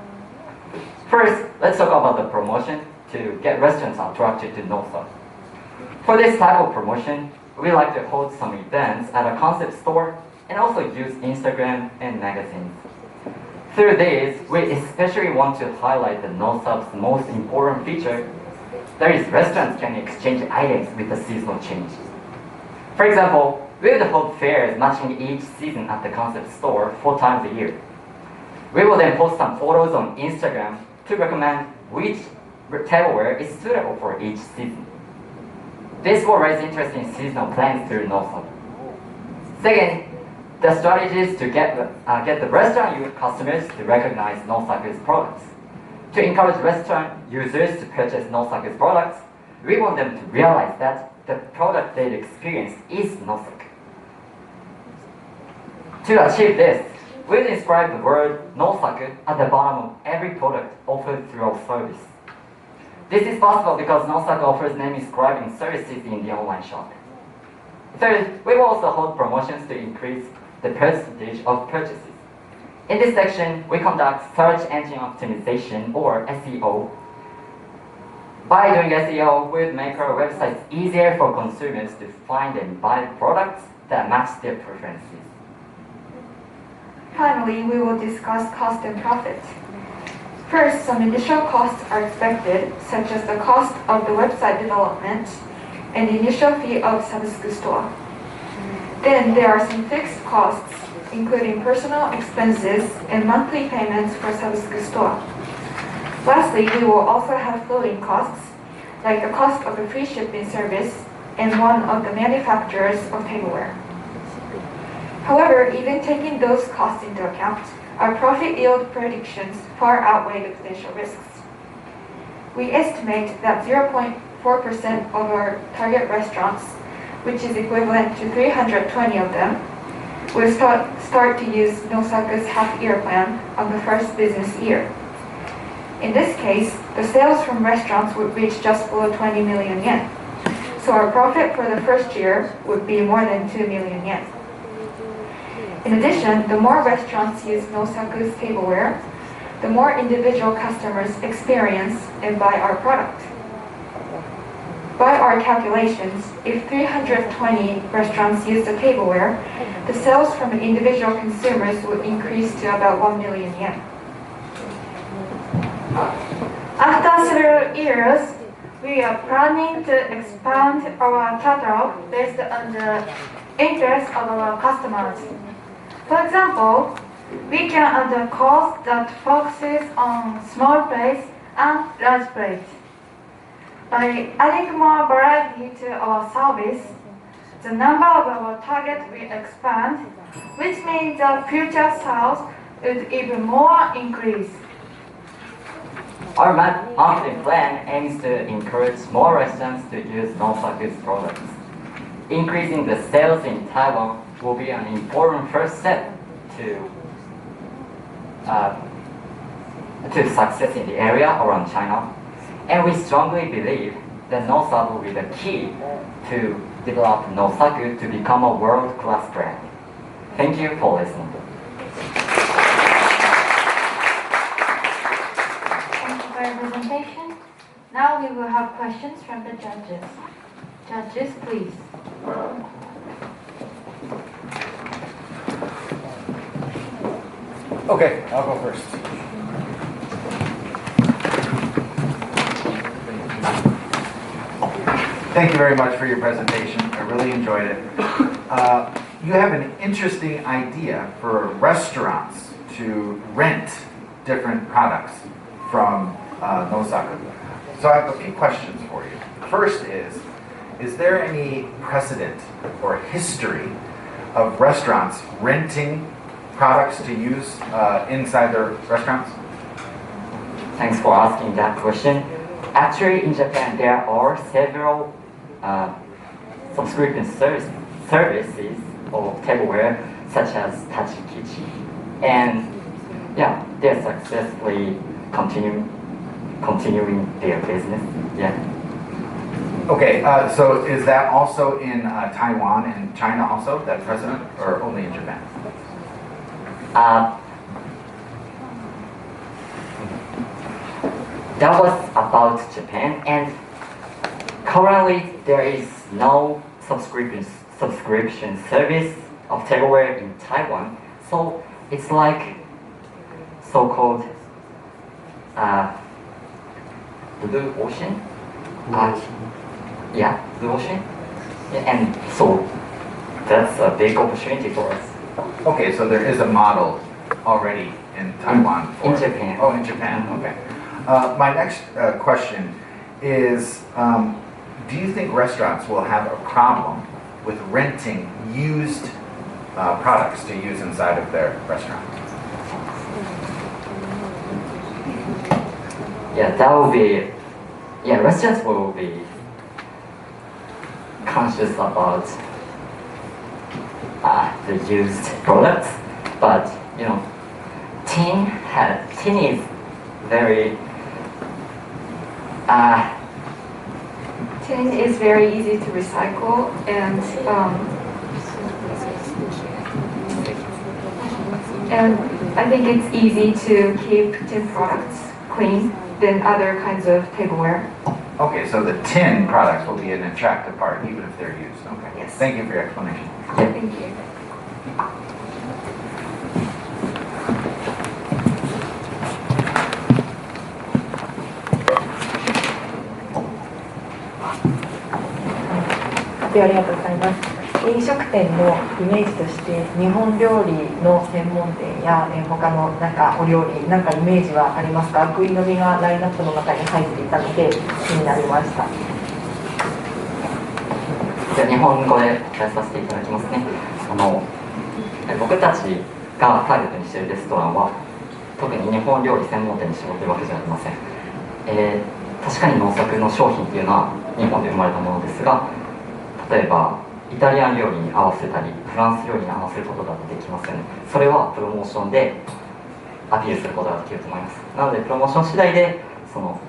First, let's talk about the promotion to get restaurants attracted to Nousaku. For this type of promotion, we like to hold some events at a concept store and also use Instagram and magazines. Through these, we especially want to highlight the Nousak's most important feature, that is restaurants can exchange items with the seasonal change. For example, we would hold fairs matching each season at the concept store 4 times a year. We will then post some photos on Instagram to recommend which tableware is suitable for each season. This will raise interest in seasonal plans through Nousaku. Second, the strategy is to get the restaurant customers to recognize Nousaku's products. To encourage restaurant users to purchase Nousaku's products, we want them to realize that the product they experience is Nousaku. To achieve this, we'll inscribe the word Nousaku at the bottom of every product offered through our service. This is possible because Nousaku offers name inscribing services in the online shop. Third, we will also hold promotions to increase the percentage of purchases. In this section, we conduct search engine optimization or SEO. By doing SEO, we would make our websites easier for consumers to find and buy products that match their preferences. Finally, we will discuss cost and profit. First, some initial costs are expected, such as the cost of the website development and the initial fee of Sabusuku store. Then there are some fixed costs, including personal expenses and monthly payments for Sabusuku store. Lastly, we will also have floating costs, like the cost of the free shipping service and one of the manufacturers of tableware. However, even taking those costs into account, our profit yield predictions far outweigh the potential risks. We estimate that 0.4% of our target restaurants, which is equivalent to 320 of them, will start to use Nousaku's half-year plan on the first business year. In this case, the sales from restaurants would reach just below 20 million yen. So our profit for the first year would be more than 2 million yen. In addition, the more restaurants use Nousaku's tableware, the more individual customers experience and buy our product. By our calculations, if 320 restaurants use the tableware, the sales from individual consumers would increase to about 1 million yen. After several years, we are planning to expand our catalog based on the interest of our customers. For example, we can add a course that focuses on small plates and large plates. By adding more variety to our service, the number of our target will expand, which means that future sales would even more increase. Our marketing plan aims to encourage more restaurants to use Nousaku's products. Increasing the sales in Taiwan will be an important first step to success in the area around China. And we strongly believe that Nousaku will be the key to develop Nousaku to become a world-class brand. Thank you for listening. Thank you for your presentation. Now we will have questions from the judges. Judges, please. Okay, I'll go first. Thank you very much for your presentation. I really enjoyed it. You have an interesting idea for restaurants to rent different products from Nousaku. So I have a few questions for you. First is there any precedent or history of restaurants renting products to use inside their restaurants? Thanks for asking that question. Actually, in Japan, there are several subscription services of tableware, such as Tachikichi, and yeah, they're successfully continuing their business. Yeah. Okay, so is that also in Taiwan and China also, that precedent, or only in Japan? That was about Japan, and currently there is no subscription service of tableware in Taiwan, so it's like so-called blue ocean. Yeah, blue ocean, and so that's a big opportunity for us. Okay, so there is a model already in Taiwan. In Japan. Oh, in Japan. Okay. My next question is, do you think restaurants will have a problem with renting used products to use inside of their restaurant? Yeah, that will be. Yeah, restaurants will be conscious about the used products, but you know, tin is very tin is very easy to recycle, and I think it's easy to keep tin products clean than other kinds of tableware. Okay, so the tin products will be an attractive part even if they're used. Okay. Yes. Thank you for your explanation. Thank you.ありがとうございます。飲食店のイメージとして日本料理の専門店や他のなんかお料理なんかイメージはありますか？食い飲みがラインナップの中に入っていたので気になりました。じゃあ日本語で伝えさせていただきますね。僕たちがターゲットにしているレストランは特に日本料理専門店に絞っているわけじゃありません。確かに農作の商品っていうのは日本で生まれたものですが、例えばイタリアン料理に合わせたりフランス料理に合わせることだってできません。それはプロモーションでアピールすることができると思います。なのでプロモーション次第でその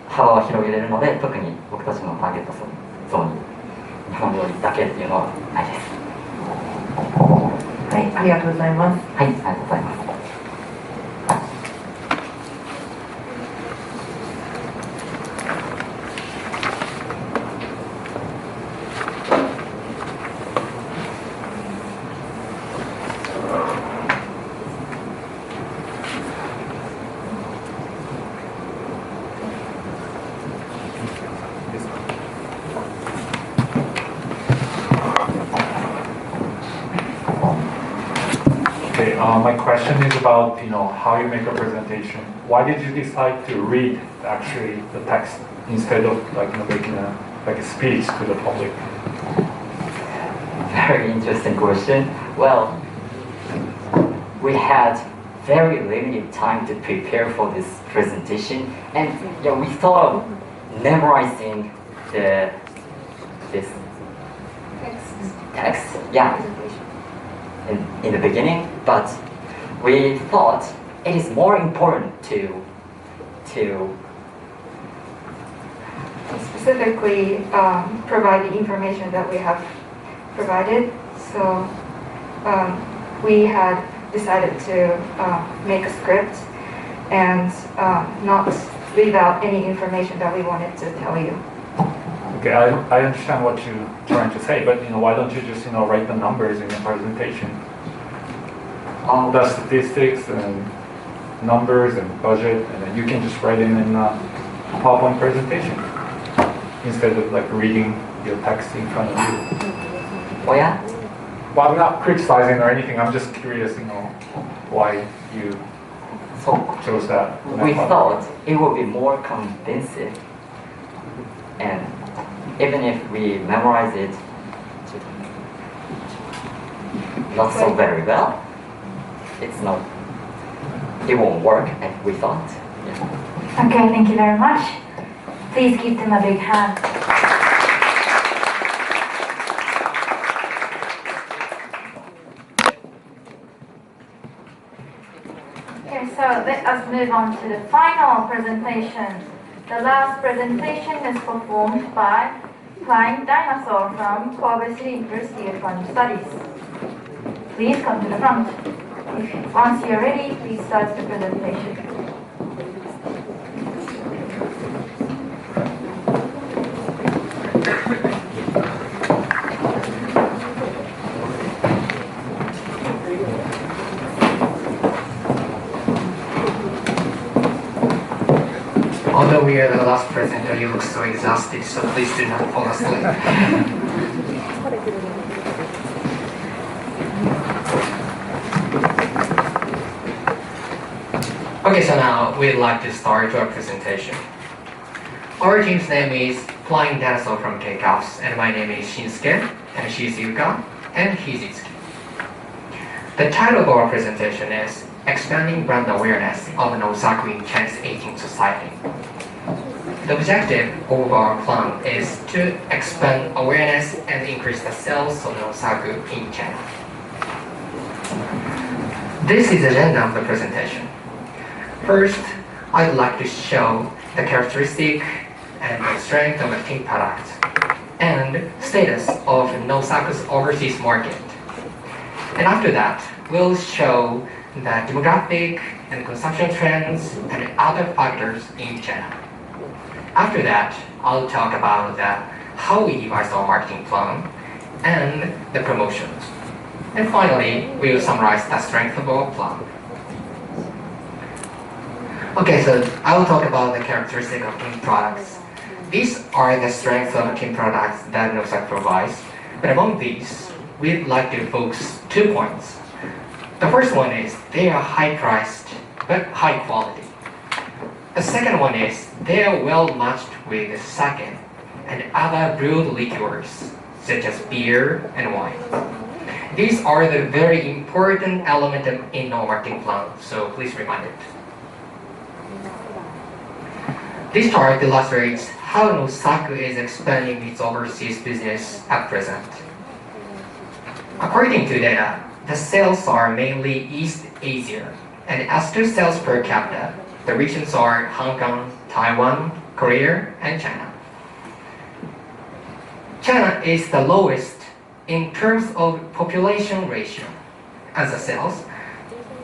幅を広げれるので、特に僕たちのターゲットゾーンに日本料理だけっていうのはないです。はい、ありがとうございます。はい、ありがとうございます。My question is about how you make a presentation. Why did you decide to read actually the text instead of making a speech to the public? Very interesting question. Well, we had very limited time to prepare for this presentation, and we thought of memorizing this text. Yeah. In the beginning, but we thought it is more important to specifically provide the information that we have provided. So we had decided to make a script and not leave out any information that we wanted to tell you. Okay, I understand what you're trying to say, but why don't you just write the numbers in your presentation? The statistics and numbers and budget, and then you can just write it in a PowerPoint presentation instead of reading your text in front of you. Oh yeah? Well, I'm not criticizing or anything. I'm just curious, why you chose that. We thought it would be more convincing, and even if we memorize it not so very well, it won't work as we thought. Yeah. Okay, thank you very much. Please give them a big hand. Okay, so let us move on to the final presentation. The last presentation is performed by Plying Dinosaur from Hosei University of Studies. Please come to the front. Once you are ready, please start the presentation. Although we are the last presenter, you look so exhausted, so please do not fall asleep. Okay, so now we'd like to start our presentation. Our team's name is Plying Dinosaur from K-Cups, and my name is Shinsuke, and she's Yuka, and he's Itsuki. The title of our presentation is Expanding Brand Awareness of Nousaku in China's Aging Society. The objective of our plan is to expand awareness and increase the sales of Nousaku in China. This is the agenda of the presentation. First, I'd like to show the characteristic and the strength of a team product and status of Nousaku's overseas market. And after that, we'll show the demographic and consumption trends and other factors in China. After that, I'll talk about how we devised our marketing plan and the promotions. And finally, we will summarize the strength of our plan. Okay, so I will talk about the characteristic of team products. These are the strengths of team products that Nousaku provides, but among these, we'd like to focus 2 points. The first one is they are high-priced but high quality. The second one is they are well matched with sake and other brewed liqueurs such as beer and wine. These are the very important element in our marketing plan, so please remind it. This chart illustrates how Nousaku is expanding its overseas business at present. According to data, the sales are mainly East Asia, and as to sales per capita, the regions are Hong Kong, Taiwan, Korea, and China. China is the lowest in terms of population ratio as a sales,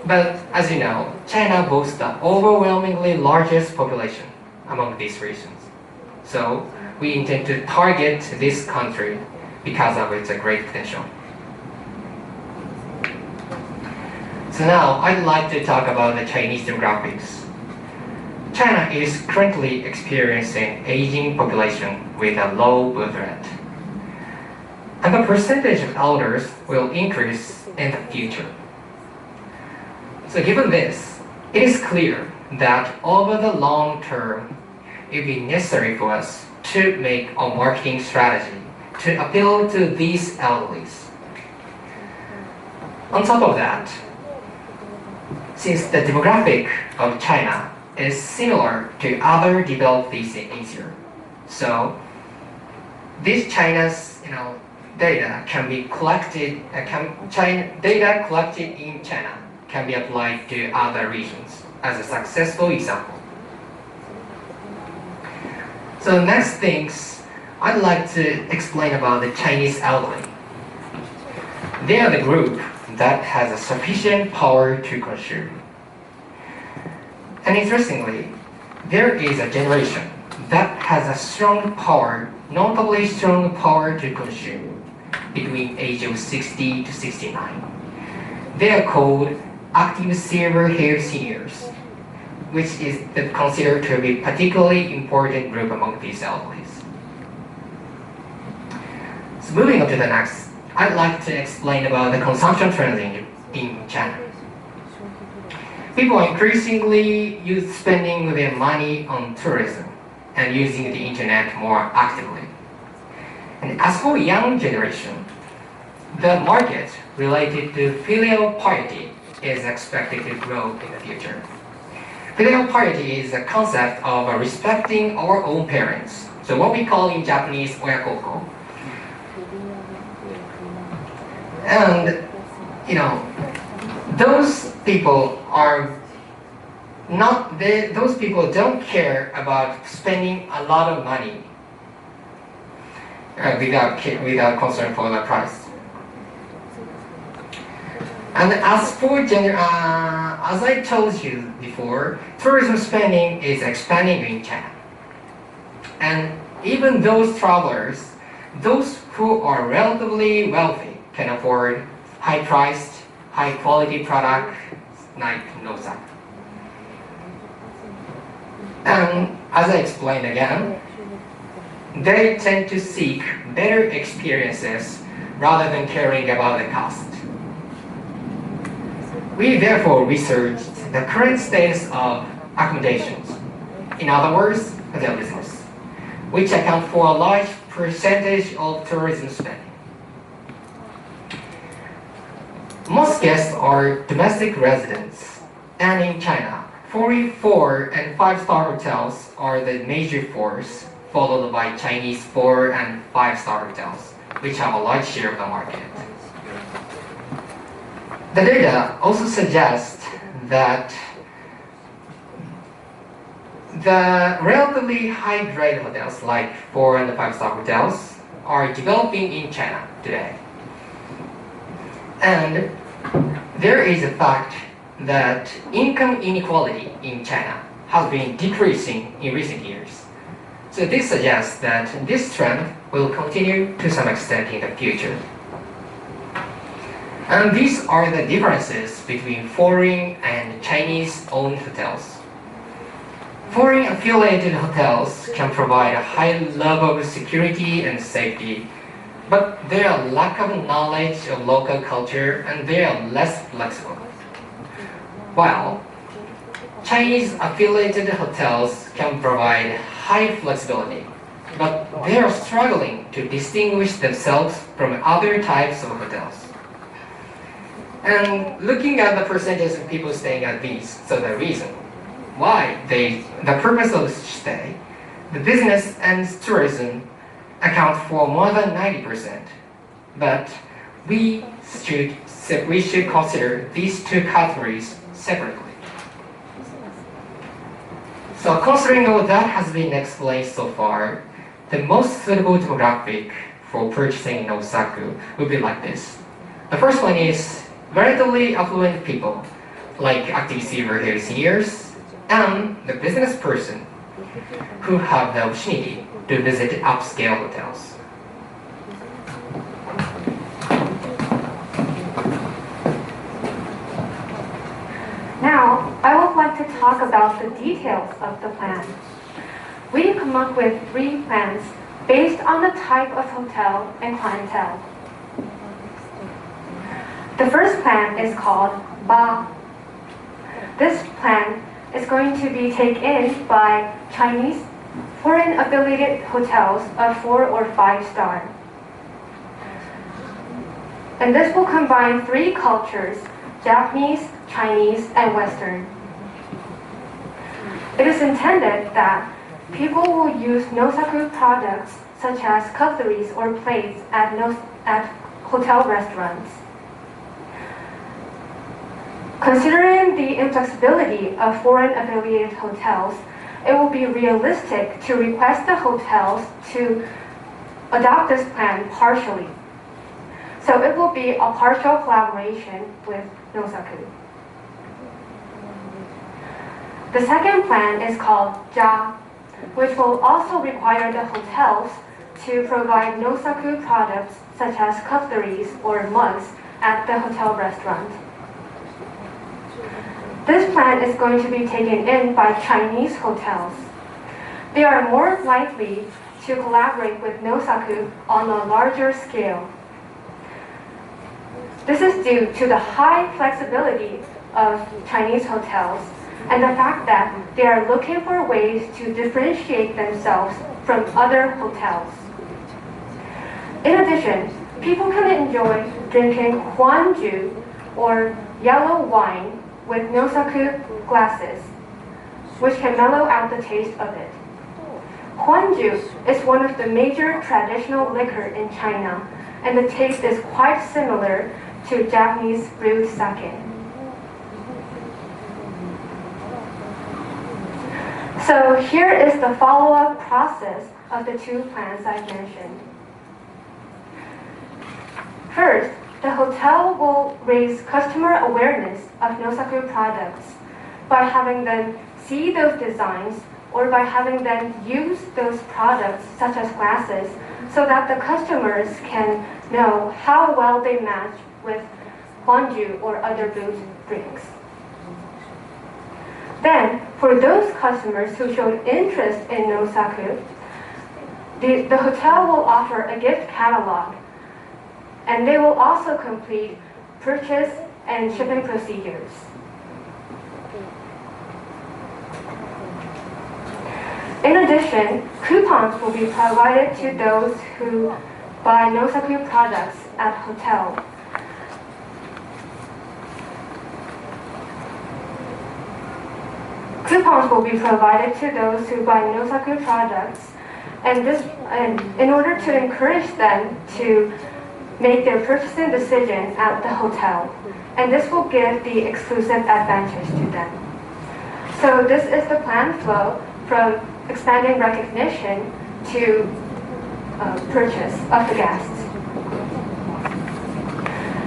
but as you know, China boasts the overwhelmingly largest population among these regions. So we intend to target this country because of its great potential. So now I'd like to talk about the Chinese demographics. China is currently experiencing aging population with a low birth rate. And the percentage of elders will increase in the future. So given this, it is clear that over the long term, it will be necessary for us to make a marketing strategy to appeal to these elderlies. On top of that, since the demographic of China is similar to other developed East Asia, so this China's data can be collected. Data collected in China can be applied to other regions as a successful example. So next things, I'd like to explain about the Chinese elderly. They are the group that has a sufficient power to consume. And interestingly, there is a generation that has a strong power, notably strong power to consume between age of 60 to 69. They are called active silver-haired seniors, which is considered to be a particularly important group among these elderlies. So moving on to the next, I'd like to explain about the consumption trends in China. People are increasingly spending their money on tourism and using the internet more actively. And as for young generation, the market related to filial piety is expected to grow in the future. Filial piety is a concept of respecting our own parents. So what we call in Japanese oyakoko. And those people don't care about spending a lot of money without concern for the price. And as for as I told you before, tourism spending is expanding in China. And even those travelers, those who are relatively wealthy, can afford high-priced, high-quality product like Nousaku. And as I explained again, they tend to seek better experiences rather than caring about the cost. We therefore researched the current status of accommodations, in other words, hotel business, which account for a large percentage of tourism spending. Most guests are domestic residents, and in China, 4 and 5-star hotels are the major fours, followed by Chinese 4 and 5-star hotels, which have a large share of the market. The data also suggests that the relatively high-grade hotels, like 4 and 5-star hotels, are developing in China today. And there is a fact that income inequality in China has been decreasing in recent years. So this suggests that this trend will continue to some extent in the future. And these are the differences between foreign and Chinese-owned hotels. Foreign affiliated hotels can provide a high level of security and safety, but their lack of knowledge of local culture and they are less flexible. While Chinese affiliated hotels can provide high flexibility, but they are struggling to distinguish themselves from other types of hotels. And looking at the percentage of people staying at these, so the reason why the purpose of stay, the business and tourism account for more than 90%. But we should consider these two categories separately. So considering all that has been explained so far, the most suitable demographic for purchasing Nousaku would be like this. The first one is relatively affluent people, like active silver hair seniors, and the business person who have the opportunity to visit upscale hotels. Now, I would like to talk about the details of the plan. We come up with 3 plans based on the type of hotel and clientele. The first plan is called Ba. This plan is going to be taken by Chinese foreign affiliated hotels of 4 or 5 star. And this will combine 3 cultures, Japanese, Chinese, and Western. It is intended that people will use Nousaku products such as cutleries or plates at hotel restaurants. Considering the inflexibility of foreign affiliated hotels, it will be realistic to request the hotels to adopt this plan partially. So it will be a partial collaboration with Nousaku. The second plan is called Ja, which will also require the hotels to provide Nousaku products such as cutleries or mugs at the hotel restaurant. This plan is going to be taken in by Chinese hotels. They are more likely to collaborate with Nousaku on a larger scale. This is due to the high flexibility of Chinese hotels and the fact that they are looking for ways to differentiate themselves from other hotels. In addition, people can enjoy drinking Huanju or yellow wine with Nousaku glasses, which can mellow out the taste of it. Huanju is one of the major traditional liquor in China, and the taste is quite similar to Japanese brewed sake. So here is the follow-up process of the 2 plans I've mentioned. First, the hotel will raise customer awareness of Nousaku products by having them see those designs or by having them use those products such as glasses so that the customers can know how well they match with Huanju or other brewed drinks. Then, for For those customers who showed interest in Nousaku, the hotel will offer a gift catalog, and they will also complete purchase and shipping procedures. In addition, coupons will be provided to those who buy Nousaku products at hotel. Coupons will be provided to those who buy Nousaku products, and in order to encourage them to make their purchasing decision at the hotel, and this will give the exclusive advantage to them. So this is the planned flow from expanding recognition to purchase of the guests.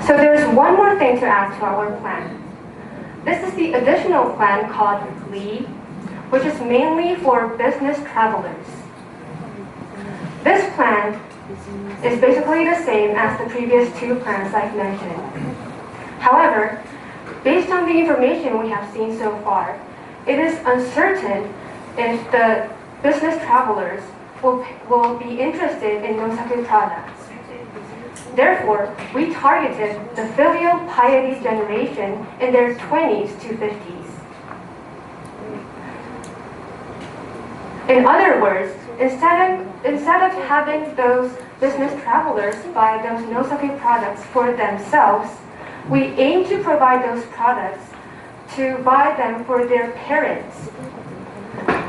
So there's one more thing to add to our plan. This is the additional plan called Lee, which is mainly for business travelers. This plan is basically the same as the previous two plans I've mentioned. However, based on the information we have seen so far, it is uncertain if the business travelers will be interested in Nousaku products. Therefore, we targeted the filial piety generation in their 20s to 50s. In other words, instead of having those business travelers buy those Nousaku products for themselves, we aim to provide those products to buy them for their parents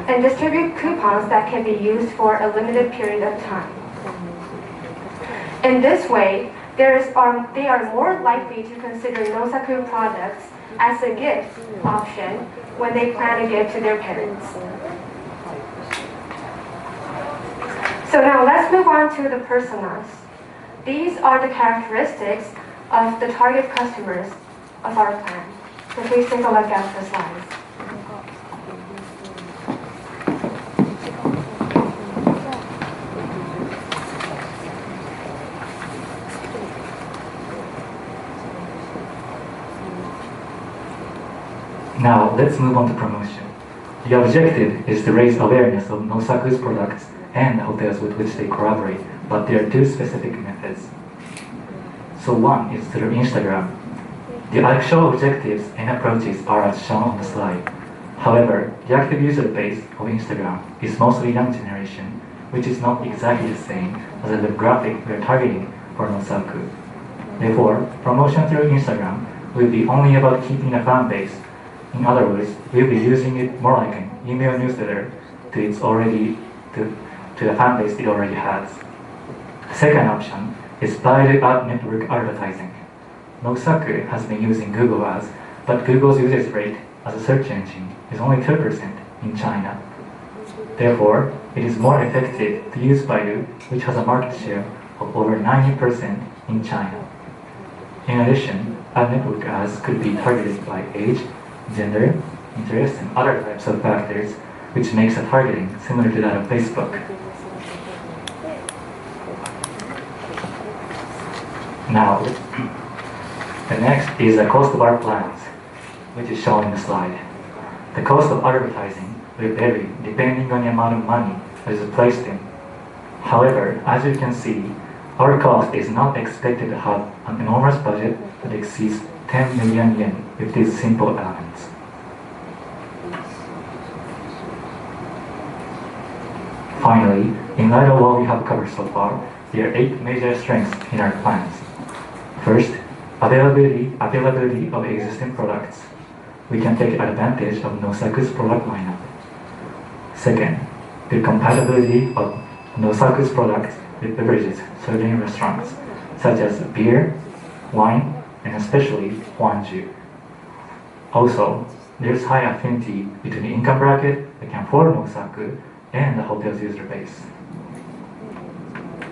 and distribute coupons that can be used for a limited period of time. In this way, they are more likely to consider Nousaku products as a gift option when they plan to give to their parents. So now let's move on to the personas. These are the characteristics of the target customers of our plan. So please take a look at the slides. Now, let's move on to promotion. The objective is to raise awareness of Nousaku's products and the hotels with which they collaborate, but there are two specific methods. So one is through Instagram. The actual objectives and approaches are as shown on the slide. However, the active user base of Instagram is mostly young generation, which is not exactly the same as the demographic we are targeting for Nousaku. Therefore, promotion through Instagram will be only about keeping a fan base. In other words, we'll be using it more like an email newsletter to the fan base it already has. The second option is value ad network advertising. Nousaku has been using Google Ads, but Google's usage rate as a search engine is only 2% in China. Therefore, it is more effective to use Baidu, which has a market share of over 90% in China. In addition, ad network ads could be targeted by age, gender, interest, and other types of factors, which makes the targeting similar to that of Facebook. Now, the next is the cost of our plans, which is shown in the slide. The cost of advertising will vary depending on the amount of money that is placed in. However, as you can see, our cost is not expected to have an enormous budget that exceeds 10 million yen with these simple elements. Finally, in light of what we have covered so far, there are 8 major strengths in our plans. First, availability of existing products. We can take advantage of Nousaku's product lineup. Second, the compatibility of Nousaku's products with beverages served in restaurants, such as beer, wine, and especially Huanju. Also, there's high affinity between the income bracket that can afford Nousaku and the hotel's user base.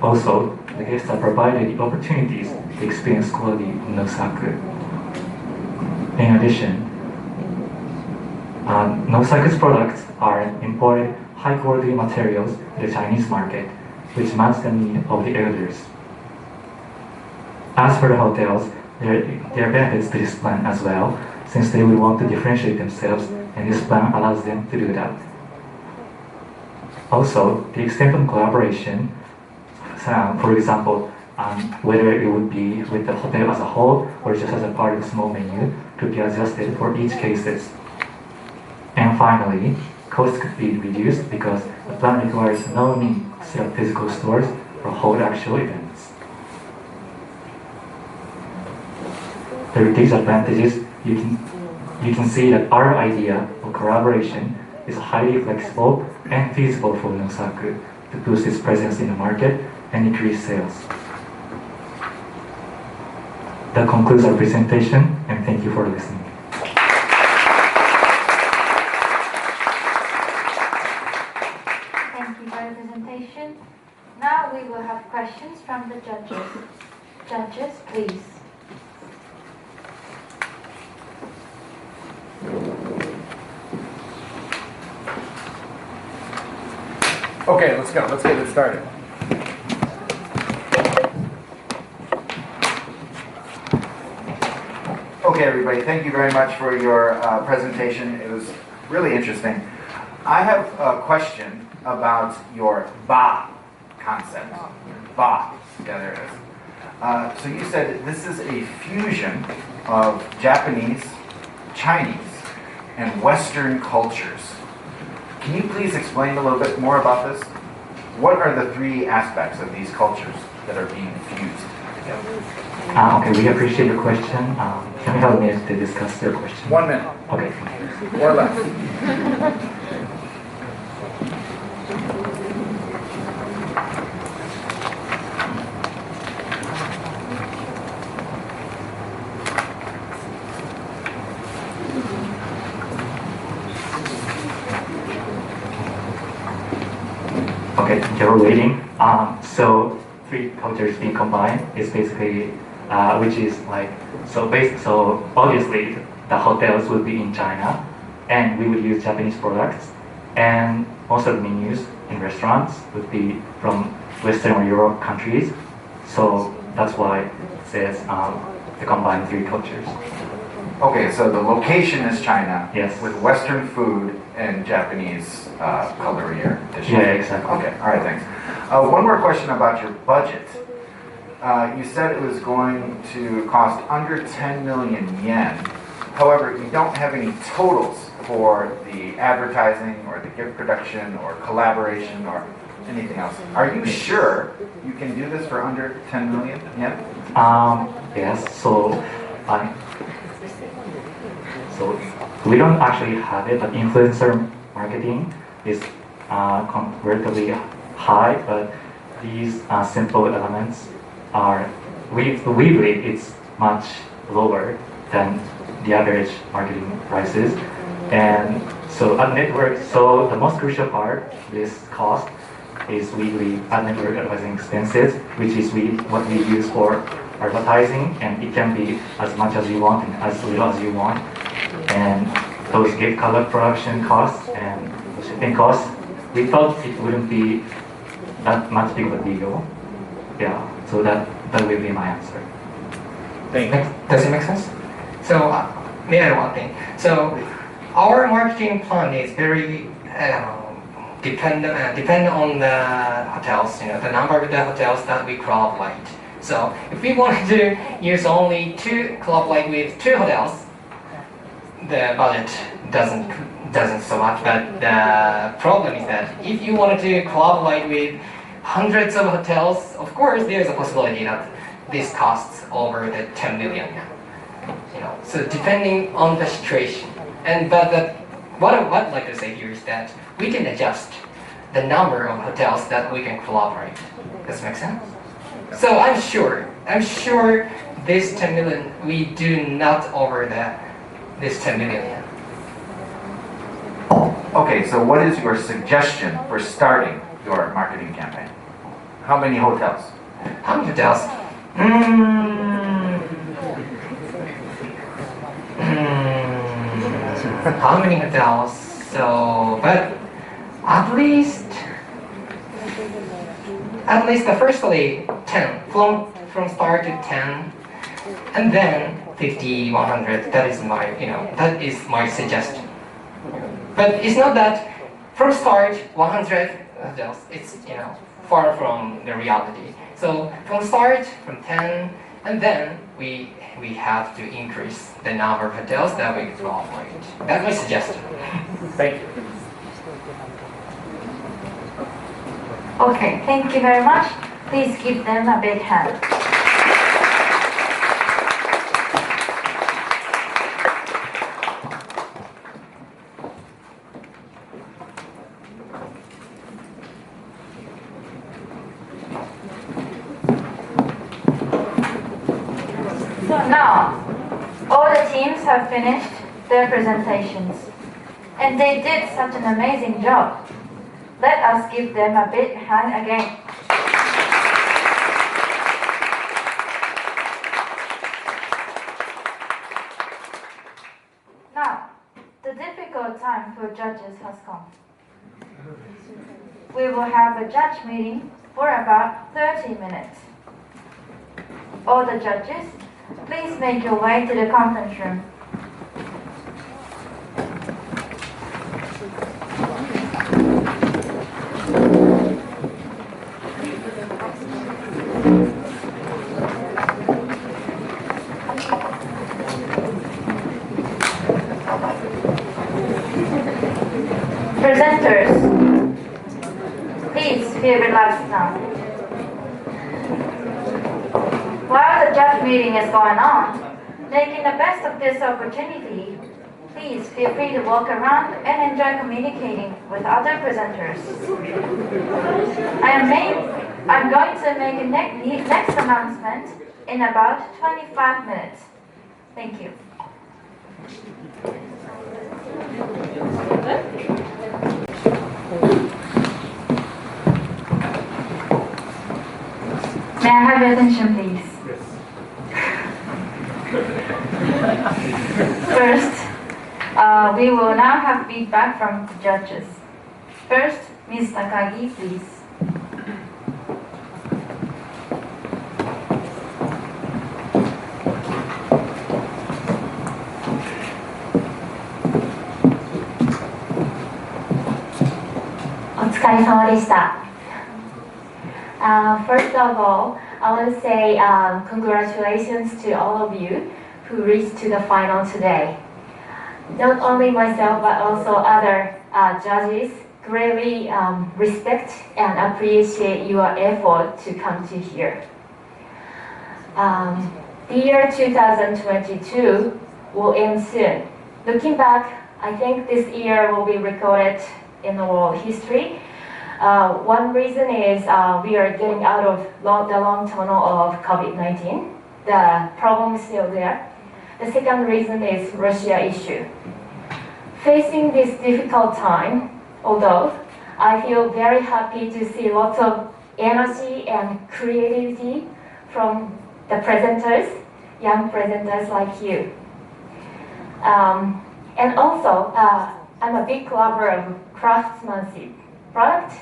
Also, the guests are provided the opportunities to experience quality in Nousaku. In addition, Nousaku's products are imported high-quality materials to the Chinese market, which match the need of the elders. As for the hotels, there are benefits to this plan as well, since they will want to differentiate themselves and this plan allows them to do that. Also, the extent of collaboration, for example, whether it would be with the hotel as a whole or just as a part of a small menu, could be adjusted for each cases. And finally, costs could be reduced because the plan requires no need to set up physical stores or hold actual events. With these advantages, you can see that our idea of collaboration is highly flexible and feasible for Nousaku to boost its presence in the market and increase sales. That concludes our presentation, and thank you for listening. Thank you for your presentation. Now we will have questions from the judges. Judges, please. Okay, let's go. Let's get it started. Okay, everybody, thank you very much for your presentation. It was really interesting. I have a question about your ba concept. Ba, yeah, there it is. So you said this is a fusion of Japanese, Chinese, and Western cultures. Can you please explain a little bit more about this? What are the three aspects of these cultures that are being fused together? Okay, we appreciate your question. Can we have a minute to discuss your question? 1 minute. Okay. Or less. Okay, you're waiting. So three cultures being combined is basically, which is like, so obviously the hotels would be in China, and we would use Japanese products, and most of the menus in restaurants would be from Western or Europe countries. So that's why it says the combined three cultures. Okay, so the location is China, yes, with Western food and Japanese culinary dishes. Yeah, exactly. Okay, all right, thanks. One more question about your budget. You said it was going to cost under 10 million yen. However, you don't have any totals for the advertising or the gift production or collaboration or anything else. Are you sure you can do this for under 10 million yen? Yes, so we don't actually have it, but influencer marketing is comparatively high, but these simple elements are, we believe it's much lower than the average marketing prices. And so ad network, so the most crucial part of this cost is we believe ad network advertising expenses, which is what we use for advertising, and it can be as much as you want and as little as you want. And those gift color production costs and shipping costs, we thought it wouldn't be that much big of a deal. Yeah, so that will be my answer. Does it make sense? So, may I add one thing? So, our marketing plan is very depend on the hotels, the number of the hotels that we collaborate. So, if we wanted to use only collaborate with 2 hotels, the budget doesn't so much. But the problem is that if you wanted to collaborate with hundreds of hotels, of course there is a possibility that this costs over the 10 million. So depending on the situation, but what I'd like to say here is that we can adjust the number of hotels that we can collaborate. Does that make sense? So I'm sure this 10 million, we do not over this 10 million. Okay, so what is your suggestion for starting your marketing campaign? How many hotels? How many hotels? How many hotels? So, but at least the firstly 10, from start to 10, and then 50, 100. That is my suggestion. But it's not that from start 100 hotels. It's far from the reality. So from start from 10, and then we have to increase the number of hotels that we can operate. That's my suggestion. Thank you. Okay, thank you very much. Please give them a big hand. So now, all the teams have finished their presentations, and they did such an amazing job. Let us give them a big hand again. Now, the difficult time for judges has come. We will have a judge meeting for about 30 minutes. All the judges, please make your way to the conference room. Presenters, please feel relaxed now. While the judge meeting is going on, making the best of this opportunity, please feel free to walk around and enjoy communicating with other presenters. I'm going to make a next announcement in about 25 minutes. Thank you. May I have your attention, please? First, we will now have feedback from the judges. First, Ms. Takagi, please. First of all, I want to say congratulations to all of you who reached to the final today. Not only myself, but also other judges greatly respect and appreciate your effort to come to here. The year 2022 will end soon. Looking back, I think this year will be recorded in the world history. One reason is we are getting out of the long tunnel of COVID-19. The problem is still there. The second reason is Russia issue. Facing this difficult time, although I feel very happy to see lots of energy and creativity from the presenters, young presenters like you. And also, I'm a big lover of craftsmanship product,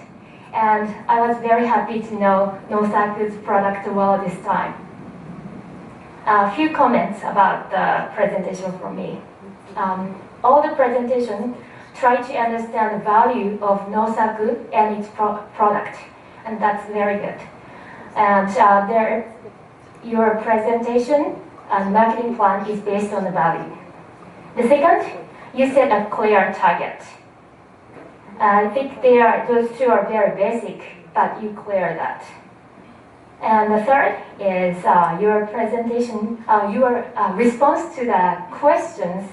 and I was very happy to know Nousaku's product well this time. A few comments about the presentation from me. All the presentation try to understand the value of Nousaku and its product, and that's very good. And your presentation and marketing plan is based on the value. The second, you set a clear target. I think those two are very basic, but you clear that. And the third is your presentation, your response to the questions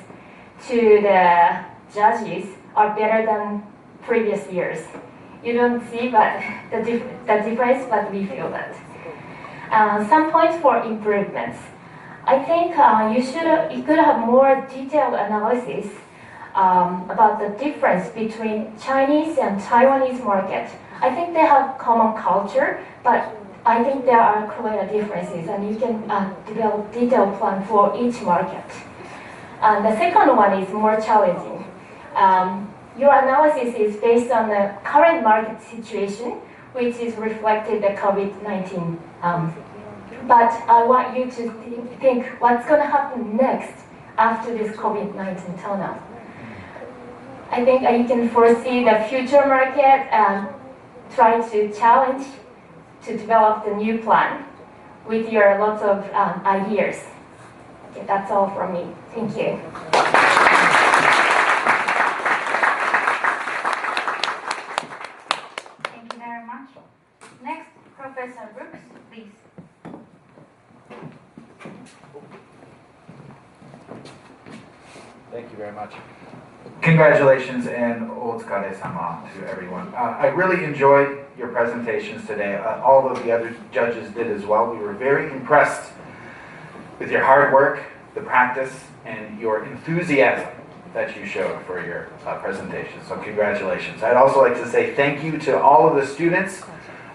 to the judges are better than previous years. You don't see but the difference, but we feel that. Some points for improvements. I think you could have more detailed analysis about the difference between Chinese and Taiwanese market. I think they have common culture, but I think there are clear differences, and you can develop detailed plan for each market. And the second one is more challenging. Your analysis is based on the current market situation, which is reflected the COVID-19. But I want you to think what's going to happen next after this COVID-19 tunnel. I think you can foresee the future market and try to challenge to develop the new plan with your lots of ideas. Okay, that's all from me. Thank you. Thank you very much. Next, Professor Rooks, please. Thank you very much. Congratulations and otsukare-sama to everyone. I really enjoyed your presentations today. All of the other judges did as well. We were very impressed with your hard work, the practice, and your enthusiasm that you showed for your presentation. So congratulations. I'd also like to say thank you to all of the students,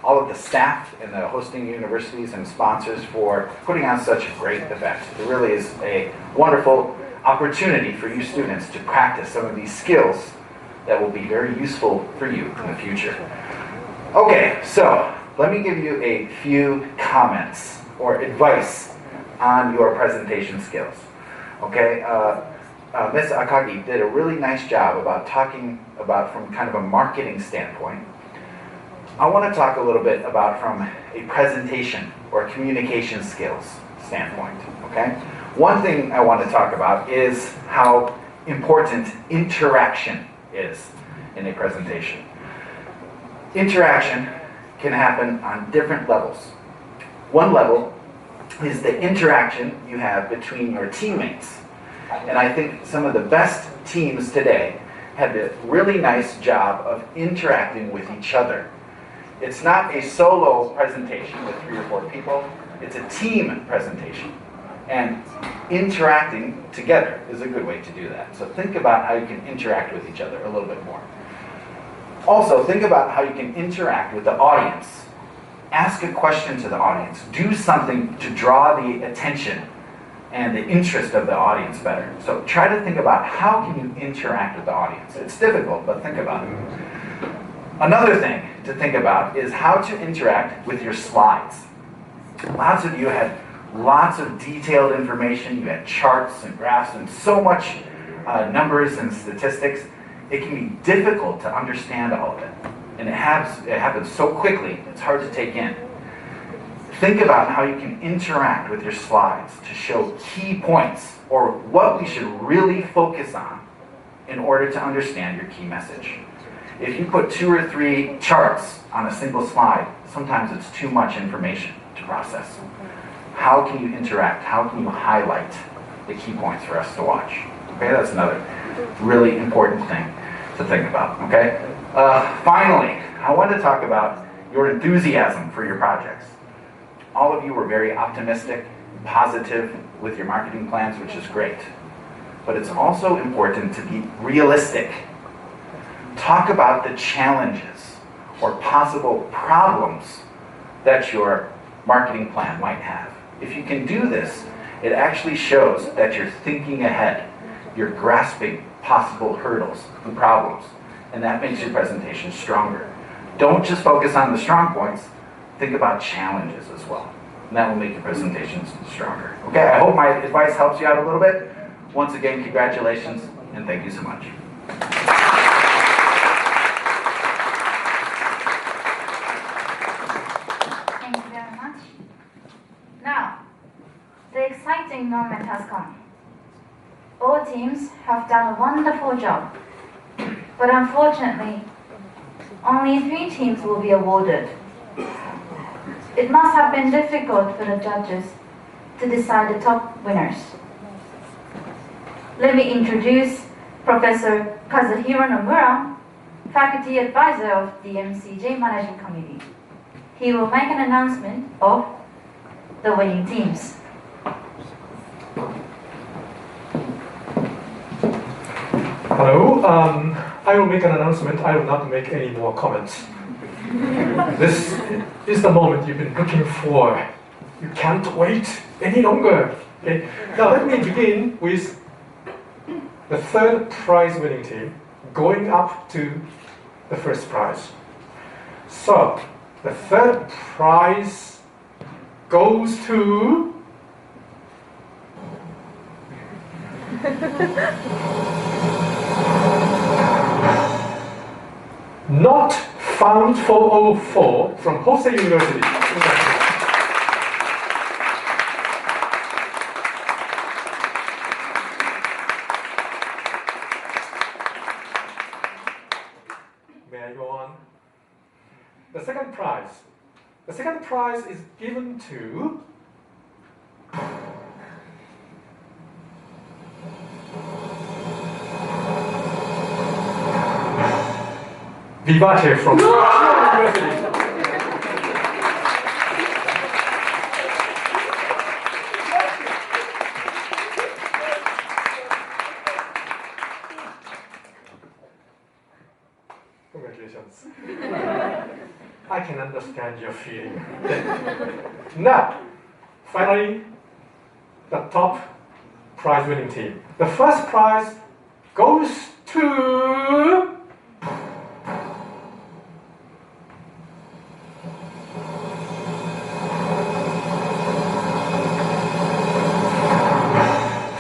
all of the staff in the hosting universities and sponsors for putting on such a great event. It really is a wonderful opportunity for you students to practice some of these skills that will be very useful for you in the future. Okay, so let me give you a few comments or advice on your presentation skills. Okay, Ms. Akagi did a really nice job about talking about from kind of a marketing standpoint. I want to talk a little bit about from a presentation or communication skills standpoint, okay? One thing I want to talk about is how important interaction is in a presentation. Interaction can happen on different levels. One level is the interaction you have between your teammates. And I think some of the best teams today have a really nice job of interacting with each other. It's not a solo presentation with 3 or 4 people, it's a team presentation. And interacting together is a good way to do that. So think about how you can interact with each other a little bit more. Also, think about how you can interact with the audience. Ask a question to the audience. Do something to draw the attention and the interest of the audience better. So try to think about how can you interact with the audience. It's difficult, but think about it. Another thing to think about is how to interact with your slides. Lots of you had lots of detailed information. You had charts and graphs and so much numbers and statistics. It can be difficult to understand all of it. And it happens so quickly, it's hard to take in. Think about how you can interact with your slides to show key points or what we should really focus on in order to understand your key message. If you put 2 or 3 charts on a single slide, sometimes it's too much information to process. How can you interact? How can you highlight the key points for us to watch? Okay, that's another really important thing to think about, okay? Finally, I want to talk about your enthusiasm for your projects. All of you were very optimistic, positive with your marketing plans, which is great. But it's also important to be realistic. Talk about the challenges or possible problems that your marketing plan might have. If you can do this, it actually shows that you're thinking ahead. You're grasping possible hurdles and problems. And that makes your presentation stronger. Don't just focus on the strong points, think about challenges as well. And that will make your presentations stronger. Okay, I hope my advice helps you out a little bit. Once again, congratulations, and thank you so much. Thank you very much. Now, the exciting moment has come. All teams have done a wonderful job. But unfortunately, only 3 teams will be awarded. It must have been difficult for the judges to decide the top winners. Let me introduce Professor Kazuhiro Nomura, Faculty Advisor of the MCJ Managing Committee. He will make an announcement of the winning teams. Hello, I will make an announcement. I will not make any more comments. This is the moment you've been looking for. You can't wait any longer. Okay? Now let me begin with the 3rd prize winning team going up to the 1st prize. So the 3rd prize goes to Not found 404 from Hosei University. May I go on? The second prize. The second prize is given to Vivace from Chuo University. Congratulations. I can understand your feeling. Now, finally, the top prize winning team. The first prize goes to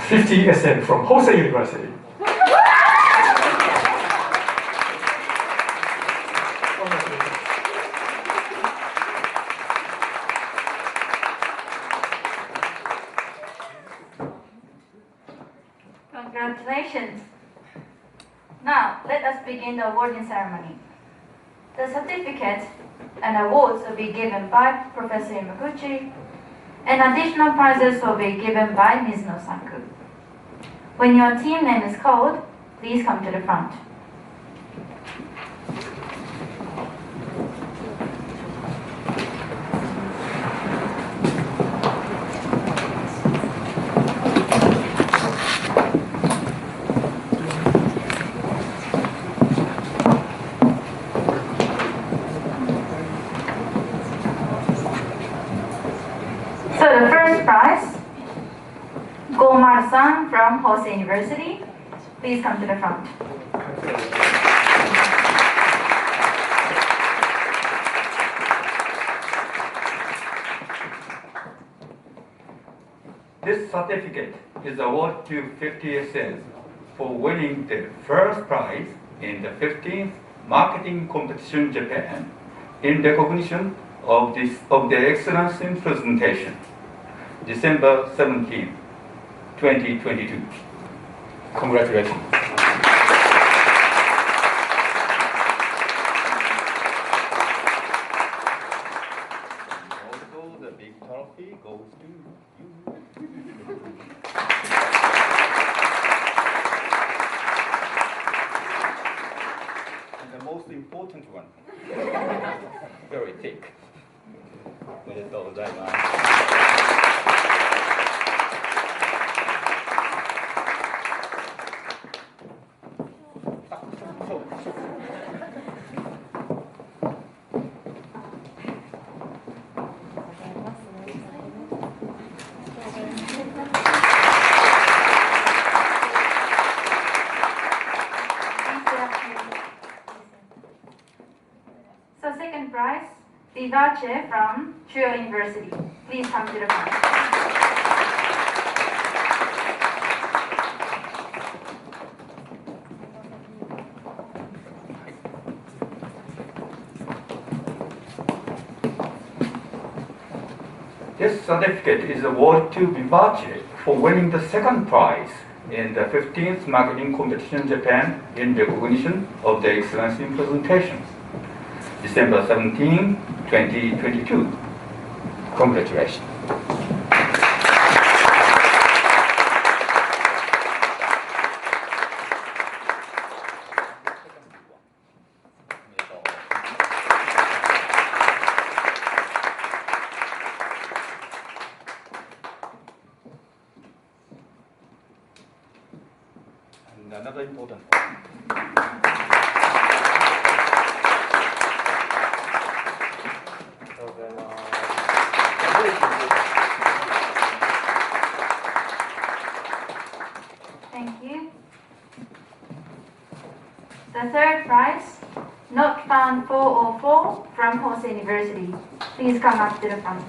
$50 from Hosei University. Congratulations. Now, let us begin the awarding ceremony. The certificate and awards will be given by Professor Yamaguchi, and additional prizes will be given by Ms. Nousaku. When your team name is called, please come to the front. So the first prize, Go-Maru-san from Hosei University, please come to the front. This certificate is awarded to 50 cents for winning the first prize in the 15th Marketing Competition Japan in recognition of the excellence in presentation, December 17, 2022. Congratulations. Also, the big trophy goes to you. And the most important one, very thick. おめでとうございます。So second prize, Vivace from Chuo University. Please come to the front. This certificate is awarded to Vivace for winning the second prize in the 15th Marketing Competition Japan in recognition of the excellence in presentation, December 17, 2022. Congratulations. And another important Thank you. The third prize, Not Found 404 from Hosei University. Please come up to the front.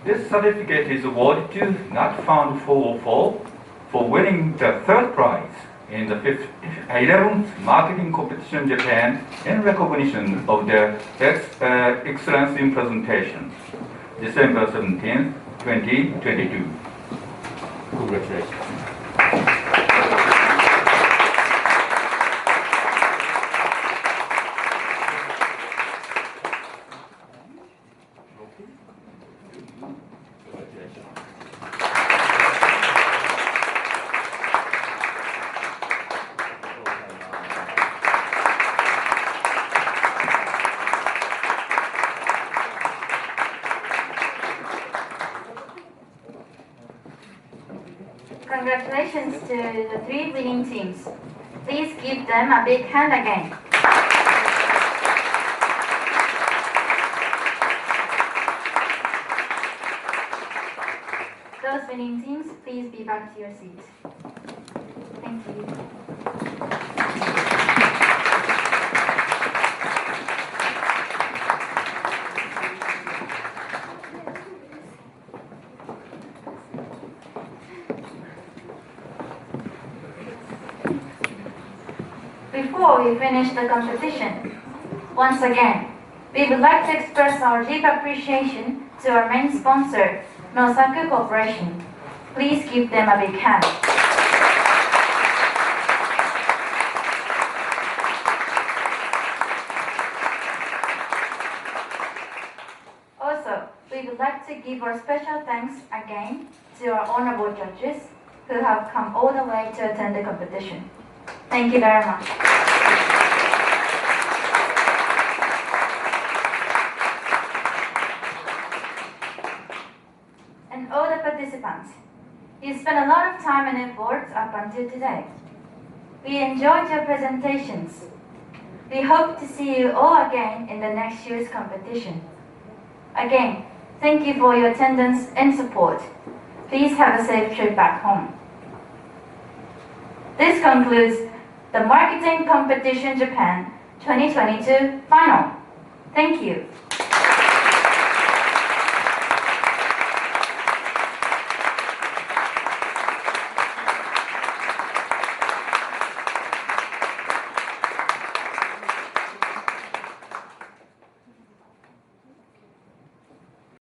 This certificate is awarded to Not Found 404 for winning the third prize in the 11th marketing competition in Japan in recognition of their excellence in presentation. December 17th, 2022. Congratulations. Congratulations to the three winning teams. Please give them a big hand again. Those winning teams, please be back to your seats. Thank you. Before we finish the competition, once again, we would like to express our deep appreciation to our main sponsor, Nousaku Corporation. Please give them a big hand. Also, we would like to give our special thanks again to our honorable judges who have come all the way to attend the competition. Thank you very much. And all the participants, you spent a lot of time and effort up until today. We enjoyed your presentations. We hope to see you all again in the next year's competition. Again, thank you for your attendance and support. Please have a safe trip back home. This concludes the Marketing Competition Japan 2022 final. Thank you.